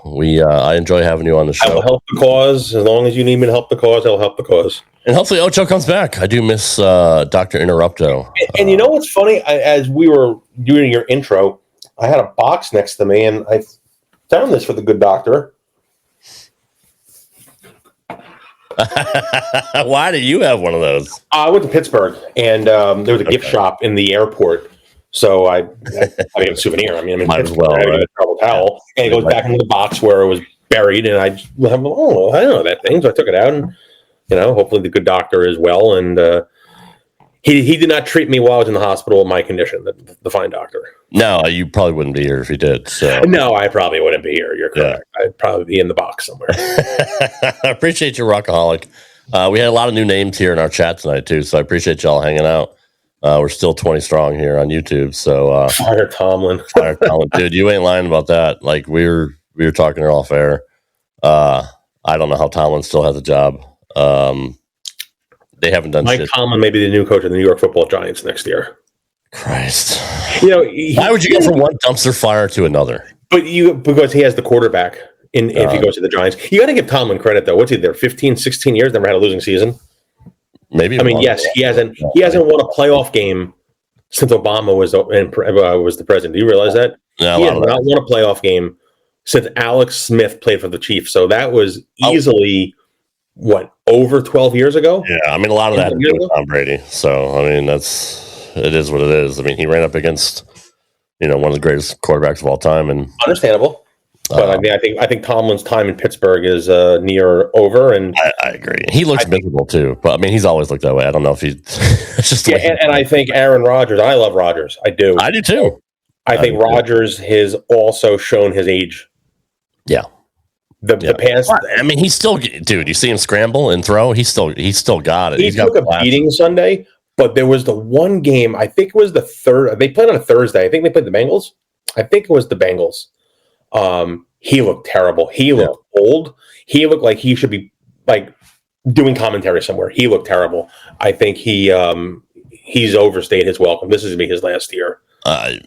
[SPEAKER 2] I enjoy having you on the show.
[SPEAKER 13] I will help the cause. As long as you need me to help the cause, I'll help the cause.
[SPEAKER 2] And hopefully Ocho comes back. I do miss Dr. Interrupto.
[SPEAKER 13] And you know what's funny? As we were doing your intro, I had a box next to me, and I found this for the good doctor.
[SPEAKER 2] Why do you have one of those?
[SPEAKER 13] I went to Pittsburgh, and there was a gift shop in the airport. So I have a souvenir. I mean, I'm in Pittsburgh. I have a travel towel, and it goes back into the box where it was buried. And I don't know that thing. So I took it out, and hopefully the good doctor is well. And he did not treat me while I was in the hospital in my condition. The fine doctor.
[SPEAKER 2] No, you probably wouldn't be here if he did. So
[SPEAKER 13] no, I probably wouldn't be here. You're correct. Yeah. I'd probably be in the box somewhere.
[SPEAKER 2] I appreciate you, Rockaholic. We had a lot of new names here in our chat tonight too, so I appreciate y'all hanging out. We're still 20 strong here on YouTube. So
[SPEAKER 13] Fire Tomlin,
[SPEAKER 2] dude, you ain't lying about that. Like we were talking her off air. I don't know how Tomlin still has a job. They haven't done
[SPEAKER 13] Mike
[SPEAKER 2] shit.
[SPEAKER 13] Tomlin may be the new coach of the New York Football Giants next year.
[SPEAKER 2] Christ. Why would you go from one dumpster fire to another?
[SPEAKER 13] Because he has the quarterback if he goes to the Giants. You got to give Tomlin credit though. What's he there? 15, 16 years, never had a losing season.
[SPEAKER 2] Maybe.
[SPEAKER 13] I mean, yes, he hasn't won a playoff game since Obama was the president. Do you realize that?
[SPEAKER 2] No,
[SPEAKER 13] he has not won a playoff game since Alex Smith played for the Chiefs. So that was easily over 12 years ago?
[SPEAKER 2] Yeah, I mean, a lot of that is with Tom Brady. So, I mean, it is what it is. I mean, he ran up against, one of the greatest quarterbacks of all time, and
[SPEAKER 13] understandable. But I mean, I think Tomlin's time in Pittsburgh is near over, and
[SPEAKER 2] I agree. He looks miserable too, but I mean, he's always looked that way. I don't know if it's just
[SPEAKER 13] and I think Aaron Rodgers. I love Rodgers. I do.
[SPEAKER 2] I do too.
[SPEAKER 13] I think Rodgers has also shown his age.
[SPEAKER 2] Yeah.
[SPEAKER 13] The past.
[SPEAKER 2] I mean, he's still, dude. You see him scramble and throw. He's still got it.
[SPEAKER 13] He took a beating Sunday, but there was the one game. I think it was the third. They played on a Thursday. I think they played the Bengals. I think it was the Bengals. He looked terrible. He looked old. He looked like he should be doing commentary somewhere. He looked terrible. I think he's overstayed his welcome. This is gonna be his last year.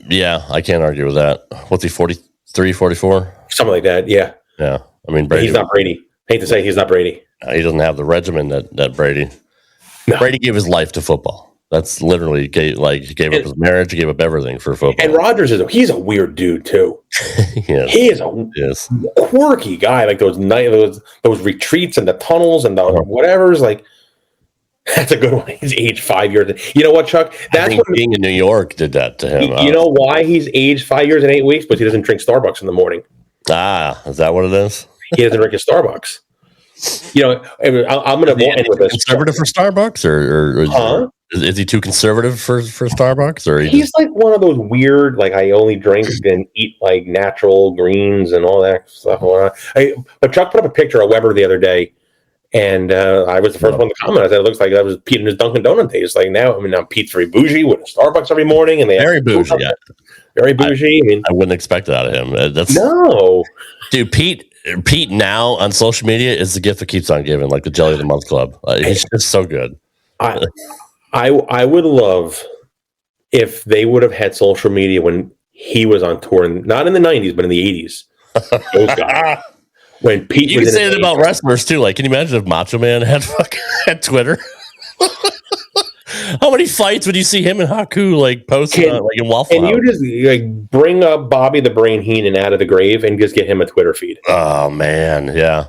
[SPEAKER 2] Yeah, I can't argue with that. What's he, 43, 44?
[SPEAKER 13] Something like that. Yeah.
[SPEAKER 2] Yeah. I mean, Brady.
[SPEAKER 13] He's not Brady. Hate to say he's not Brady.
[SPEAKER 2] He doesn't have the regimen that Brady. No. Brady gave his life to football. That's literally he gave up his marriage, he gave up everything for football.
[SPEAKER 13] And Rodgers he's a weird dude too.
[SPEAKER 2] Yes.
[SPEAKER 13] He is a quirky guy. Like those retreats and the tunnels and the whatever's like. That's a good one. He's aged 5 years. You know what, Chuck? That's what
[SPEAKER 2] being in New York did that to him.
[SPEAKER 13] You know why he's aged 5 years and 8 weeks? Because he doesn't drink Starbucks in the morning.
[SPEAKER 2] Ah, is that what it is?
[SPEAKER 13] He doesn't drink his Starbucks. You know, I'm going to end with this.
[SPEAKER 2] Conservative for Starbucks, or is he too conservative for Starbucks? Or
[SPEAKER 13] he's like one of those weird, like I only drink and eat like natural greens and all that stuff. But Chuck put up a picture of Weber the other day. And I was the first one to comment. I said, it looks like that was Pete and his Dunkin' Donut days. Like now Pete's very bougie with a Starbucks every morning. And
[SPEAKER 2] very bougie, yeah.
[SPEAKER 13] Very bougie.
[SPEAKER 2] I wouldn't expect it out of him.
[SPEAKER 13] No.
[SPEAKER 2] Dude, Pete now on social media is the gift that keeps on giving, like the Jelly of the Month Club. He's just so good.
[SPEAKER 13] I would love if they would have had social media when he was on tour, not in the 90s, but in the 80s. Those guys. When Pete,
[SPEAKER 2] you can say that about wrestlers too. Like, can you imagine if Macho Man had Twitter? How many fights would you see him and Haku like posting like in Waffle House?
[SPEAKER 13] And you just like bring up Bobby the Brain Heenan out of the grave and just get him a Twitter feed.
[SPEAKER 2] Oh man, yeah.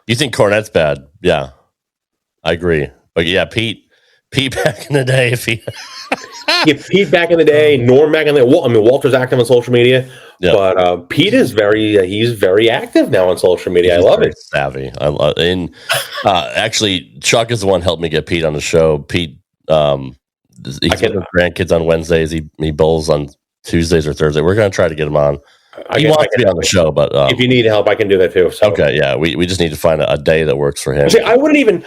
[SPEAKER 2] You think Cornette's bad? Yeah, I agree. But yeah, Pete back in the day, if he.
[SPEAKER 13] Pete back in the day, Norm back in the day. I mean, Walter's active on social media, but Pete is he's very active now on social media. I love it.
[SPEAKER 2] Savvy. Actually, Chuck is the one helped me get Pete on the show. Pete, he's with his grandkids on Wednesdays. He bowls on Tuesdays or Thursdays. We're going to try to get him on. He wants to be on the show, but
[SPEAKER 13] if you need help, I can do that too. So.
[SPEAKER 2] Okay, yeah, we just need to find a day that works for him.
[SPEAKER 13] See, I wouldn't even.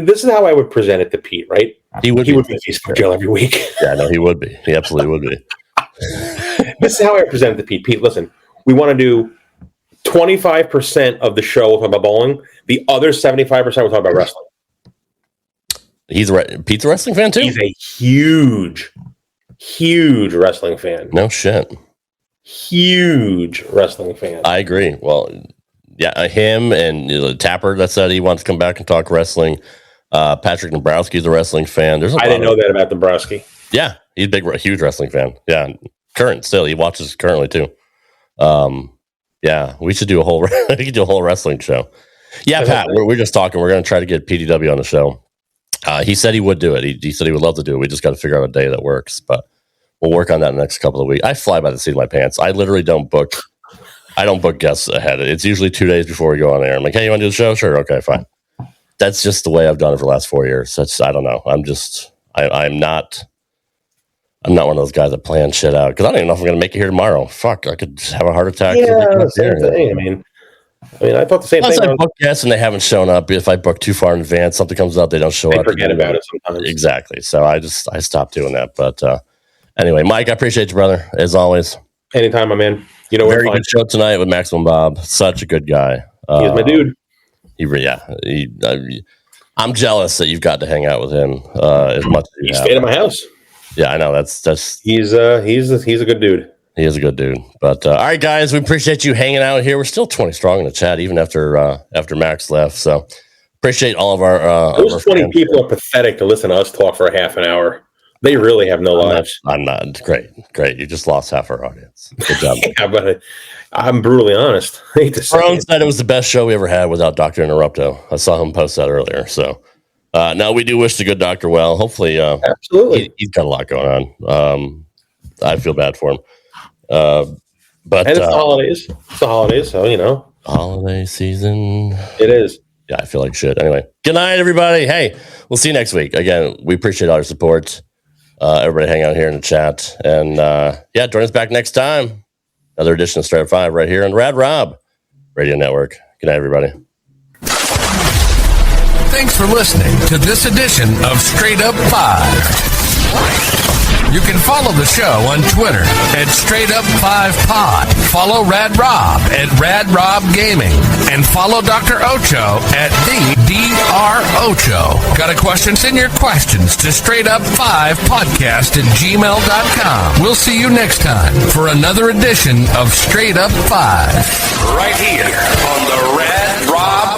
[SPEAKER 13] This is how I would present it to Pete, right? He would be in Facebook jail every week.
[SPEAKER 2] Yeah, no, he would be. He absolutely would be.
[SPEAKER 13] This is how I present it to Pete. Pete, listen, we want to do 25% of the show we'll talk about bowling. The other 75% we'll talk about wrestling.
[SPEAKER 2] Pete's a wrestling fan too.
[SPEAKER 13] He's a huge wrestling fan.
[SPEAKER 2] No shit.
[SPEAKER 13] Huge wrestling fan.
[SPEAKER 2] I agree. Well, yeah, him and Tapper that said he wants to come back and talk wrestling. Patrick Dombrowski's a wrestling fan. I
[SPEAKER 13] didn't know that about Dombrowski.
[SPEAKER 2] Yeah, he's a huge wrestling fan. Yeah, current still. He watches currently too. Yeah, we should do a whole wrestling show. Yeah, Pat, we're just talking. We're going to try to get PDW on the show. He said he would do it. He said he would love to do it. We just got to figure out a day that works, but we'll work on that in the next couple of weeks. I fly by the seat of my pants. I literally don't book guests ahead. It's usually 2 days before we go on air. I'm like, hey, you want to do the show? Sure. Okay, fine. That's just the way I've done it for the last 4 years. I don't know. I'm not one of those guys that plan shit out because I don't even know if I'm going to make it here tomorrow. Fuck, I could have a heart attack.
[SPEAKER 13] Yeah, same thing. I mean, I thought the same thing.
[SPEAKER 2] I book guests and they haven't shown up. If I book too far in advance, something comes up, they don't show up.
[SPEAKER 13] Forget about it sometimes.
[SPEAKER 2] Exactly. So I stopped doing that. But anyway, Mike, I appreciate you, brother, as always.
[SPEAKER 13] Anytime, my man.
[SPEAKER 2] Very good show tonight with Maximum Bob. Such a good guy.
[SPEAKER 13] He's my dude.
[SPEAKER 2] I'm jealous that you've got to hang out with him as much as you have.
[SPEAKER 13] He stayed at my house.
[SPEAKER 2] Yeah, I know. That's
[SPEAKER 13] he's a good dude.
[SPEAKER 2] He is a good dude. But all right, guys, we appreciate you hanging out here. We're still 20 strong in the chat, even after Max left. So appreciate all of our.
[SPEAKER 13] Those 20 people are pathetic to listen to us talk for a half an hour. They really have no lives.
[SPEAKER 2] I'm not. Great. You just lost half our audience. Good job.
[SPEAKER 13] Yeah, but I'm brutally honest. I hate to say
[SPEAKER 2] Brown said it was the best show we ever had without Dr. Interrupto. I saw him post that earlier. So now we do wish the good doctor well. Hopefully,
[SPEAKER 13] absolutely,
[SPEAKER 2] he's got a lot going on. I feel bad for him. But
[SPEAKER 13] and it's the holidays. It's the holidays, so
[SPEAKER 2] holiday season.
[SPEAKER 13] It is.
[SPEAKER 2] Yeah, I feel like shit. Anyway, good night, everybody. Hey, we'll see you next week. Again, we appreciate all your support. Everybody hang out here in the chat. And join us back next time. Another edition of Straight Up 5 right here on Rad Rob Radio Network. Good night, everybody.
[SPEAKER 1] Thanks for listening to this edition of Straight Up 5. You can follow the show on Twitter at Straight Up 5 Pod. Follow Rad Rob at Rad Rob Gaming. And follow Dr. Ocho at the Dr. Ocho. Got a question? Send your questions to straightup5podcast@gmail.com. We'll see you next time for another edition of Straight Up 5. Right here on the Rad Rob